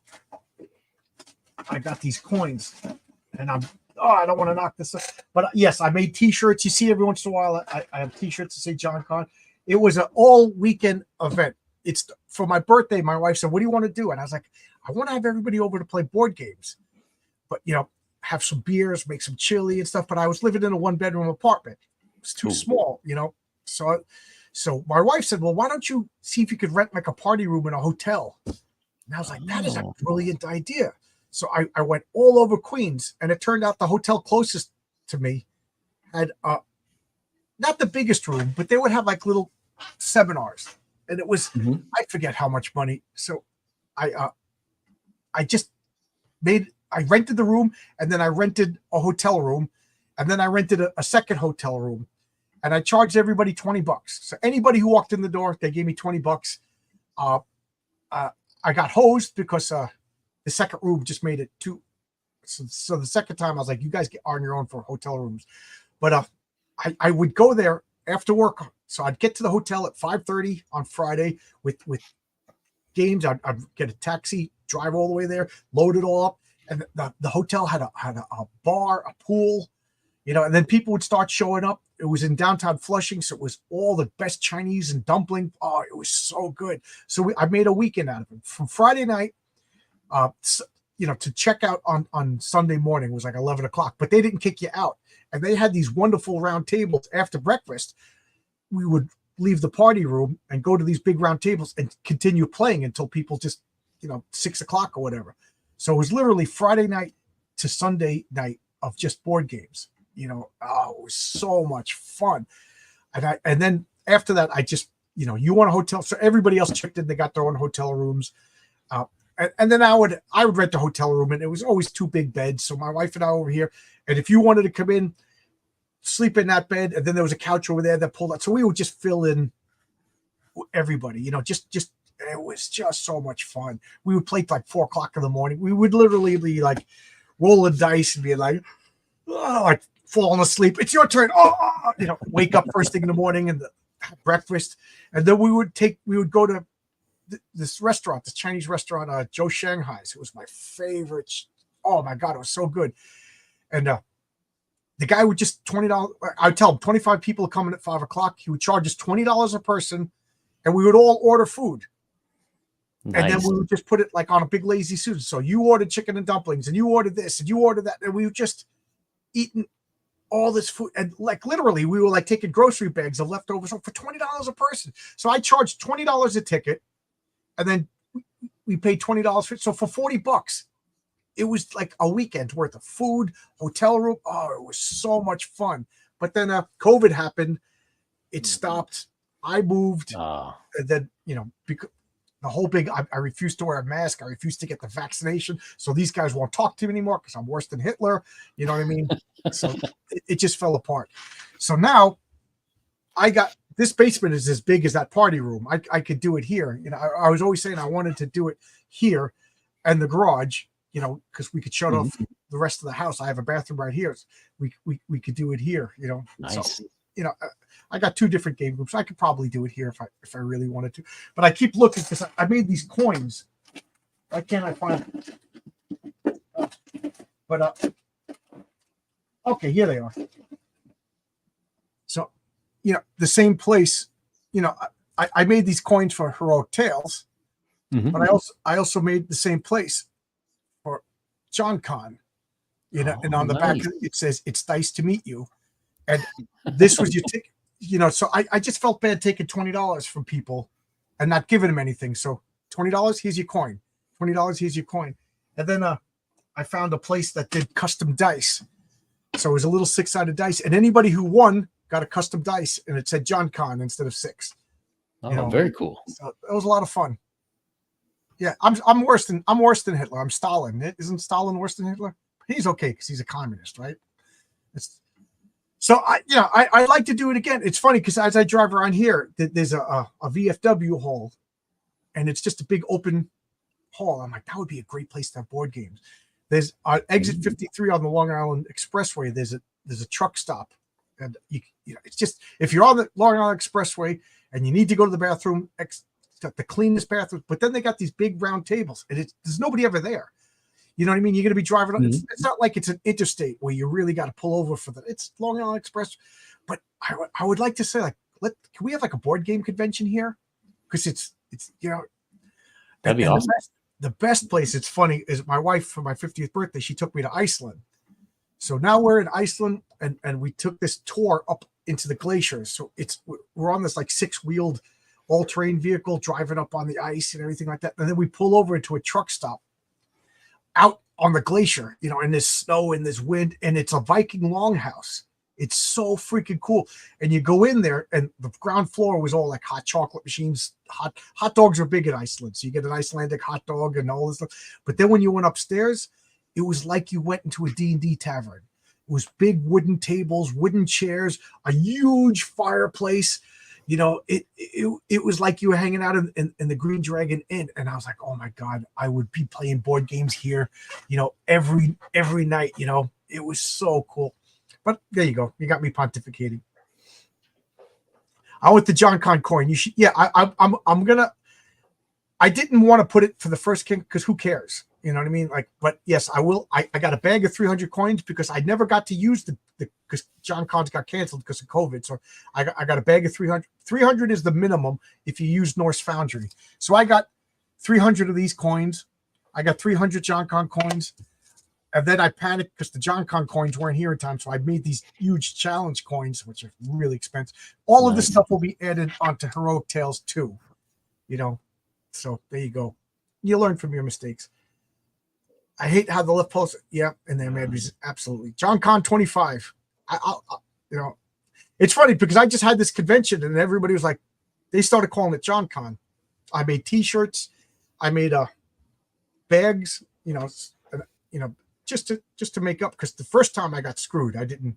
got these coins, and I don't want to knock this up, but yes, I made T-shirts. You see, every once in a while, I have T-shirts that say John Con. It was an all-weekend event. It's for my birthday. My wife said, "What do you want to do?" And I was like, "I want to have everybody over to play board games, but have some beers, make some chili and stuff." But I was living in a 1-bedroom apartment. It was too small, So my wife said, "Well, why don't you see if you could rent like a party room in a hotel?" And I was like, "That is a brilliant idea." So I went all over Queens, and it turned out the hotel closest to me had not the biggest room, but they would have like little seminars, and it was I forget how much money. So I rented the room, and then I rented a hotel room, and then I rented a second hotel room. And I charged everybody $20. So anybody who walked in the door, they gave me $20. I got hosed because the second room just made it too. So the second time I was like, "You guys get on your own for hotel rooms." But I would go there after work. So I'd get to the hotel at 5:30 on Friday with games. I'd get a taxi, drive all the way there, load it all up, and the hotel had a bar, a pool. And then people would start showing up. It was in downtown Flushing, so it was all the best Chinese and dumpling. Oh, it was so good. So I made a weekend out of it. From Friday night, to check out on Sunday morning was like 11 o'clock, but they didn't kick you out. And they had these wonderful round tables after breakfast. We would leave the party room and go to these big round tables and continue playing until people just, 6 o'clock or whatever. So it was literally Friday night to Sunday night of just board games. It was so much fun. And then after that, I just, you want a hotel. So everybody else checked in. They got their own hotel rooms. And then I would rent a hotel room, and it was always 2 big beds. So my wife and I over here, and if you wanted to come in, sleep in that bed, and then there was a couch over there that pulled out. So we would just fill in everybody, just it was just so much fun. We would play like 4 o'clock in the morning. We would literally be like rolling dice and be like falling asleep. It's your turn. Wake up first thing in the morning and have breakfast. And then we would go to this restaurant, this Chinese restaurant, Joe Shanghai's. It was my favorite. Oh my God, it was so good. And the guy would just $20. I'd tell him 25 people are coming at 5 o'clock. He would charge us $20 a person, and we would all order food. Nice. And then we would just put it like on a big lazy Susan. So you ordered chicken and dumplings, and you ordered this, and you ordered that, and we were just eating all this food. And like literally, we were like taking grocery bags of leftovers for $20 a person. So I charged $20 a ticket, and then we paid $20 for it. So for $40, it was like a weekend worth of food, hotel room. Oh, it was so much fun. But then COVID happened. It stopped. I moved. And then, because the whole big, I refused to wear a mask. I refused to get the vaccination. So these guys won't talk to me anymore because I'm worse than Hitler. You know what I mean? So it just fell apart. So now I got this basement is as big as that party room. I could do it here. You know, I was always saying I wanted to do it here and the garage, you know, because we could shut off the rest of the house. I have a bathroom right here. So we could do it here, you know. Nice. So, you know, I got 2 different game groups. I could probably do it here if I really wanted to. But I keep looking because I made these coins. Why can't I find them? Okay, here they are. So, you know, the same place, you know, I made these coins for Heroic Tales, but I also made the same place for John Con, you know, and on the back it says, "It's nice to meet you." And this was your ticket, you know, so I just felt bad taking $20 from people and not giving them anything. So $20, here's your coin. $20, here's your coin. And then I found a place that did custom dice. So it was a little 6-sided dice, and anybody who won got a custom dice, and it said John Con instead of 6. Oh, you know? Very cool. So it was a lot of fun. Yeah, I'm worse than Hitler. I'm Stalin. Isn't Stalin worse than Hitler? He's okay because he's a communist, right? So I like to do it again. It's funny because as I drive around here, there's a VFW hall, and it's just a big open hall. I'm like, that would be a great place to have board games. There's exit 53 on the Long Island Expressway. There's a truck stop, and you know, it's just if you're on the Long Island Expressway and you need to go to the bathroom, it's got the cleanest bathroom. But then they got these big round tables, and there's nobody ever there. You know what I mean? You're going to be driving on. It's not like it's an interstate where you really got to pull over for that. It's Long Island Express. But I would like to say, like, can we have like a board game convention here? Because it's you know, that'd be awesome. The best place, it's funny, is my wife for my 50th birthday, she took me to Iceland. So now we're in Iceland, and we took this tour up into the glaciers. So we're on this like 6-wheeled all-terrain vehicle driving up on the ice and everything like that. And then we pull over into a truck stop out on the glacier, you know, in this snow and this wind, and it's a Viking longhouse. It's so freaking cool. And you go in there, and the ground floor was all like hot chocolate machines. Hot dogs are big in Iceland, so you get an Icelandic hot dog and all this stuff. But then when you went upstairs, it was like you went into a D&D tavern. It was big wooden tables, wooden chairs, a huge fireplace. You know, it was like you were hanging out in the Green Dragon Inn. And I was like, oh my God, I would be playing board games here, you know, every night. You know, it was so cool. But there you go. You got me pontificating. I want the John Con coin. You should. Yeah, I'm gonna. I didn't want to put it for the first king because who cares? You know what I mean? Like, but yes, I will. I got a bag of 300 coins because I never got to use the because John Con's got canceled because of COVID. So I got a bag of 300. 300 is the minimum if you use Norse Foundry. So I got 300 of these coins. I got 300 John Con coins. And then I panicked because the John Con coins weren't here in time. So I made these huge challenge coins, which are really expensive. All of this stuff will be added onto Heroic Tales 2. You know, so there you go. You learn from your mistakes. I hate how the left post. Yeah, and then man, absolutely. John Con 25. I'll you know, it's funny because I just had this convention and everybody was like, they started calling it John Con. I made T-shirts. I made bags. You know, just to make up because the first time I got screwed, I didn't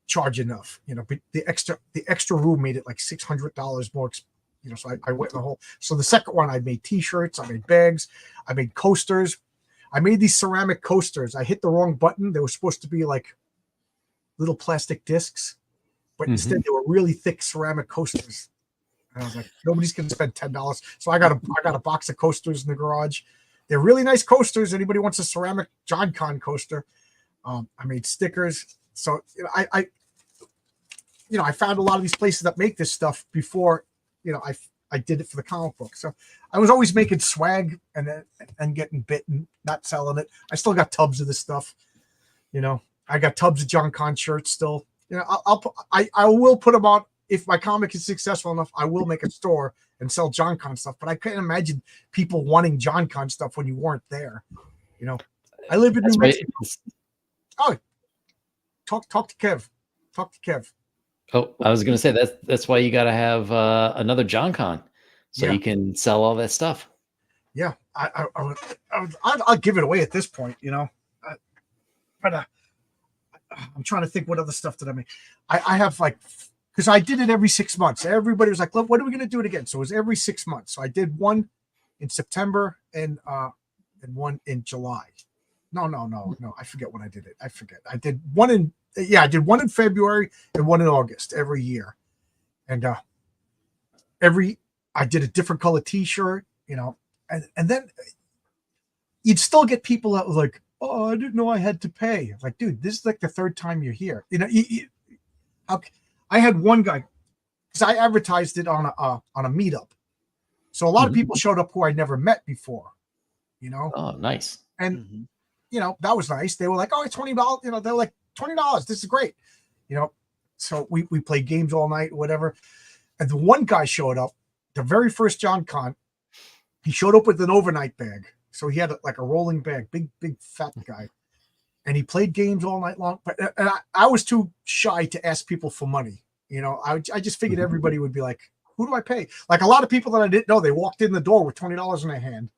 charge enough. You know, but the extra room made it like $600 more. You know, so I went in the whole. So the second one, I made T-shirts, I made bags, I made coasters. I made these ceramic coasters. I hit the wrong button. They were supposed to be like little plastic discs, but instead they were really thick ceramic coasters. And I was like, nobody's gonna spend $10. So I got a box of coasters in the garage. They're really nice coasters. Anybody wants a ceramic John Con coaster? I made stickers. So I found a lot of these places that make this stuff before. You know, I did it for the comic book. So I was always making swag and getting bitten, not selling it. I still got tubs of this stuff. You know, I got tubs of John Con shirts still. You know, I will put them on if my comic is successful enough. I will make a store and sell John Con stuff. But I can't imagine people wanting John Con stuff when you weren't there. You know, I live in New Mexico. Oh, talk to Kev. Talk to Kev. Oh, I was going to say that's why you got to have another John Con, so you can sell all that stuff. Yeah, I'll give it away at this point, you know. But I'm trying to think what other stuff did I make. I have like, because I did it every 6 months. Everybody was like, "Look, when are we going to do it again?" So it was every 6 months. So I did one in September and one in July. No. I forget when I did it. I forget. I did one in February and one in August every year. And I did a different color T-shirt, and then you'd still get people that was like, "Oh, I didn't know I had to pay." Like, dude, this is like the third time you're here. I had one guy because I advertised it on a meetup, so a lot of people showed up who I'd never met before. Oh, nice. And that was nice. They were like, "Oh, it's $20." They're like, $20. This is great. So we played games all night, whatever. And the one guy showed up, the very first John Con. He showed up with an overnight bag. So he had like a rolling bag, big fat guy. And he played games all night long. But I was too shy to ask people for money. I just figured everybody would be like, "Who do I pay?" Like a lot of people that I didn't know, they walked in the door with $20 in their hand.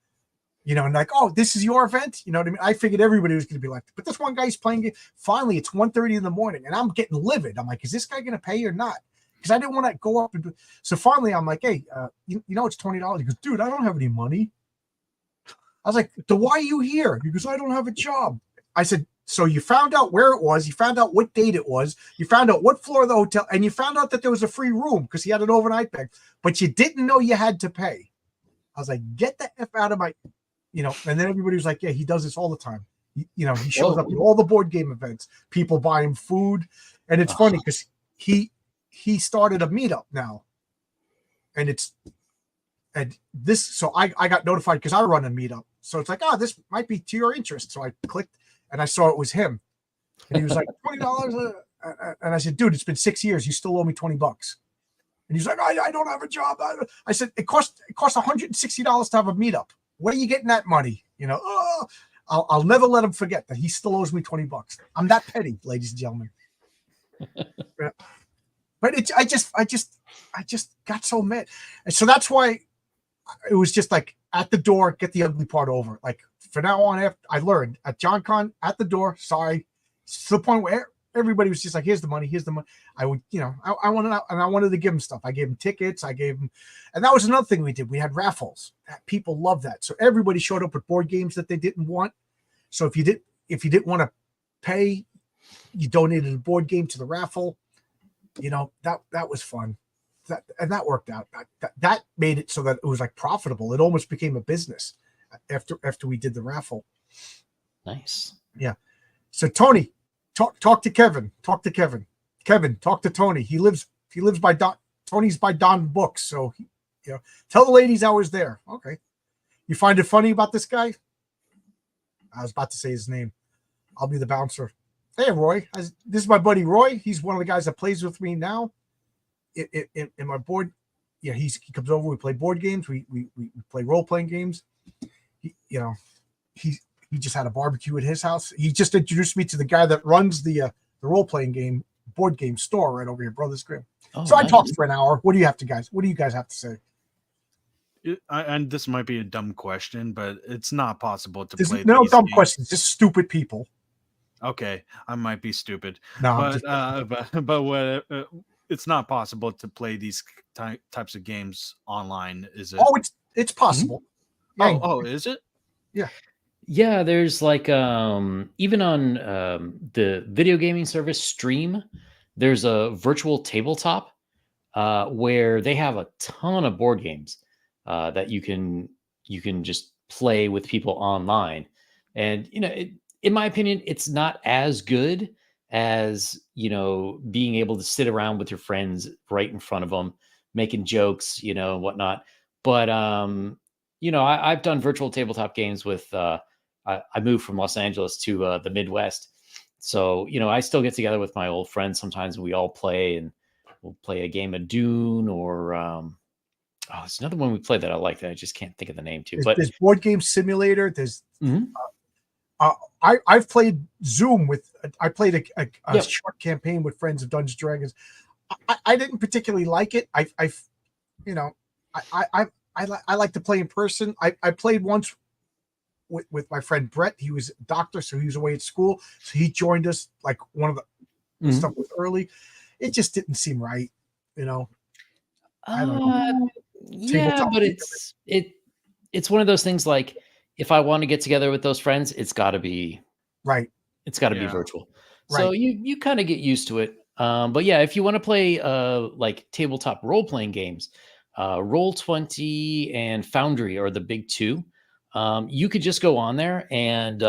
And like, "Oh, this is your event." You know what I mean? I figured everybody was going to be like, but this one guy's playing it. Finally, it's 1:30 in the morning, and I'm getting livid. I'm like, is this guy going to pay or not? Because I didn't want to go up and do. So finally, I'm like, "Hey, it's $20." He goes, "Dude, I don't have any money." I was like, "So why are you here?" He goes, "I don't have a job." I said, "So you found out where it was, you found out what date it was, you found out what floor of the hotel, and you found out that there was a free room because he had an overnight bag, but you didn't know you had to pay." I was like, "Get the F out of my," and then everybody was like, "Yeah, he does this all the time." He shows up at all the board game events. People buy him food. And it's funny because he started a meetup now. So I got notified because I run a meetup. So it's like, this might be to your interest. So I clicked and I saw it was him. And he was like, $20. And I said, "Dude, it's been 6 years. You still owe me $20. And he's like, I don't have a job." I said, it costs $160 to have a meetup. Where are you getting that money? I'll never let him forget that he still owes me $20. I'm that petty, ladies and gentlemen. But I just got so mad. And so that's why it was just like at the door, get the ugly part over. Like from now on, I learned at John Con, at the door, sorry, to the point where everybody was just like, "Here's the money, here's the money." I would, I wanted to give him stuff. I gave him tickets. I gave him, and that was another thing we did. We had raffles. People love that. So everybody showed up with board games that they didn't want. So if you didn't want to pay, you donated a board game to the raffle. That was fun. That worked out. That made it so that it was like profitable. It almost became a business after we did the raffle. Nice. Yeah. So Tony, talk to Kevin. Talk to Kevin. Kevin, talk to Tony. He lives by Don. Tony's by Don Books. So tell the ladies I was there. Okay. You find it funny about this guy? I was about to say his name. I'll be the bouncer. "Hey, Roy. This is my buddy Roy. He's one of the guys that plays with me now in my board." He comes over. We play board games. We play role playing games. He just had a barbecue at his house. He just introduced me to the guy that runs the role playing board game store right over here, Brothers Grimm. So nice. I talked for an hour. What do you guys have to say? And this might be a dumb question, but it's not possible to play. No dumb questions, just stupid people. Okay, I might be stupid. No, but what? It's not possible to play these types of games online, is it? Oh, it's possible. Mm-hmm. Oh, is it? Yeah. Yeah, there's like even on the video gaming service Stream, there's a virtual tabletop where they have a ton of board games that you can just play with people online. And in my opinion, it's not as good as being able to sit around with your friends right in front of them, making jokes, and whatnot. But I've done virtual tabletop games with. I moved from Los Angeles to the Midwest, so I still get together with my old friends sometimes, and we all play, and we'll play a game of Dune or. There's another one we played that I like that I just can't think of the name too. But there's Board Game Simulator. There's. I've played Zoom with. I played a short campaign with Friends of Dungeons and Dragons. I didn't particularly like it. I like to play in person. I played once with my friend Brett. He was a doctor, so he was away at school. So he joined us like one of the when Mhm. stuff was early. It just didn't seem right, you know. I don't know. Yeah, Tabletop but gaming, it's one of those things like if I want to get together with those friends, right, it's got to be Yeah. virtual. So right. you kind of get used to it. But yeah, if you want to play like tabletop role playing games, Roll20 and Foundry are the big two. You could just go on there and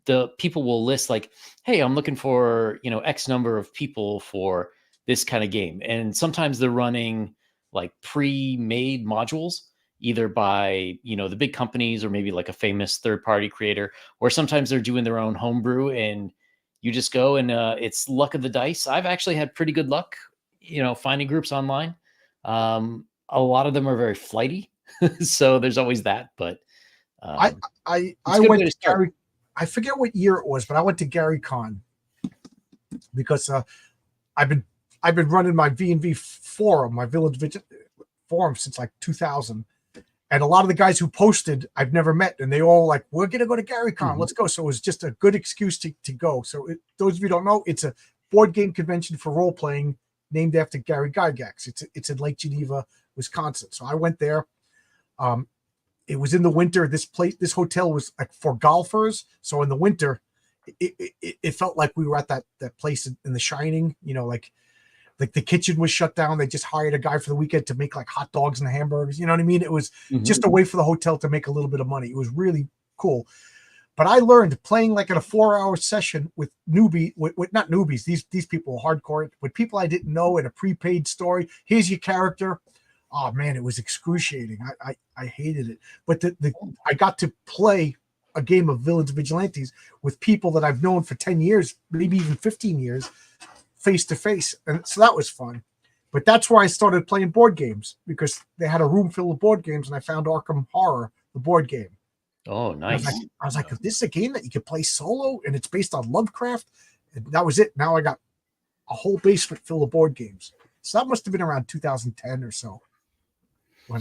the people will list like, hey, I'm looking for X number of people for this kind of game, and sometimes they're running like pre-made modules either by the big companies or maybe like a famous third party creator, or sometimes they're doing their own homebrew and you just go and it's luck of the dice. I've actually had pretty good luck finding groups online. A lot of them are very flighty so there's always that, but I I it's I a good went way to to start. Gary. I forget what year it was, but I went to Gary Con because I've been I've been running my V&V forum, my Village forum since like 2000, and a lot of the guys who posted I've never met, and they all like, we're gonna go to Gary Con, let's go. So it was just a good excuse to go. So those of you who don't know, it's a board game convention for role playing named after Gary Gygax. It's in Lake Geneva, Wisconsin. So I went there. Um, it was in the winter. This hotel was like for golfers. So in the winter, it felt like we were at that place in The Shining. Like the kitchen was shut down. They just hired a guy for the weekend to make like hot dogs and hamburgers. You know what I mean? It was just a way for the hotel to make a little bit of money. It was really cool. But I learned playing like in a 4-hour session with with not newbies. These people were hardcore, with people I didn't know in a prepaid story. Here's your character. Oh man, it was excruciating. I hated it. But I got to play a game of Village Vigilantes with people that I've known for 10 years, maybe even 15 years, face to face. And so that was fun. But that's where I started playing board games, because they had a room full of board games, and I found Arkham Horror, the board game. Oh, nice. I was like, if this is a game that you could play solo and it's based on Lovecraft, and that was it. Now I got a whole basement full of board games. So that must have been around 2010 or so.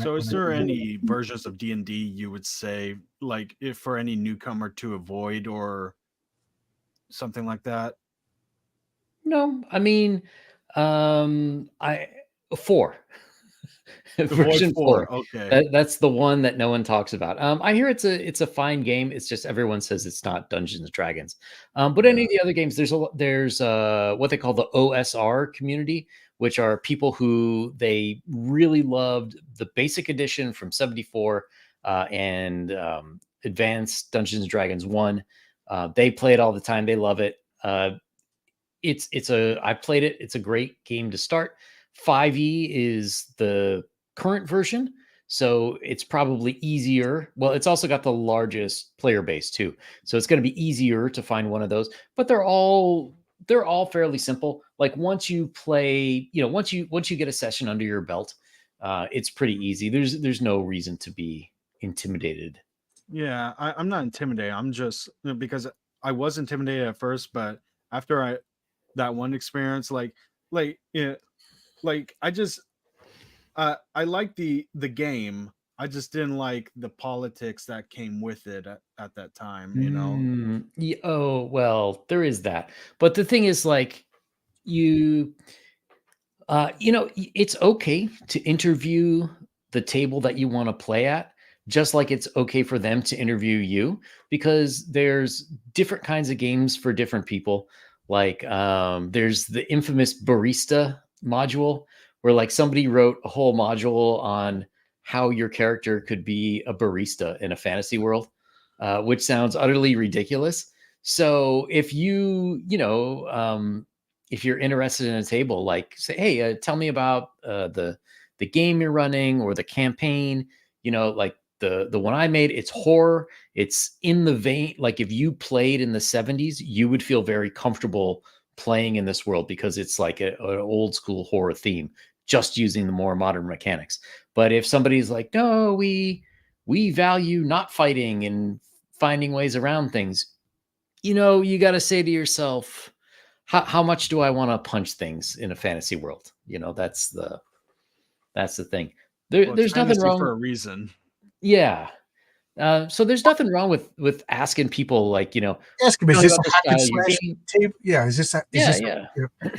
So is there any versions of D&D you would say, like, if for any newcomer to avoid or something like that? No, I mean, I 4. Version 4. Okay. That's the one that no one talks about. I hear it's a fine game. It's just everyone says it's not Dungeons and Dragons. But any of the other games, there's what they call the OSR community, which are people who they really loved the basic edition from 74 and Advanced Dungeons and Dragons 1. They play it all the time. They love it. I played it. It's a great game to start. 5e is the current version, so it's probably easier. Well, it's also got the largest player base too, so it's going to be easier to find one of those. But they're all fairly simple. Like once you play, once you get a session under your belt, it's pretty easy. There's no reason to be intimidated. Yeah, I'm not intimidated. I'm just because I was intimidated at first, but after that one experience, yeah, I just I like the game. I just didn't like the politics that came with it at that time. Oh, well, there is that. But the thing is, like, you, it's okay to interview the table that you want to play at, just like it's okay for them to interview you, because there's different kinds of games for different people. Like, there's the infamous barista module, where like somebody wrote a whole module on how your character could be a barista in a fantasy world, which sounds utterly ridiculous. So if you're interested in a table, like say, hey, tell me about the game you're running or the campaign. Like the one I made, it's horror. It's in the vein, like if you played in the 70s, you would feel very comfortable playing in this world because it's like an old school horror theme, just using the more modern mechanics. But if somebody's like, no, we value not fighting and finding ways around things, you got to say to yourself, how much do I want to punch things in a fantasy world? That's the thing. Well, it's There's nothing fantasy wrong. for a reason. Yeah. So there's nothing wrong with asking people, like, Ask him, is tell me this about a the hack and style of your slash game. tape? Yeah, is this Yeah, this yeah. you know,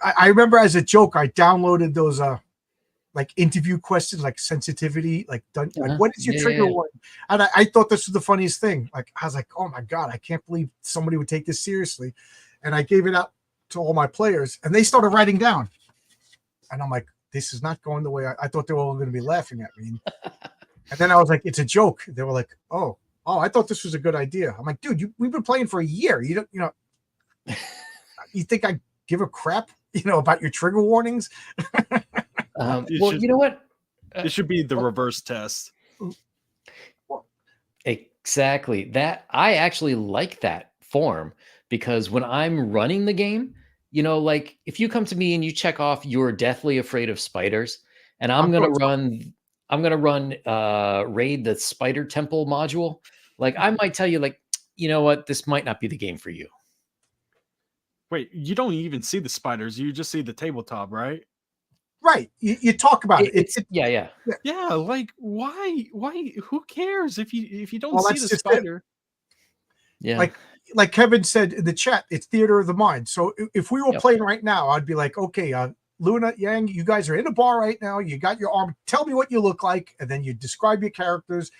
I remember as a joke, I downloaded those like interview questions, like sensitivity, like what is your Yeah, trigger yeah, warning? And I thought this was the funniest thing. Like I was like, oh my god, I can't believe somebody would take this seriously. And I gave it out to all my players, and they started writing down. And I'm like, this is not going the way I thought they were all going to be laughing at me. And then I was like, it's a joke. They were like, oh, I thought this was a good idea. I'm like, dude, we've been playing for a year. You don't, you think I give a crap, about your trigger warnings? Well, should- you know what? It should be the reverse test. Exactly. That I actually like that form, because when I'm running the game, like if you come to me and you check off you're deathly afraid of spiders, and I'm gonna run raid the spider temple module, like I might tell you, like, you know what, this might not be the game for you. Wait, you don't even see the spiders. You just see the tabletop, right? Right. You talk about it. Yeah. Yeah, like why? Who cares if you don't Well, see that's the just it. spider? Yeah. Like Kevin said in the chat, it's theater of the mind. So if we were Yep. playing right now, I'd be like, okay, Luna, Yang, you guys are in a bar right now. You got your arm. Tell me what you look like, and then you describe your characters,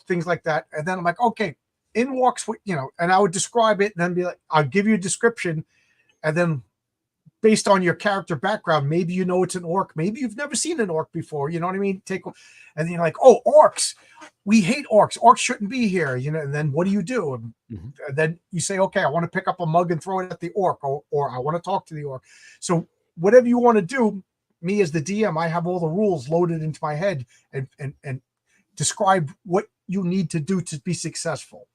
things like that. And then I'm like, okay, in walks, and I would describe it, and then be like, I'll give you a description, and then based on your character background, maybe it's an orc, maybe you've never seen an orc before. You know what I mean? And then you're like, oh, orcs. We hate orcs. Orcs shouldn't be here, and then what do you do? And then you say, okay, I want to pick up a mug and throw it at the orc, or I want to talk to the orc. So whatever you want to do, me as the DM, I have all the rules loaded into my head and describe what you need to do to be successful.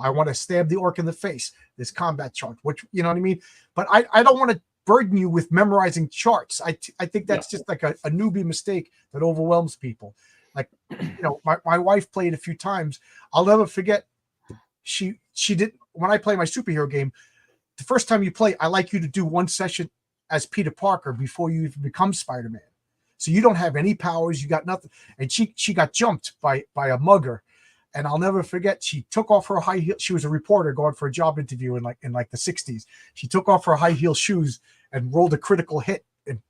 I want to stab the orc in the face, this combat chart, which, you know what I mean? But I don't want to burden you with memorizing charts. I think that's just like a newbie mistake that overwhelms people. Like, my wife played a few times. I'll never forget. She did, when I play my superhero game, the first time you play, I like you to do one session as Peter Parker before you even become Spider-Man. So you don't have any powers, you got nothing. And she got jumped by a mugger. And I'll never forget, she took off her high heel. She was a reporter going for a job interview in the 60s. She took off her high heel shoes and rolled a critical hit and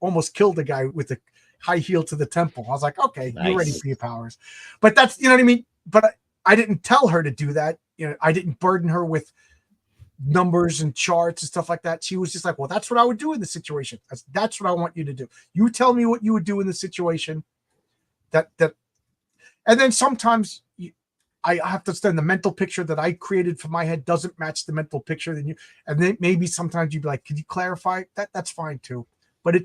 almost killed the guy with the high heel to the temple. I was like, okay, Nice. You're ready for your powers. But that's, you know what I mean? But I didn't tell her to do that. I didn't burden her with numbers and charts and stuff like that. She was just like, well, that's what I would do in the situation. That's what I want you to do. You tell me what you would do in the situation. And then sometimes I have to understand the mental picture that I created for my head doesn't match the mental picture that you. And then maybe sometimes you'd be like, "Could you clarify?" That's fine too. But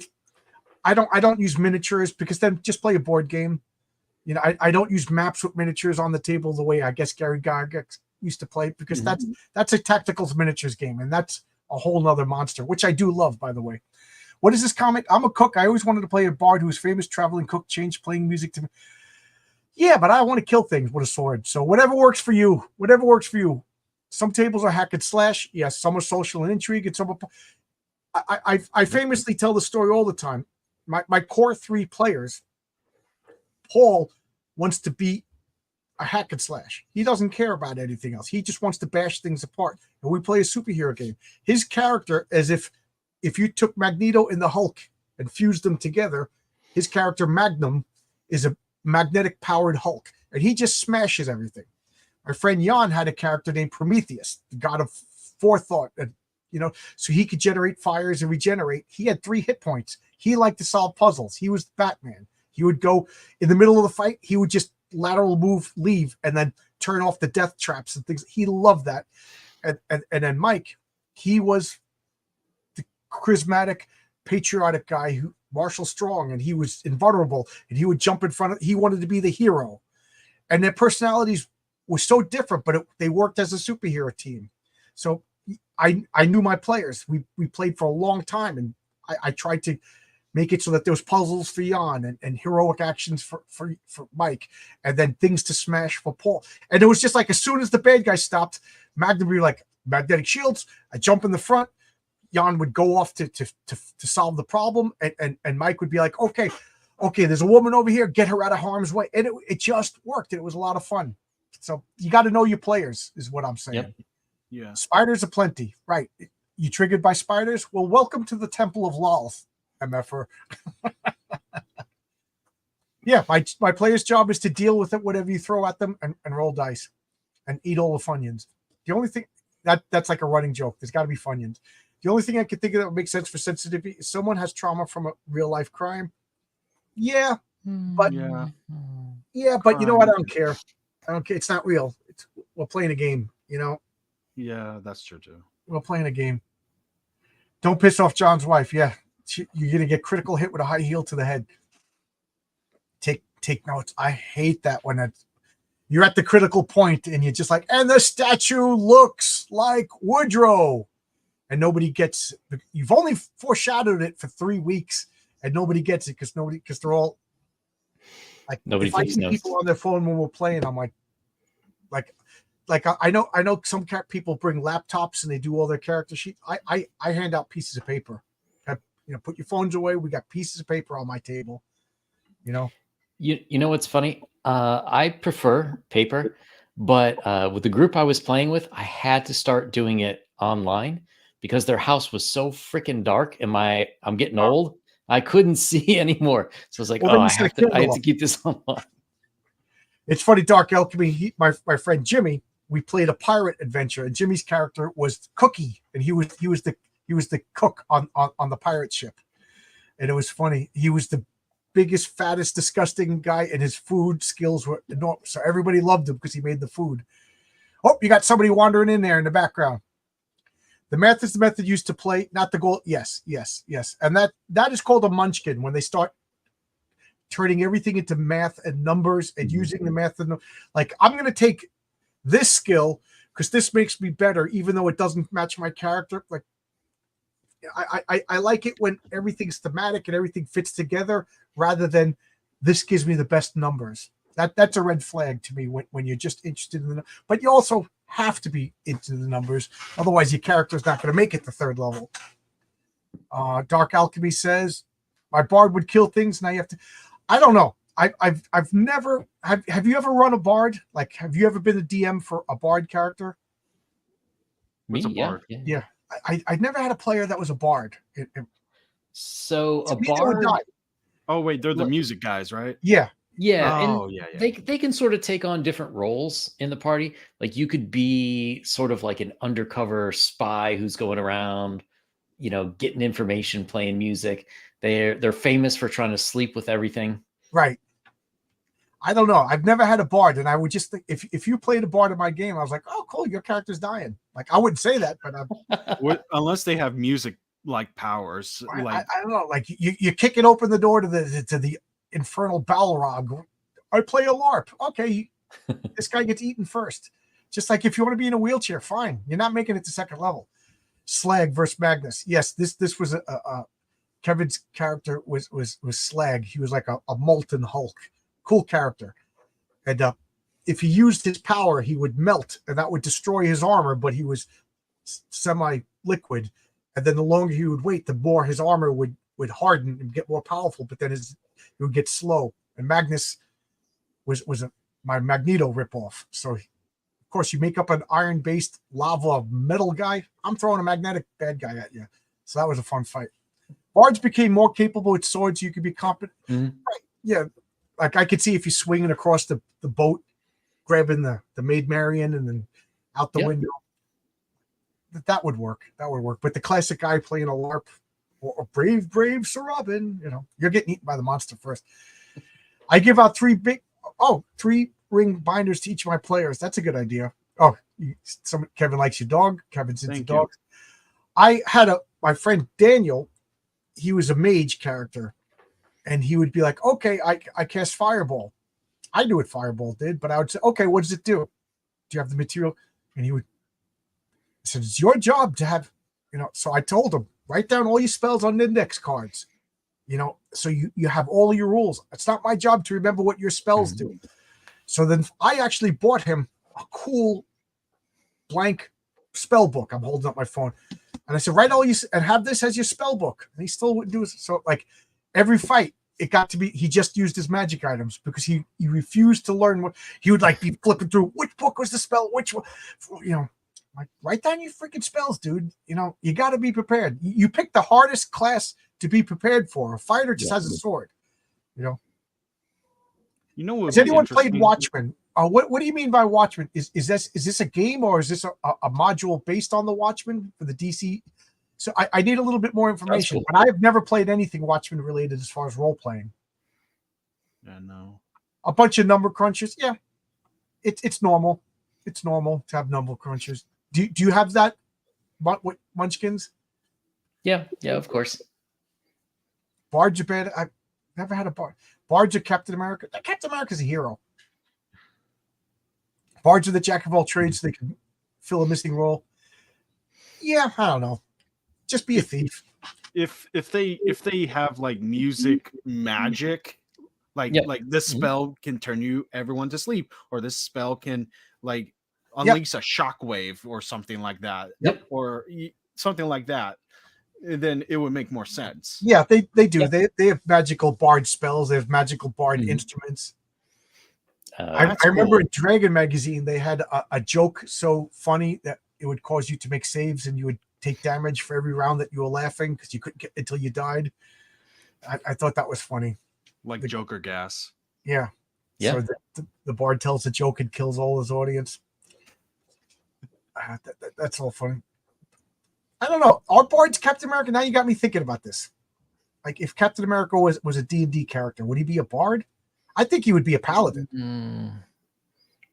I don't use miniatures, because then just play a board game. I don't use maps with miniatures on the table the way I guess Gary Gygax used to play, because that's a tactical miniatures game, and that's a whole nother monster, which I do love, by the way. What is this comment? I'm a cook. I always wanted to play a bard who was famous traveling cook, changed playing music to me. Yeah, but I want to kill things with a sword. So whatever works for you. Some tables are hack and slash. Yes, some are social and intrigue, and some are. I famously tell the story all the time. My core 3 players, Paul wants to be a hack and slash. He doesn't care about anything else. He just wants to bash things apart. And we play a superhero game. His character, as if you took Magneto and the Hulk and fused them together, his character Magnum is a magnetic powered Hulk, and he just smashes everything. My friend Jan had a character named Prometheus, the god of forethought, and so he could generate fires and regenerate. He had 3 hit points. He liked to solve puzzles. He was Batman. He would go in the middle of the fight, he would just lateral move, leave, and then turn off the death traps and things. He loved that. And then Mike, he was the charismatic, patriotic guy who Marshall Strong, and he was invulnerable, and he would jump in front of. He wanted to be the hero, and their personalities were so different, but they worked as a superhero team. So I knew my players. We played for a long time, and I tried to make it so that there was puzzles for Jan and heroic actions for Mike, and then things to smash for Paul. And it was just like, as soon as the bad guy stopped, Magnum would be like, magnetic shields. I jump in the front. Jan would go off to solve the problem, and Mike would be like, okay, Okay, there's a woman over here. Get her out of harm's way, and it just worked. It was a lot of fun. So you got to know your players, is what I'm saying. Yep. Yeah. Spiders aplenty, right? You triggered by spiders? Well, welcome to the Temple of Lolth, MFR. Yeah, my player's job is to deal with it, whatever you throw at them, and roll dice and eat all the Funyuns. The only thing that's like a running joke. There's got to be Funyuns. The only thing I can think of that would make sense for sensitivity is someone has trauma from a real life crime. Yeah, but but you know what? I don't care. I don't care. It's not real. We're playing a game, you know? Yeah, that's true too. We're playing a game. Don't piss off John's wife. Yeah, you're going to get critical hit with a high heel to the head. Take notes. I hate that when you're at the critical point and you're just like, and the statue looks like Woodrow. And nobody gets, you've only foreshadowed it for 3 weeks and nobody gets it because they're all like, Nobody if I takes see notes. people on their phone when we're playing, I'm like I know some people bring laptops and they do all their character sheets. I hand out pieces of paper. Put your phones away. We got pieces of paper on my table. You know what's funny? I prefer paper, but with the group I was playing with, I had to start doing it online because their house was so freaking dark and I'm getting old. I couldn't see anymore. So I was like, Well, then I you have to keep this online. It's funny, Dark Alchemy, my friend Jimmy, we played a pirate adventure, and Jimmy's character was Cookie, and he was the cook on the pirate ship. And it was funny. He was the biggest, fattest, disgusting guy, and his food skills were enormous. So everybody loved him because he made the food. Oh, you got somebody wandering in there in the background. The math is the method used to play, not the goal. Yes. And that is called a munchkin when they start turning everything into math and numbers and using the math. And like, I'm going to take this skill because this makes me better, even though it doesn't match my character. Like, I like it when everything's thematic and everything fits together rather than this gives me the best numbers. That's a red flag to me when you're just interested in but you also have to be into the numbers. Otherwise your character's not going to make it to 3rd level. Dark Alchemy says my bard would kill things. Now you have to, I don't know. I've never have you ever run a bard? Like, have you ever been a DM for a bard character? Me, What's a bard? Yeah. I never had a player that was a bard. So a To me, they would bard. die. Oh wait, they're the music guys, right? Yeah. Yeah, Oh, and yeah. they can sort of take on different roles in the party. Like you could be sort of like an undercover spy who's going around, getting information, playing music. They're famous for trying to sleep with everything. Right. I don't know. I've never had a bard, and I would just think if you played a bard in my game, I was like, oh, cool, your character's dying. Like, I wouldn't say that, but Unless they have music like powers, I don't know. Like you kicking open the door to the infernal Balrog. I play a LARP. Okay, this guy gets eaten first. Just like if you want to be in a wheelchair, fine. You're not making it to 2nd level. Slag versus Magnus. Yes, this was a Kevin's character was Slag. He was like a molten Hulk. Cool character. And if he used his power, he would melt, and that would destroy his armor, but he was semi-liquid. And then the longer he would wait, the more his armor would harden and get more powerful, but then it would get slow. And Magnus was my Magneto ripoff. So, of course, you make up an iron-based lava metal guy. I'm throwing a magnetic bad guy at you. So that was a fun fight. Bards became more capable with swords. You could be competent. Mm-hmm. Right. Yeah. Like I could see if you're swinging across the boat, grabbing the Maid Marian and then out the window. That would work. That would work. But the classic guy playing a LARP or brave Sir Robin, you're getting eaten by the monster first. I give out 3 ring binders to each of my players. That's a good idea. Oh, Kevin likes your dog. Kevin's into dogs. I had my friend Daniel. He was a mage character, and he would be like, "Okay, I cast Fireball." I knew what Fireball did, but I would say, "Okay, what does it do? Do you have the material?" And he said, "It's your job to have, So I told him, write down all your spells on index cards, so you have all your rules. It's not my job to remember what your spells do. So then I actually bought him a cool blank spell book. I'm holding up my phone, and I said, write all you and have this as your spell book. And he still wouldn't do it. So like every fight, it got to be he just used his magic items because he refused to learn what he would like be flipping through which book was the spell, which one, like write down your freaking spells, dude. You got to be prepared. You pick the hardest class to be prepared for. A fighter just has a sword. Has anyone played Watchmen? What do you mean by Watchmen? Is this a game or is this a module based on the Watchmen for the DC? So I need a little bit more information, but I have never played anything Watchmen related as far as role playing. Yeah, no. A bunch of number crunchers. Yeah, it's normal. It's normal to have number crunchers. Do you have that, Munchkins? Yeah, of course. Bards are bad. I've never had a bard. Bards are Captain America. Captain America's a hero. Bards are the jack of all trades. So they can fill a missing role. Yeah, I don't know. Just be a thief. If they have like music magic, like this spell can turn everyone to sleep, or this spell can like unleash a shockwave or something like that, or something like that, then it would make more sense. Yeah, they do. They have magical bard spells. They have magical bard instruments. I remember in Dragon Magazine they had a joke so funny that it would cause you to make saves and you would take damage for every round that you were laughing because you couldn't get until you died. I thought that was funny. Like the Joker gas. Yeah. So the bard tells a joke and kills all his audience. That's all funny. I don't know. Are bards Captain America? Now you got me thinking about this. Like if Captain America was a D&D character, would he be a bard? I think he would be a paladin.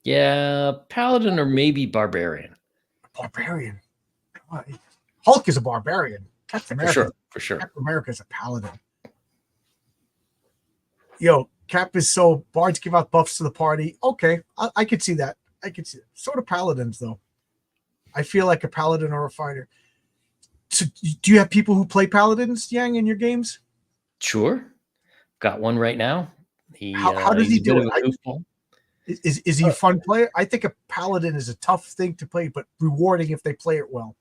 Yeah, paladin or maybe barbarian. Barbarian. Hulk is a barbarian. Captain America, for sure. Captain America is a paladin. Cap is so bards give out buffs to the party. Okay, I could see that. I could see it. Sort of paladins though. I feel like a paladin or a fighter. So, do you have people who play paladins, Yang, in your games? Sure, got one right now. How does he do it? Is he a fun player? I think a paladin is a tough thing to play, but rewarding if they play it well.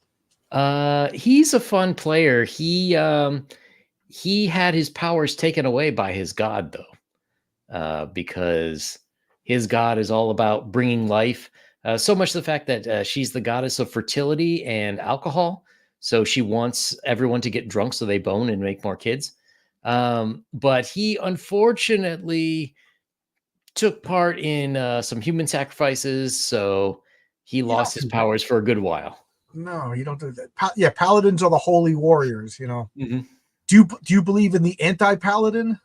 He's a fun player. He had his powers taken away by his god, though, because his god is all about bringing life. So much the fact that she's the goddess of fertility and alcohol. So she wants everyone to get drunk so they bone and make more kids. But he unfortunately took part in some human sacrifices. So he lost his powers for a good while. No, you don't do that. Paladins are the holy warriors, Mm-hmm. Do you believe in the anti-paladin?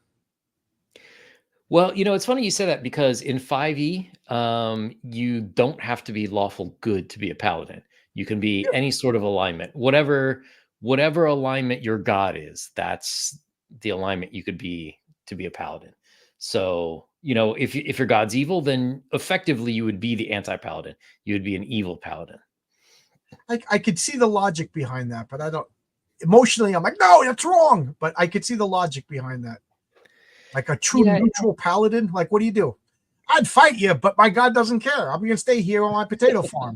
Well, it's funny you say that because in 5e, you don't have to be lawful good to be a paladin. You can be any sort of alignment. Whatever alignment your god is, that's the alignment you could be to be a paladin. So, if your god's evil, then effectively you would be the anti-paladin. You would be an evil paladin. I could see the logic behind that, but I don't. Emotionally, I'm like, no, that's wrong. But I could see the logic behind that. Like a true neutral paladin, like what do you do? I'd fight you, but my god doesn't care. I'm going to stay here on my potato farm.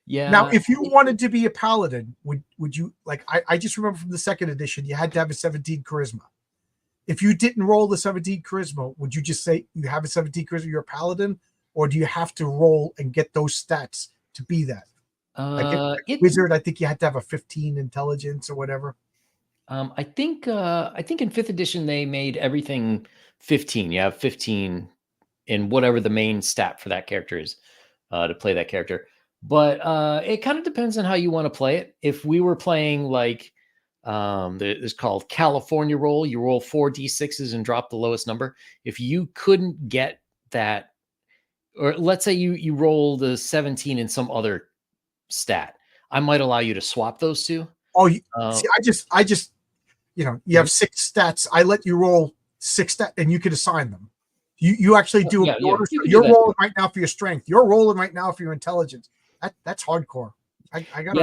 Yeah. Now, if you wanted to be a paladin, would you like? I just remember from the second edition, you had to have a 17 charisma. If you didn't roll the 17 charisma, would you just say you have a 17 charisma, you're a paladin, or do you have to roll and get those stats to be that? Wizard, I think you had to have a 15 intelligence or whatever. I think in 5th edition they made everything 15. You have 15 in whatever the main stat for that character is to play that character. But it kind of depends on how you want to play it. If we were playing like it's called California roll, you roll 4 d6s and drop the lowest number. If you couldn't get that, or let's say you rolled a 17 in some other stat, I might allow you to swap those two. Oh, see, I just you have 6 stats. I let you roll 6 stats, and you could assign them. You actually do it. You're rolling right now for your strength. You're rolling right now for your intelligence. That's hardcore. I got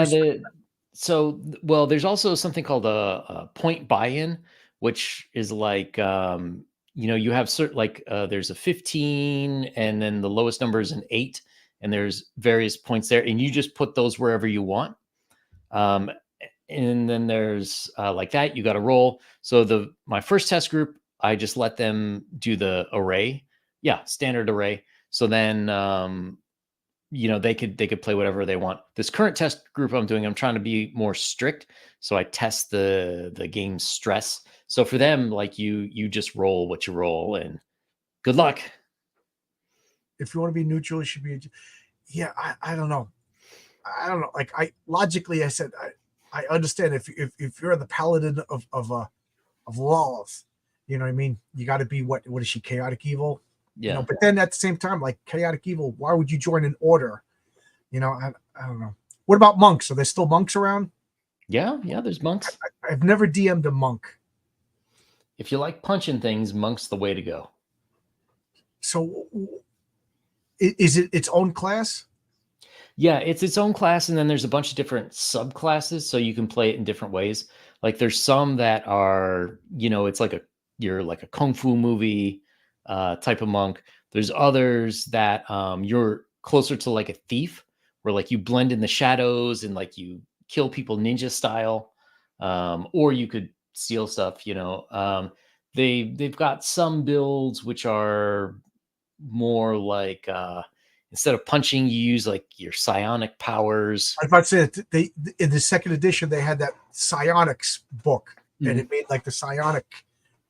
well, there's also something called a point buy-in, which is like you have certain there's a 15, and then the lowest number is an 8, and there's various points there, and you just put those wherever you want. and then there's like that. You got to roll. So my first test group, I just let them do the array. Yeah, standard array. So then they could play whatever they want. This current test group I'm doing, I'm trying to be more strict. So I test the game's stress. So for them, like you just roll what you roll and good luck. If you want to be neutral, you should be. Yeah, I don't know. I don't know. Like I said, I understand if you're the paladin of Lilith, you know what I mean? You got to be what is she, chaotic evil? Yeah. But then at the same time, like chaotic evil, why would you join an order? I don't know. What about monks? Are there still monks around? Yeah, there's monks. I've never DM'd a monk. If you like punching things, monk's the way to go. So is it its own class? Yeah, it's its own class, and then there's a bunch of different subclasses, so you can play it in different ways. Like there's some that are, it's like you're like a kung fu movie type of monk. There's others that you're closer to like a thief, where like you blend in the shadows and like you kill people ninja style, or you could steal stuff. They've got some builds which are more like instead of punching, you use like your psionic powers. I was about to say that they in the second edition they had that psionics book, and it made like the psionic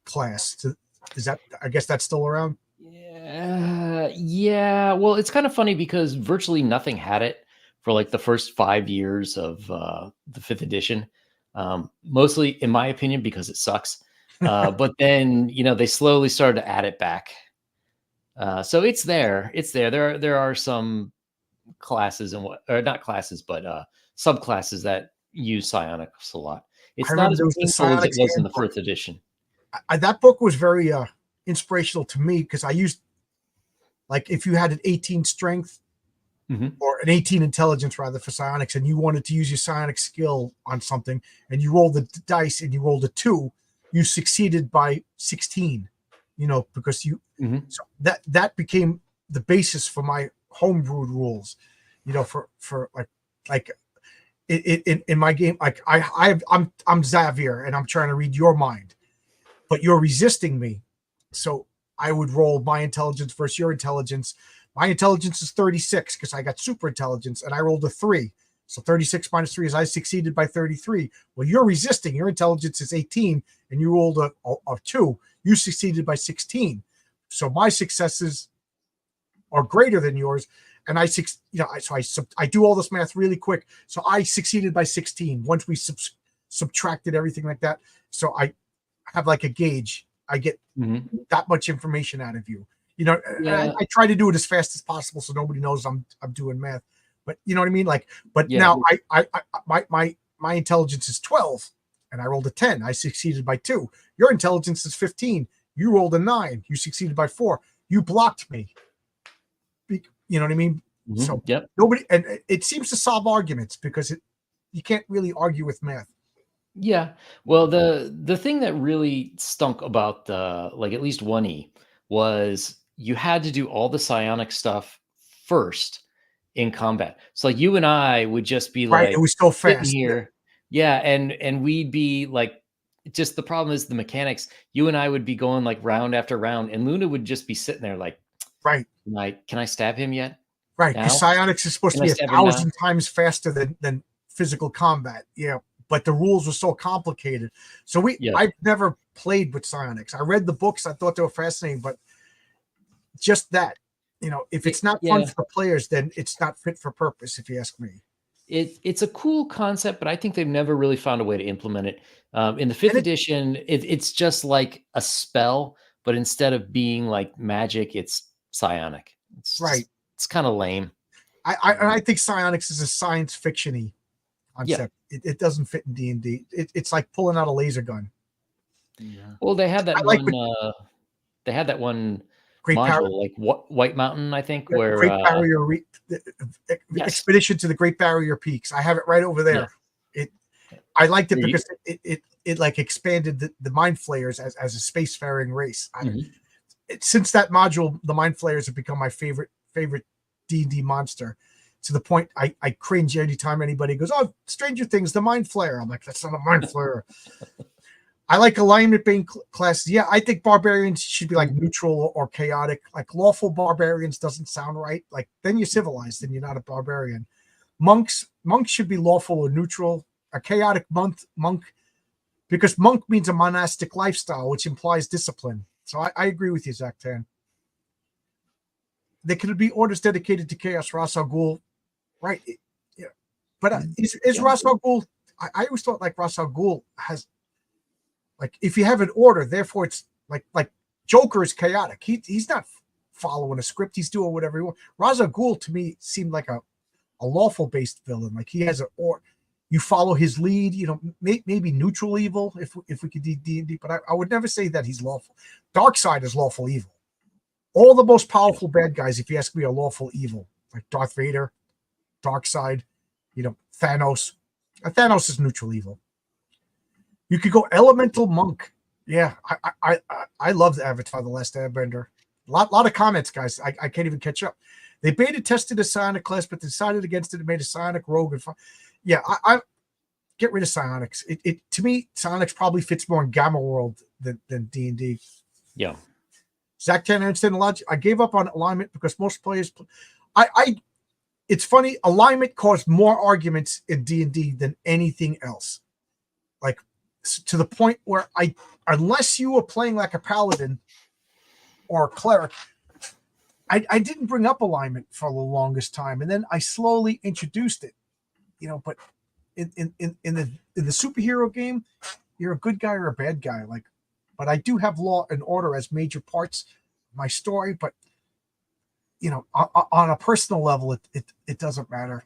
class. Is that? I guess that's still around. Yeah. Well, it's kind of funny because virtually nothing had it for like the first 5 years of the fifth edition. Mostly, in my opinion, because it sucks. But then they slowly started to add it back. So it's there. It's there. There are some classes or not classes, but subclasses that use psionics a lot. It's not as painful as it was in the first edition. That book was very inspirational to me because I used, like, if you had an 18 strength or an 18 intelligence rather for psionics, and you wanted to use your psionic skill on something, and you rolled the dice and you rolled a 2, you succeeded by 16. Because so that became the basis for my homebrewed rules. For like in my game, like I'm Xavier and I'm trying to read your mind, but you're resisting me. So I would roll my intelligence versus your intelligence. My intelligence is 36 because I got super intelligence and I rolled a 3. So 36 minus 3 is I succeeded by 33. Well, you're resisting. Your intelligence is 18 and you rolled a 2. You succeeded by 16. So my successes are greater than yours. And I do all this math really quick. So I succeeded by 16 once we subtracted everything like that. So I have like a gauge. I get that much information out of you. I try to do it as fast as possible so nobody knows I'm doing math. But you know what I mean? Like, but now my intelligence is 12 and I rolled a 10. I succeeded by 2. Your intelligence is 15. You rolled a 9. You succeeded by 4. You blocked me. You know what I mean? So nobody, and it seems to solve arguments because you can't really argue with math. Yeah. Well, the thing that really stunk about the, like, at least 1E was you had to do all the psionic stuff first in combat. So like you and I would just be like, it was so fast here. Yeah. And we'd be like, just the problem is the mechanics. You and I would be going like round after round, and Luna would just be sitting there like, can I stab him yet? Right. Because psionics is supposed to be 1,000 times faster than physical combat. Yeah. But the rules were so complicated. So I've never played with psionics. I read the books. I thought they were fascinating, but just that, if it's not fun for the players, then it's not fit for purpose, if you ask me. It's a cool concept, but I think they've never really found a way to implement it. In the fifth edition, it's just like a spell, but instead of being like magic, it's psionic. It's kind of lame. I think psionics is a science fiction-y concept. It doesn't fit in D&D. It's like pulling out a laser gun. Yeah. Well, they had that they had that one Great module, like White Mountain, I think, where Great Barrier Expedition to the Great Barrier Peaks. I have it right over there. I liked it because it like expanded the Mind Flayers as a spacefaring race. Since that module, the Mind Flayers have become my favorite D&D monster. to the point I cringe anytime anybody goes, "Oh, Stranger Things, the Mind Flayer." I'm like, that's not a Mind Flayer. I like alignment being classes. Yeah, I think barbarians should be like neutral or chaotic. Like lawful barbarians doesn't sound right. Like then you're civilized and you're not a barbarian. Monks should be lawful or neutral. A chaotic monk, because monk means a monastic lifestyle, which implies discipline. So I agree with you, Zach Tan. There could be orders dedicated to chaos. Ras Al Ghul, right? Yeah, but is Ras Al Ghul? I always thought like Ras Al Ghul has, like, if you have an order, therefore it's like Joker is chaotic. He's not following a script. He's doing whatever he wants. Ras Al Ghul to me seemed like a lawful based villain. Like he has you follow his lead. You know, maybe neutral evil if we could do D&D, but I would never say that he's lawful. Darkseid is lawful evil. All the most powerful bad guys, if you ask me, are lawful evil. Like Darth Vader, Darkseid, you know, Thanos. Thanos is neutral evil. You could go elemental monk. Yeah, I love the Avatar: The Last Airbender. Lot of comments, guys. I can't even catch up. They beta tested a psionic class, but decided against it and made a psionic rogue. Yeah, I get rid of psionics. It to me, psionics probably fits more in Gamma World than D&D. Yeah. Zach Tan, I understand the logic. I gave up on alignment because most players. It's funny. Alignment caused more arguments in D&D than anything else. Like to the point where unless you were playing like a paladin or a cleric, I didn't bring up alignment for the longest time, and then I slowly introduced it. You know, but in the superhero game, you're a good guy or a bad guy. Like, but I do have law and order as major parts of my story. But you know, on a personal level, it doesn't matter.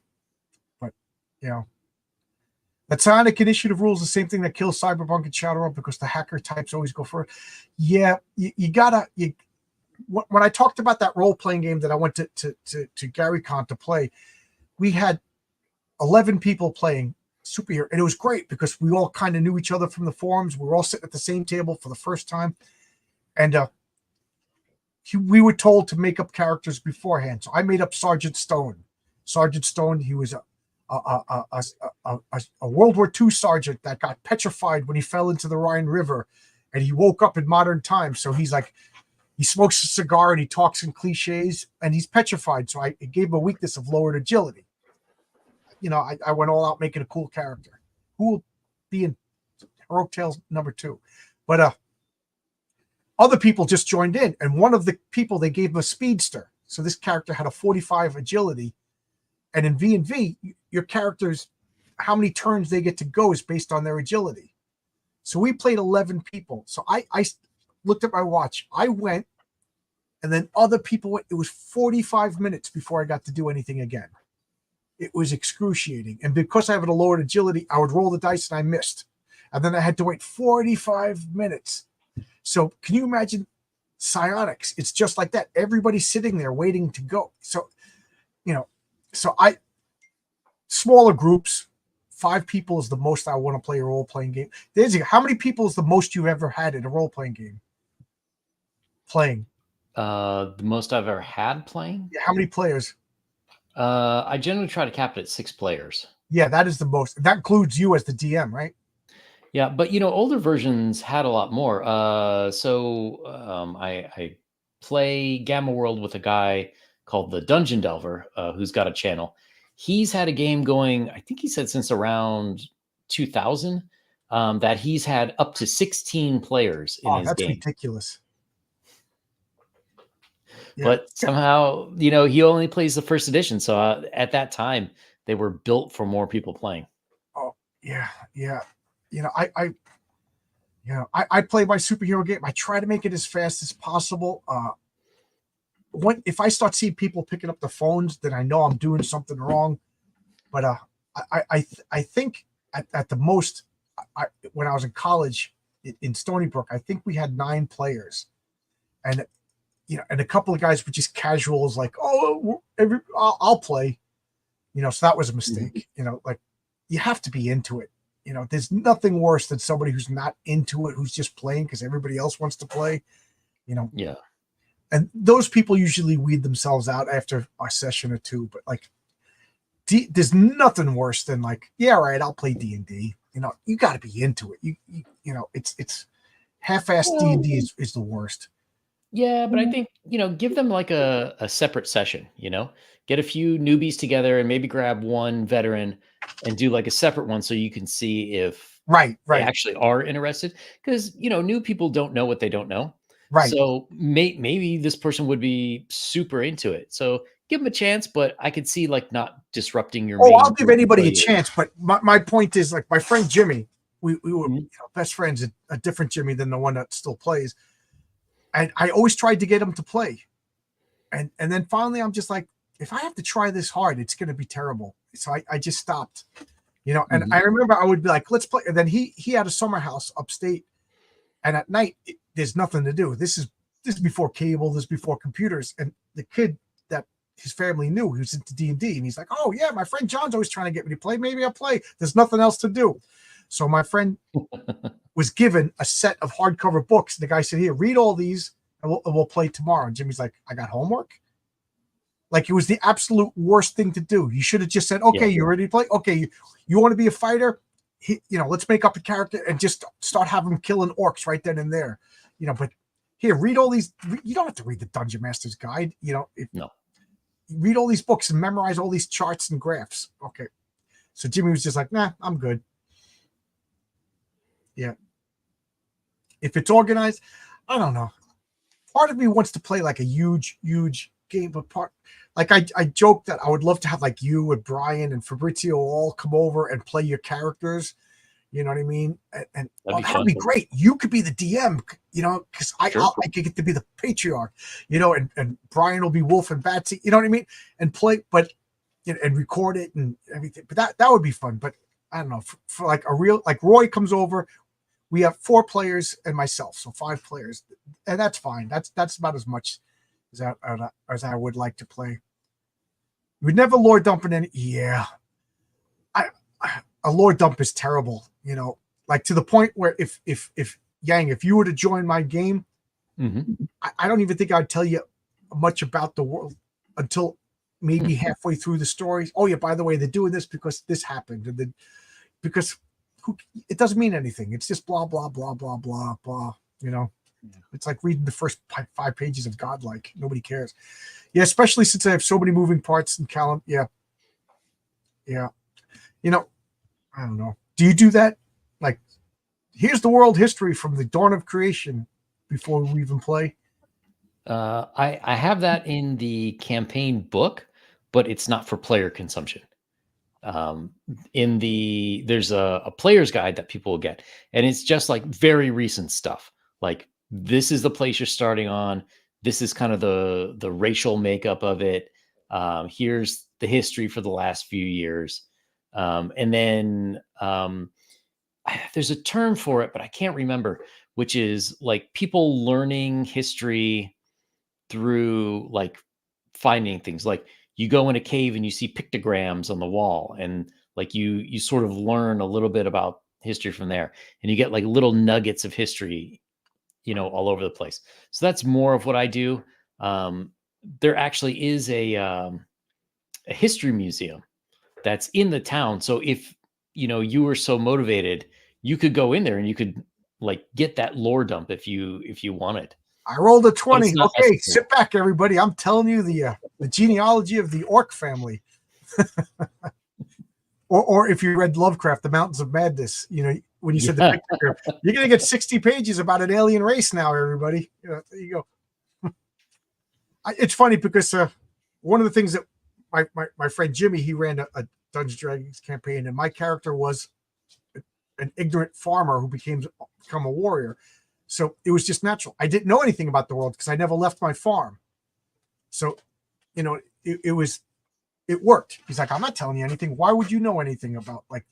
But you know, the Psionic Initiative rule is the same thing that kills Cyberpunk and Shadowrun because the hacker types always go for it. Yeah, you gotta. When I talked about that role playing game that I went to GaryCon to play, we had 11 people playing superhero, and it was great because we all kind of knew each other from the forums. We were all sitting at the same table for the first time, and we were told to make up characters beforehand. So I made up Sergeant Stone. Sergeant Stone, he was a World War II sergeant that got petrified when he fell into the Rhine River, and he woke up in modern times. So he's like, he smokes a cigar and he talks in cliches, and he's petrified. So I gave him a weakness of lowered agility. You know, I went all out making a cool character who will be in Heroic Tales #2. But other people just joined in, and one of the people, they gave him a speedster. So this character had a 45 agility. And in V&V, your characters, how many turns they get to go is based on their agility. So we played 11 people. So I looked at my watch. I went, and then other people went. It was 45 minutes before I got to do anything again. It was excruciating. And because I have a lowered agility, I would roll the dice and I missed. And then I had to wait 45 minutes. So can you imagine psionics? It's just like that. Everybody's sitting there waiting to go. So, you know, smaller groups, 5 people is the most I want to play a role-playing game. How many people is the most you've ever had in a role-playing game? Playing. The most I've ever had playing? Yeah, how many players? I generally try to cap it at 6 players. Yeah, that is the most. That includes you as the DM, right? Yeah, but you know, older versions had a lot more. I play Gamma World with a guy called the Dungeon Delver, who's got a channel. He's had a game going, I think he said since around 2000, that he's had up to 16 players in his that's game. ridiculous. Yeah. But somehow, you know, he only plays the first edition. So at that time, they were built for more people playing. Oh, yeah. You know, I play my superhero game. I try to make it as fast as possible. If I start seeing people picking up the phones, then I know I'm doing something wrong. But I think at the most, when I was in college in Stony Brook, I think we had 9 players, and you know, and a couple of guys were just casuals, like, oh, I'll play, you know. So that was a mistake. Mm-hmm. You know, like you have to be into it. You know, there's nothing worse than somebody who's not into it, who's just playing because everybody else wants to play. You know. Yeah. And those people usually weed themselves out after a session or 2. But like, there's nothing worse than like, yeah, right, I'll play D&D. You know, you got to be into it. You know, it's half-assed D&D is the worst. Yeah, but I think, give them like a separate session, get a few newbies together and maybe grab one veteran and do like a separate one so you can see if Right. they actually are interested. Because, new people don't know what they don't know. Right. So maybe this person would be super into it. So give them a chance, but I could see like not disrupting your main. I'll give anybody a chance. But my point is, like, my friend Jimmy, we were best friends, a different Jimmy than the one that still plays. And I always tried to get him to play. And then finally I'm just like, if I have to try this hard, it's going to be terrible. So I just stopped, and I remember I would be like, let's play. And then he had a summer house upstate. And at night, there's nothing to do. This is before cable, this is before computers. And the kid that his family knew, he was into D&D. And he's like, oh, yeah, my friend John's always trying to get me to play. Maybe I'll play. There's nothing else to do. So my friend was given a set of hardcover books. The guy said, here, read all these, and we'll play tomorrow. And Jimmy's like, I got homework? Like, it was the absolute worst thing to do. You should have just said, okay, you ready to play? Okay, you want to be a fighter? Let's make up a character and just start having him killing orcs right then and there. But here, read all these. You don't have to read the Dungeon Master's Guide. No. Read all these books and memorize all these charts and graphs. Okay. So Jimmy was just like, nah, I'm good. Yeah. If it's organized, I don't know. Part of me wants to play like a huge game, but like I joke that I would love to have like you and Brian and Fabrizio all come over and play your characters. You know what I mean? And that'd be great. You could be the DM, because I could get to be the patriarch, and Brian will be Wolf and Batsy, you know what I mean? And play, but and record it and everything. But that would be fun. But I don't know, for like a real, like Roy comes over. We have 4 players and myself, so 5 players, and that's fine. That's about as much as I would like to play. We'd never lore dump in any. Yeah, a lore dump is terrible. Like to the point where if Yang, if you were to join my game, I don't even think I'd tell you much about the world until maybe halfway through the stories. Oh yeah, by the way, they're doing this because this happened, and then because it doesn't mean anything. It's just blah blah blah blah blah blah. It's like reading the first 5 pages of Godlike. Nobody cares. Yeah, especially since I have so many moving parts in Callum. Yeah. I don't know. Do you do that? Like, here's the world history from the dawn of creation before we even play. I have that in the campaign book, but it's not for player consumption. There's a player's guide that people will get, and it's just like very recent stuff. Like, this is the place you're starting on. This is kind of the racial makeup of it. Here's the history for the last few years. And then there's a term for it, but I can't remember, which is like people learning history through like finding things. Like, you go in a cave and you see pictograms on the wall, and like you sort of learn a little bit about history from there, and you get like little nuggets of history, all over the place. So that's more of what I do. There actually is a history museum that's in the town. So if you were so motivated, you could go in there and you could like get that lore dump if you wanted. I rolled a 20. Okay, sit back, everybody. I'm telling you the genealogy of the orc family. or if you read Lovecraft, The Mountains of Madness, when you said the picture, you're going to get 60 pages about an alien race now, everybody. There you go. It's funny because one of the things that my friend Jimmy, he ran a Dungeons & Dragons campaign, and my character was an ignorant farmer who become a warrior. So it was just natural. I didn't know anything about the world because I never left my farm. So, it worked. He's like, I'm not telling you anything. Why would you know anything about like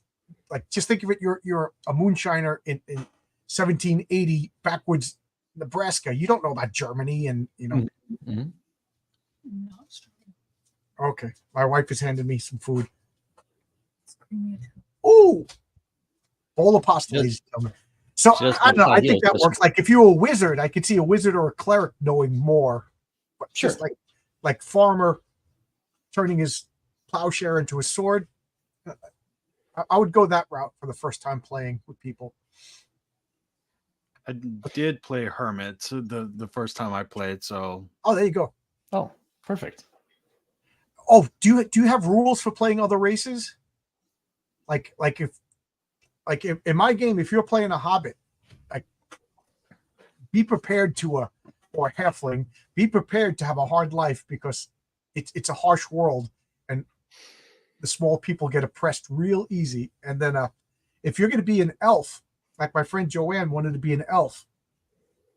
just think of it. You're a moonshiner in 1780 backwoods Nebraska. You don't know about Germany and Okay, my wife has handed me some food. Ooh, bowl of pasta, ladies and gentlemen. So I don't know. I think that works. Like if you were a wizard, I could see a wizard or a cleric knowing more. But just like farmer turning his plowshare into a sword. I would go that route for the first time playing with people. I did play Hermit the first time I played, so Oh, there you go. Oh, perfect. Oh, do you have rules for playing other races? Like if in my game, if you're playing a hobbit, like be prepared to or a halfling, be prepared to have a hard life because it's a harsh world and the small people get oppressed real easy. And then if you're going to be an elf, like my friend Joanne wanted to be an elf,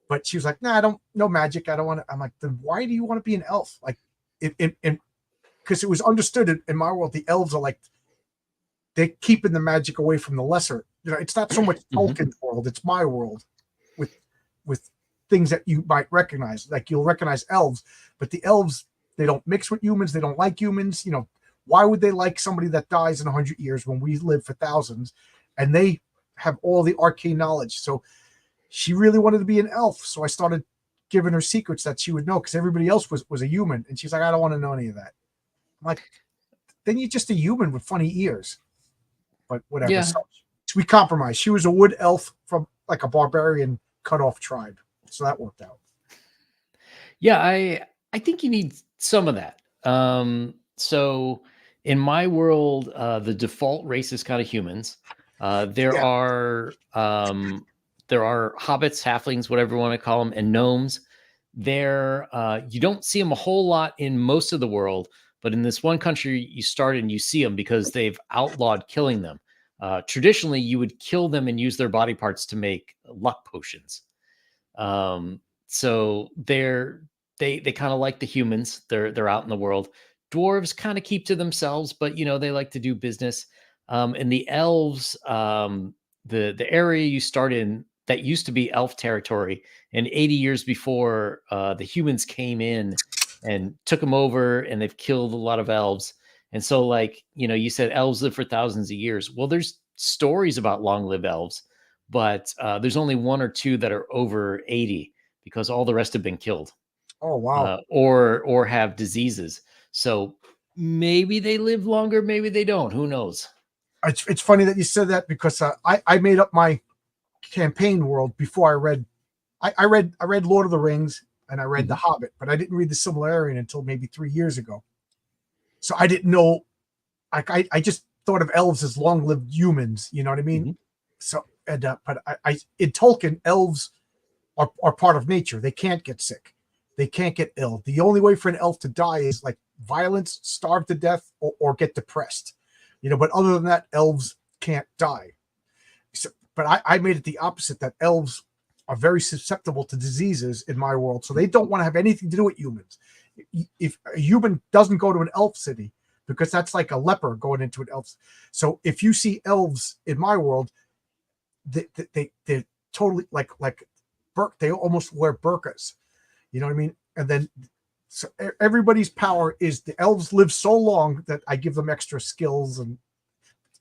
but she was like, "Nah, I don't know magic. I don't want to." I'm like, "Then why do you want to be an elf?" Like, because it was understood in my world, the elves are like they're keeping the magic away from the lesser. You know, it's not so much Tolkien's world; it's my world, with things that you might recognize. Like you'll recognize elves, but the elves they don't mix with humans. They don't like humans. You know, why would they like somebody that dies in 100 years when we live for thousands, and they have all the arcane knowledge? So she really wanted to be an elf. So I started giving her secrets that she would know because everybody else was a human, and she's like, "I don't want to know any of that." I'm like, "Then you're just a human with funny ears." But whatever. Yeah. So we compromised. She was a wood elf from like a barbarian cut off tribe. So that worked out. Yeah, I think you need some of that. So in my world, the default race is kind of humans. There Yeah. are hobbits, halflings, whatever you want to call them, and gnomes. You don't see them a whole lot in most of the world, but in this one country you start and you see them because they've outlawed killing them. Traditionally, you would kill them and use their body parts to make luck potions. So they kind of like the humans. They're out in the world. Dwarves kind of keep to themselves, but they like to do business. And the elves, the area you start in that used to be elf territory, and 80 years before the humans came in and took them over, and they've killed a lot of elves. And so, like you said, elves live for thousands of years. Well, there's stories about long-lived elves, but there's only one or two that are over 80 because all the rest have been killed. Oh wow. Or have diseases. So maybe they live longer, maybe they don't. Who knows? It's funny that you said that because I made up my campaign world before I read. I read Lord of the Rings and I read The Hobbit, but I didn't read the Silmarillion until maybe 3 years ago. So I didn't know. Like I just thought of elves as long-lived humans. You know what I mean? So but I in Tolkien, elves are part of nature. They can't get sick. They can't get ill. The only way for an elf to die is like violence, starve to death, or get depressed. But other than that, elves can't die. So, but I made it the opposite, that elves are very susceptible to diseases in my world. So they don't want to have anything to do with humans. If a human doesn't go to an elf city, because that's like a leper going into an elf. So if you see elves in my world, they're totally like they almost wear burqas. You know what I mean? And then so everybody's power is the elves live so long that I give them extra skills. And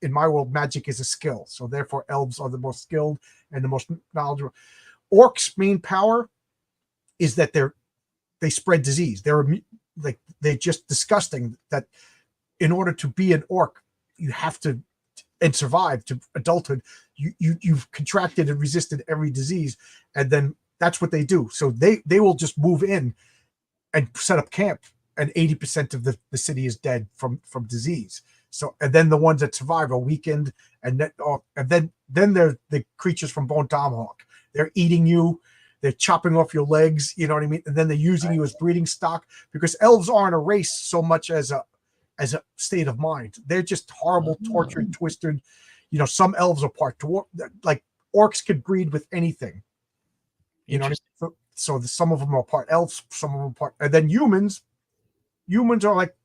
in my world, magic is a skill. So therefore, elves are the most skilled and the most knowledgeable. Orcs' main power is that they spread disease. They're just disgusting. That in order to be an orc, you have to and survive to adulthood. You've contracted and resisted every disease, and then that's what they do. So they will just move in and set up camp, and 80% of the city is dead from disease. So, and then the ones that survive are weakened, and then they're the creatures from Bone Tomahawk. They're eating you, they're chopping off your legs. You know what I mean? And then they're using you as breeding stock, because elves aren't a race so much as a state of mind. They're just horrible, tortured, twisted. Some elves are part dwarf. Like orcs could breed with anything. You know what I mean? So some of them are part elves, some of them are part, and then humans are like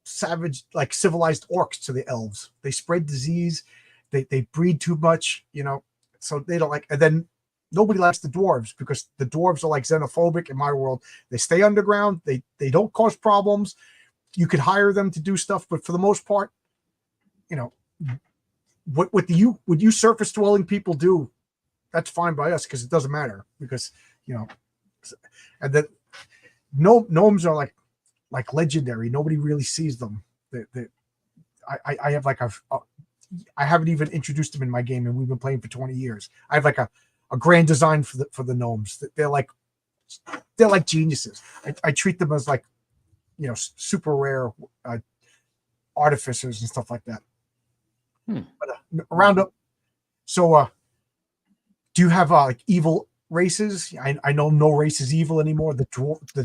savage, like civilized orcs to the elves. They spread disease, they breed too much, so they don't like. And then nobody likes the dwarves because the dwarves are like xenophobic in my world. They stay underground, they don't cause problems. You could hire them to do stuff, but for the most part, what you surface dwelling people do, that's fine by us because it doesn't matter, because and then gnomes are like legendary. Nobody really sees them. I have like I haven't even introduced them in my game, and we've been playing for 20 years. I have like a grand design for the gnomes. They're like geniuses. I treat them as like, you know, super rare artificers and stuff like that. But around up. So, do you have like evil races? I know no race is evil anymore. The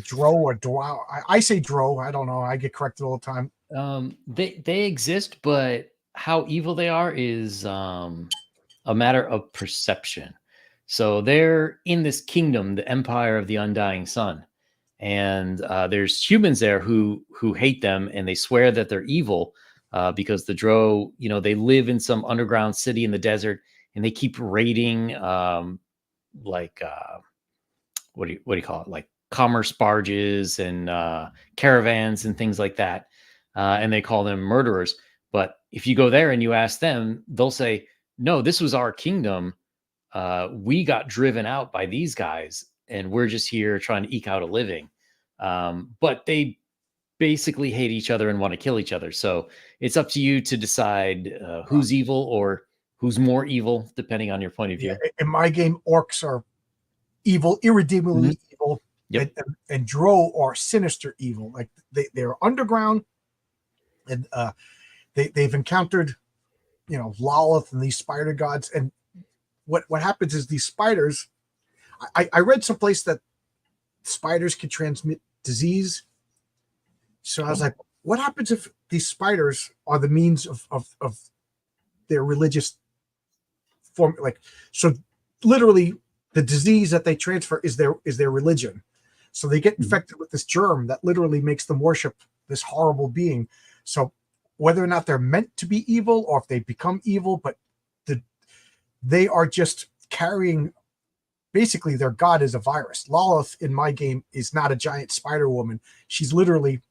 Dro or Drow. I say Dro. I don't know. I get corrected all the time. They exist, but how evil they are is a matter of perception. So they're in this kingdom, the Empire of the Undying Sun, and there's humans there who hate them, and they swear that they're evil because the Dro, you know, they live in some underground city in the desert, and they keep raiding like what do you call it, like commerce barges and caravans and things like that, and they call them murderers. But if you go there and you ask them, they'll say, no, this was our kingdom. We got driven out by these guys, and we're just here trying to eke out a living. But they basically hate each other and want to kill each other. So it's up to you to decide who's evil or who's more evil, depending on your point of view. Yeah, in my game, orcs are evil, irredeemably evil, Yep. and Dro are sinister evil. Like they're underground, and they've encountered, you know, Lolith and these spider gods. And what happens is these spiders. I read someplace that spiders can transmit disease. So I was like, what happens if these spiders are the means of their religious form? Like, so literally the disease that they transfer is their religion. So they get infected with this germ that literally makes them worship this horrible being. So whether or not they're meant to be evil or if they become evil, but they are just carrying, basically their god is a virus. Lolith in my game is not a giant spider woman. She's literally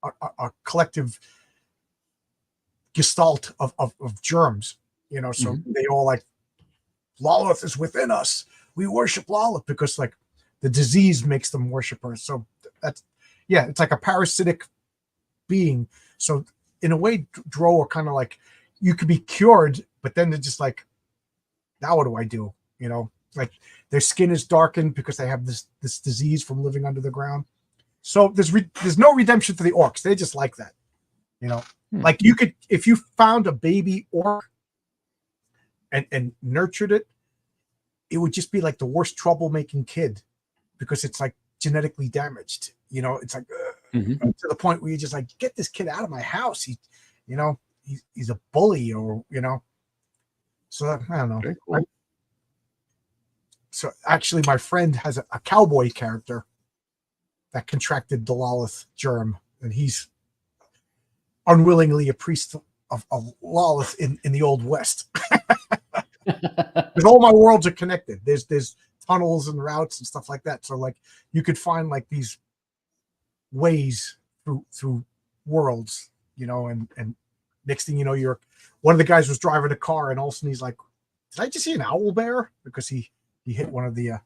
a collective gestalt of germs, you know. So they all like, Lolith is within us. We worship Lolith because like the disease makes them worship her. So that's, yeah, it's like a parasitic being. So in a way, Dro are kind of like, you could be cured, but then they're just like, now what do I do? You know, like their skin is darkened because they have this disease from living under the ground. So there's no redemption for the orcs. They just like that, you know. Like you could, if you found a baby orc and nurtured it, it would just be like the worst troublemaking kid because it's like genetically damaged. You know, it's like to the point where you're just like, get this kid out of my house. He's a bully, or you know. So I don't know. Very cool. So actually, my friend has a cowboy character that contracted the Lolith germ, and he's unwillingly a priest of Lolith in the Old West. Because all my worlds are connected. There's tunnels and routes and stuff like that. So like you could find like these ways through worlds, you know, and next thing you know, you're one of the guys was driving a car, and all of a sudden he's like, did I just see an owl bear? Because he hit one of the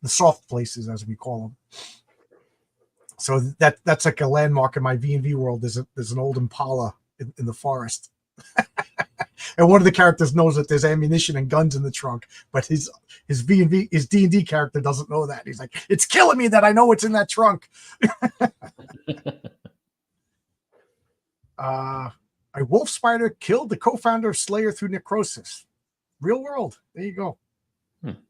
soft places, as we call them. So that's like a landmark in my V&V world. There's an old Impala in the forest. And one of the characters knows that there's ammunition and guns in the trunk, but his V&V, his D&D character doesn't know that. He's like, it's killing me that I know what's in that trunk. A wolf spider killed the co-founder of Slayer through necrosis. Real world. There you go.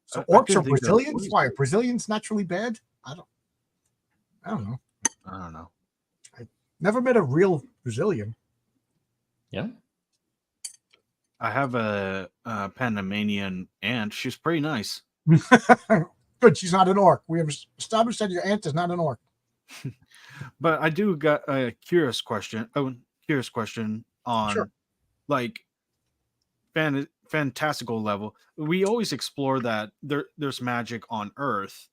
So orcs are Brazilians? Why? Are Brazilians naturally bad? I don't know. I never met a real Brazilian. Yeah. I have a Panamanian aunt. She's pretty nice. Good. She's not an orc. We have established that your aunt is not an orc. But I do got a curious question. On like fantastical level. We always explore that there's magic on Earth,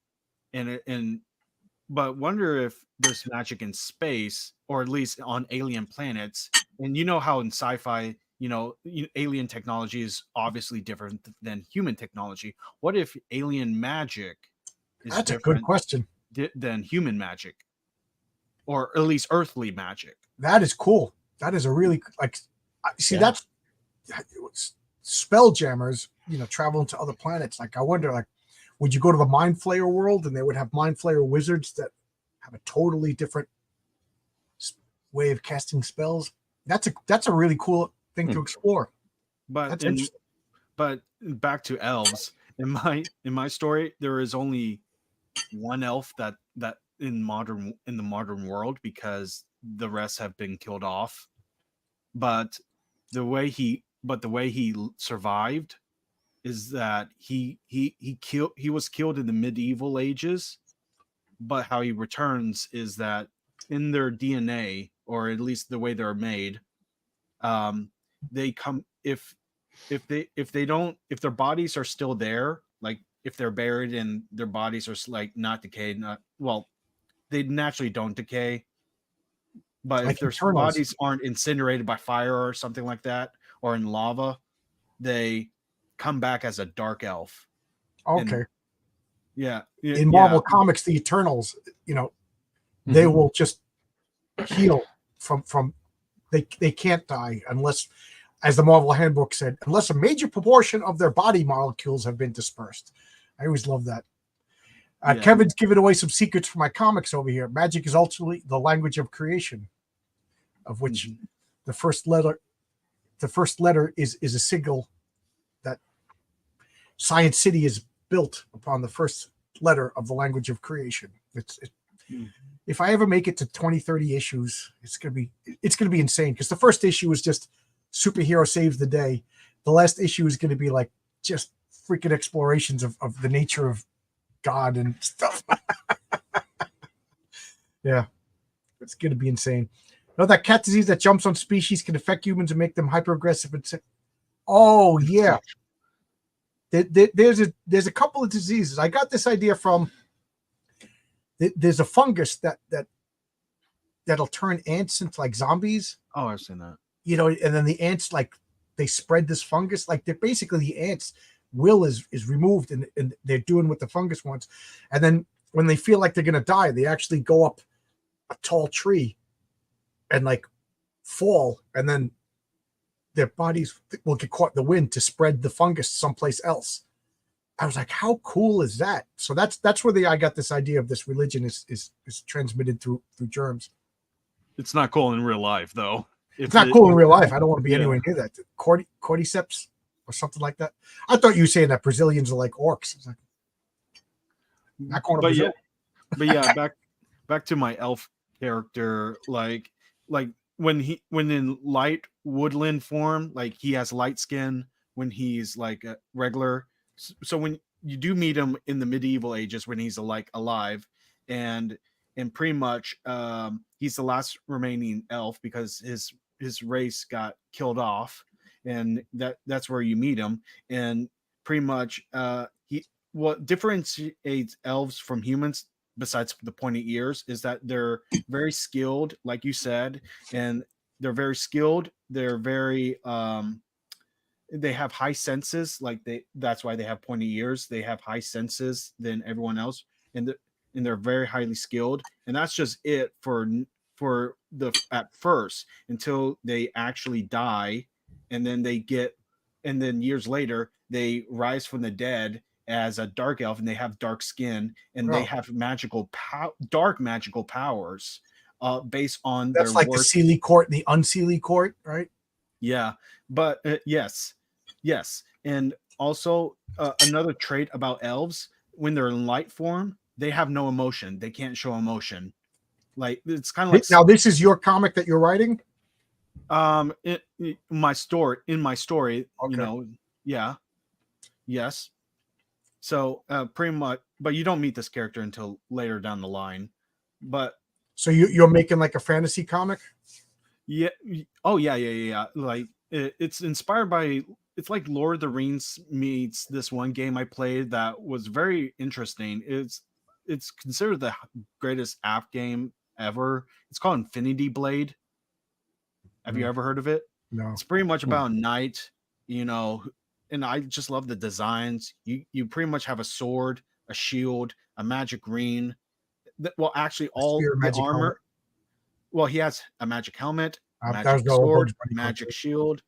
but wonder if there's magic in space, or at least on alien planets. And you know how in sci-fi, alien technology is obviously different than human technology. What if alien magic is That's a good question. than human magic, or at least earthly magic? That is cool. That is a really see Yeah. that's spelljammers, traveling to other planets. Like I wonder, like, would you go to the Mind Flayer world and they would have Mind Flayer wizards that have a totally different way of casting spells? That's a really cool thing to explore. But That's interesting. But back to elves. In my story, there is only one elf that in the modern world, because the rest have been killed off. But the way he survived is that he was killed in the medieval ages. But how he returns is that in their DNA, or at least the way they're made, they come if they don't, if their bodies are still there, like if they're buried and their bodies are like not decayed, not well, they naturally don't decay. But if Like their Eternals. bodies aren't incinerated by fire or something like that, or in lava, they come back as a dark elf. Okay. And yeah, In Marvel Comics, the Eternals, they will just heal from they can't die unless, as the Marvel Handbook said, unless a major proportion of their body molecules have been dispersed. I always love that. Kevin's giving away some secrets for my comics over here. Magic is ultimately the language of creation, of which the first letter is a signal that Science City is built upon the first letter of the language of creation. If I ever make it to 20, 30 issues, it's gonna be insane, because the first issue is just superhero saves the day. The last issue is going to be like just freaking explorations of the nature of God and stuff. Yeah, it's going to be insane. No, that cat disease that jumps on species can affect humans and make them hyper aggressive. Oh yeah, there's a couple of diseases. I got this idea from. There's a fungus that'll turn ants into like zombies. Oh, I've seen that. And then the ants, like, they spread this fungus. Like, they're basically, the ants' will is removed, and they're doing what the fungus wants. And then when they feel like they're gonna die, they actually go up a tall tree and like fall, and then their bodies will get caught in the wind to spread the fungus someplace else. I was like, how cool is that? So that's where I got this idea of this religion is transmitted through germs. It's not cool in real life, though. It's not cool in real life. I don't want to be anywhere near that. Cordyceps or something like that. I thought you were saying that Brazilians are like orcs. It's like, not going to Brazil. Back to my elf character. Like when in light woodland form, like he has light skin when he's like a regular. So when you do meet him in the medieval ages, when he's like alive, and pretty much he's the last remaining elf, because his race got killed off, and that's where you meet him. And pretty much what differentiates elves from humans, besides the pointy ears, is that they're very skilled, like you said, and they're very skilled. They're very they have high senses, like that's why they have pointy ears. They have high senses than everyone else, and they're very highly skilled. And that's just it for the at first, until they actually die, and then years later they rise from the dead as a dark elf, and they have dark skin, and they have dark magical powers based on that's their like the Seelie Court and the Unseelie Court, right? Yeah, but yes, and also another trait about elves: when they're in light form, they have no emotion. They can't show emotion. Like, it's kind of like, now this is your comic that you're writing. in my story, Okay. Yes. So pretty much, but you don't meet this character until later down the line. But so you're making like a fantasy comic? Yeah. Oh yeah. Like it's inspired by. It's like Lord of the Rings meets this one game I played that was very interesting. It's considered the greatest app game ever. It's called Infinity Blade. Have you ever heard of it? No. It's pretty much about a knight, and I just love the designs. You pretty much have a sword, a shield, a magic ring. Well, actually, all spear, the magic armor. helmet. well, he has a magic helmet, That was magic the old sword, Bugs Bunny magic cartoon. shield,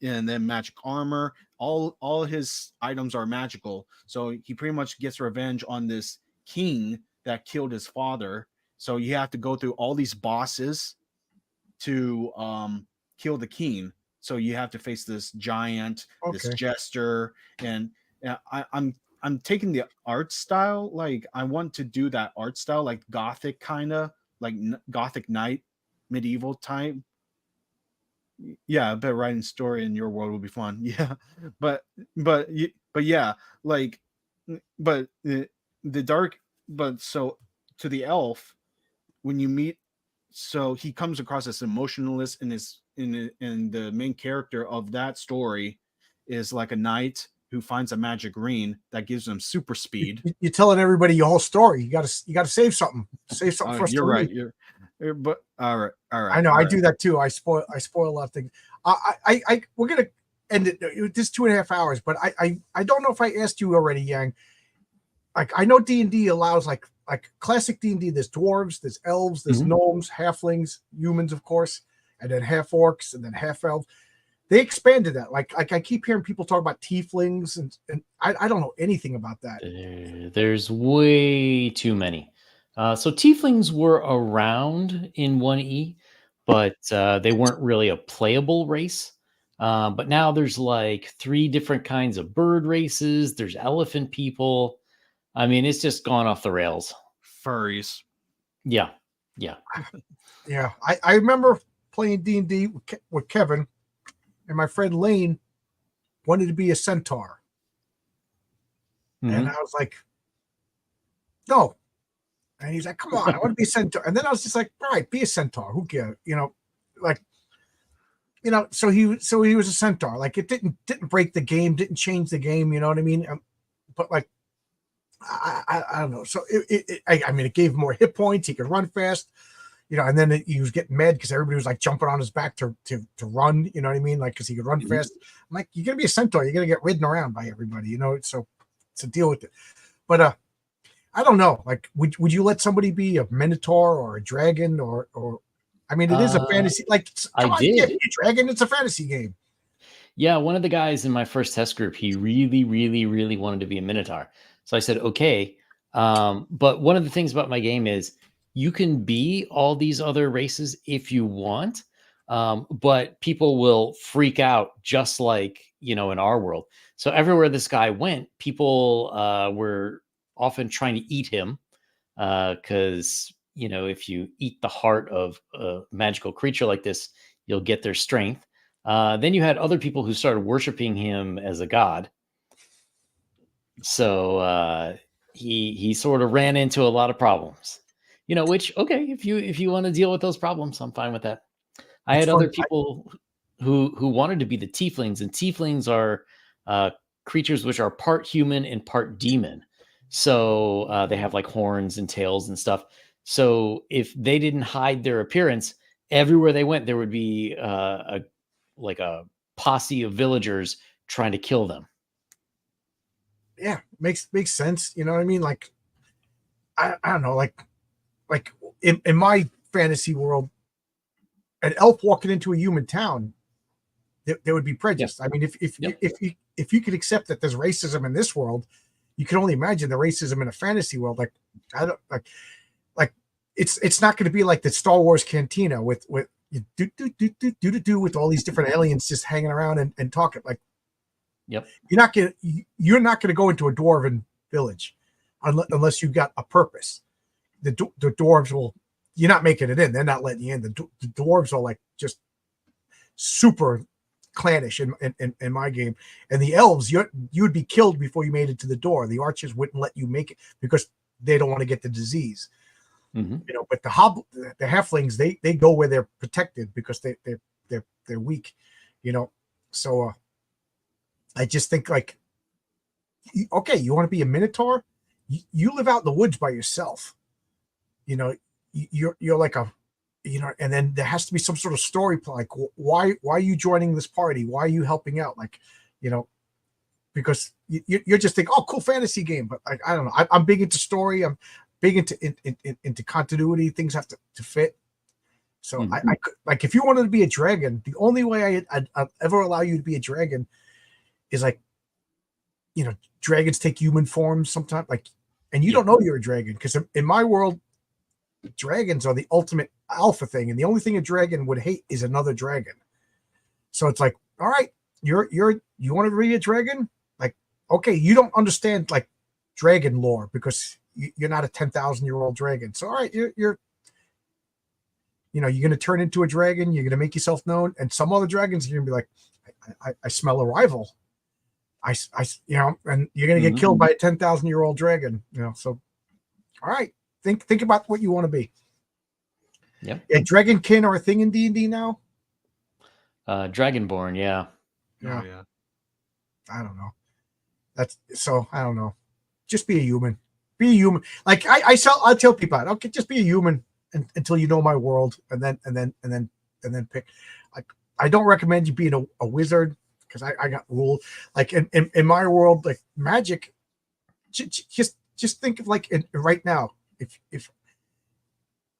and then magic armor. All his items are magical. So he pretty much gets revenge on this king that killed his father. So you have to go through all these bosses to kill the king. So you have to face this giant, this Okay. jester, and I'm taking the art style. Like I want to do that art style, like gothic kind of, like gothic knight, medieval type. Yeah, I bet writing story in your world would be fun. Yeah, but but yeah, like but the dark. But so to the elf, when you meet, so he comes across as emotionless, and in the main character of that story is like a knight who finds a magic ring that gives him super speed. You're telling everybody your whole story. You gotta save something. Save something for us You're to right. read. But all right, I know. all I right. do that too. I spoil a lot of things. We're gonna end it. This 2.5 hours, but I don't know if I asked you already, Yang. Like I know D&D allows like classic D&D. There's dwarves, there's elves, there's gnomes, halflings, humans, of course, and then half orcs, and then half elves. They expanded that. Like I keep hearing people talk about tieflings, and I don't know anything about that. There's way too many. So tieflings were around in 1E, but they weren't really a playable race. But now there's like 3 different kinds of bird races. There's elephant people. I mean, it's just gone off the rails. Furries. Yeah, yeah. Yeah, I remember playing D&D with Kevin, and my friend Lane wanted to be a centaur. And I was like, no. And he's like, come on, I want to be a centaur. And then I was just like, all right, be a centaur. Who cares? Like, so he was a centaur. Like it didn't break the game, didn't change the game, you know what I mean? But like, I don't know. So I mean, it gave him more hit points. He could run fast, and then he was getting mad because everybody was like jumping on his back to run, you know what I mean? Like, because he could run fast. I'm like, you're going to be a centaur. You're going to get ridden around by everybody, so to deal with it. But, I don't know. Like, would you let somebody be a minotaur or a dragon or I mean, it is a fantasy. Like, come on, you can't be a dragon. It's a fantasy game. Yeah, one of the guys in my first test group, he really, really, really wanted to be a minotaur. So I said, okay. But one of the things about my game is you can be all these other races if you want, but people will freak out just like, in our world. So everywhere this guy went, people were often trying to eat him because, if you eat the heart of a magical creature like this, you'll get their strength. Then you had other people who started worshiping him as a god. So he sort of ran into a lot of problems. Which okay, if you want to deal with those problems, I'm fine with that. I had other people who wanted to be the tieflings, and tieflings are creatures which are part human and part demon. So they have like horns and tails and stuff. So if they didn't hide their appearance, everywhere they went, there would be a posse of villagers trying to kill them. Yeah, makes sense. You know what I mean? Like, I don't know, like in my fantasy world, an elf walking into a human town, there would be prejudice. I mean, if you could accept that there's racism in this world, you can only imagine the racism in a fantasy world. Like, I don't like it's not going to be like the Star Wars cantina with you do with all these different aliens just hanging around and talking. Like, yep, you're not gonna go into a dwarven village unless you got a purpose. The dwarves will. You're not making it in. They're not letting you in. The dwarves are like just super clannish in my game, and the elves you'd be killed before you made it to the door. The archers wouldn't let you make it because they don't want to get the disease. But the halflings they go where they're protected because they're weak. So I just think like, okay, you want to be a minotaur? You live out in the woods by yourself. You're like a, and then there has to be some sort of story plan. Like, why are you joining this party? Why are you helping out? Like, because you're just thinking, oh, cool fantasy game. But I don't know. I'm big into story. I'm big into continuity. Things have to fit. So I could, like, if you wanted to be a dragon, the only way I'd ever allow you to be a dragon is like, you know, dragons take human forms sometimes, like, and you don't know you're a dragon, because in my world, dragons are the ultimate alpha thing, and the only thing a dragon would hate is another dragon. So it's like, all right, you want to be a dragon? Like, okay, you don't understand like dragon lore because you're not a 10,000-year-old dragon. So all right, you're going to turn into a dragon. You're going to make yourself known, and some other dragons are going to be like, I smell a rival. I and you're going to get killed by a 10,000-year-old dragon. So all right, think about what you want to be. Yep. Yeah, dragonkin are a thing in D&D now. Dragonborn, yeah. Oh, yeah. I don't know. I don't know. Just be a human. Be a human. Like I tell people, okay, just be a human until you know my world, and then pick. Like, I don't recommend you being a wizard, because I got ruled. Like in my world, like magic. Just think of like right now, if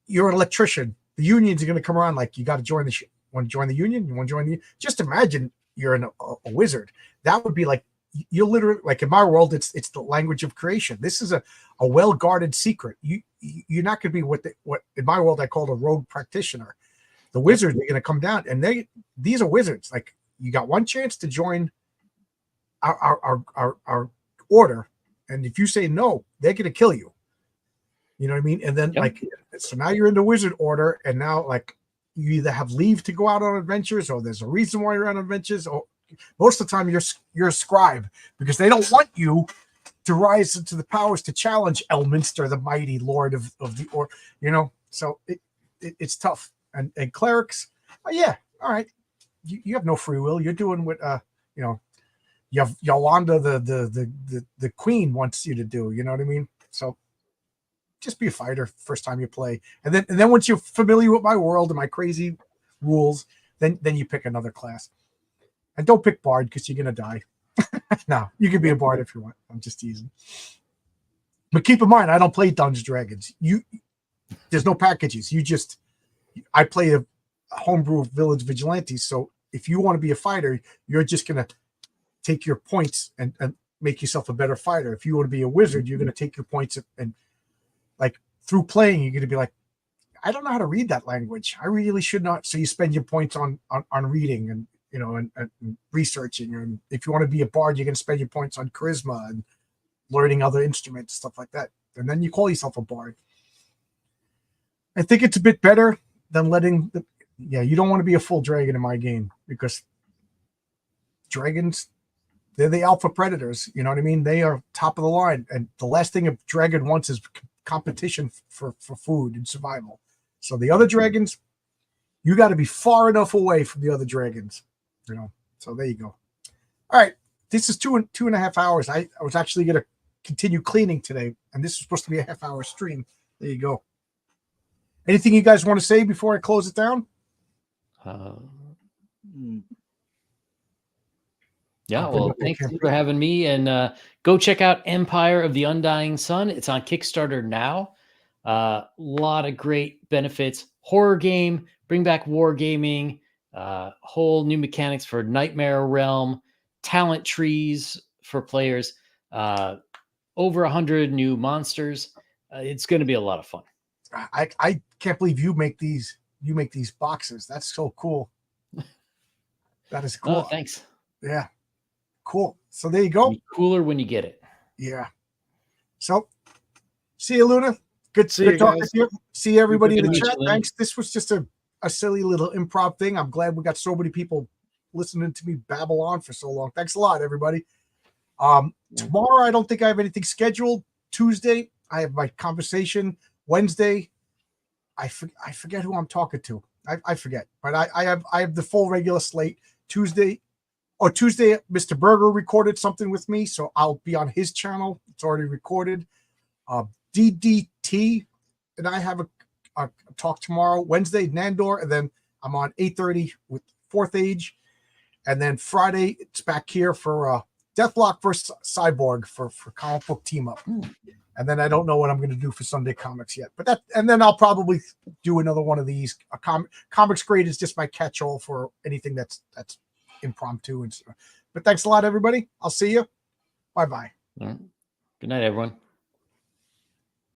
you're an electrician, the unions are going to come around like, you got to join the want to join the union? You want to join the? Just imagine you're a wizard. That would be like, you're literally, like in my world, it's the language of creation. This is a well guarded secret. You're not going to be what in my world I call a rogue practitioner. The wizards are going to come down, and these are wizards. Like, you got one chance to join our order, and if you say no, they're going to kill you. You know what I mean? And then like, so now you're in the wizard order, and now like, you either have leave to go out on adventures, or there's a reason why you're on adventures, or most of the time you're a scribe, because they don't want you to rise into the powers to challenge Elminster, the mighty lord of the or so it's tough. And clerics, yeah, all right, you have no free will. You're doing what you have Yolanda the queen wants you to do. You know what I mean? So just be a fighter first time you play, and then once you're familiar with my world and my crazy rules, then you pick another class. And don't pick bard, because you're gonna die. No, you can be a bard if you want. I'm just teasing. But keep in mind, I don't play Dungeons Dragons. There's no packages. I play a homebrew village vigilante. So if you want to be a fighter, you're just gonna take your points and make yourself a better fighter. If you want to be a wizard, you're gonna take your points and like, through playing, you're gonna be like, I don't know how to read that language. I really should not. So you spend your points on reading and and researching. And if you want to be a bard, you're going to spend your points on charisma and learning other instruments, stuff like that. And then you call yourself a bard. I think it's a bit better than letting you don't want to be a full dragon in my game, because dragons, they're the alpha predators. You know what I mean? They are top of the line. And the last thing a dragon wants is competition for food and survival. So the other dragons, you got to be far enough away from the other dragons. So there you go. All right, this is 2.5 hours. I was actually going to continue cleaning today, and this is supposed to be a half-hour stream. There you go. Anything you guys want to say before I close it down? Yeah, well, thanks for having me, and go check out Empire of the Undying Sun. It's on Kickstarter now. Lot of great benefits. Horror game, bring back wargaming, whole new mechanics for Nightmare Realm, talent trees for players, over 100 new monsters. It's going to be a lot of fun. I can't believe you make these boxes. That's so cool. That is cool. Oh, thanks. Yeah. Cool. So there you go. Cooler when you get it. Yeah. So see you, Luna. Good talking to you. See everybody in the Good to chat. meet you, Thanks. This was just a silly little improv thing. I'm glad we got so many people listening to me babble on for so long. Thanks a lot, everybody. Tomorrow, I don't think I have anything scheduled. Tuesday, I have my conversation. Wednesday, I forget who I'm talking to. I forget, but I have the full regular slate. Tuesday, Mr. Berger recorded something with me, so I'll be on his channel. It's already recorded. DDT and I have a talk tomorrow. Wednesday, Nandor, and then I'm on 8:30 with Fourth Age, and then Friday it's back here for Deathlock versus Cyborg for comic book team up. And then I don't know what I'm going to do for Sunday Comics yet. But and then I'll probably do another one of these. Comicsgreat is just my catch-all for anything that's impromptu and stuff. But thanks a lot, everybody. I'll see you. Bye-bye. Good night, everyone.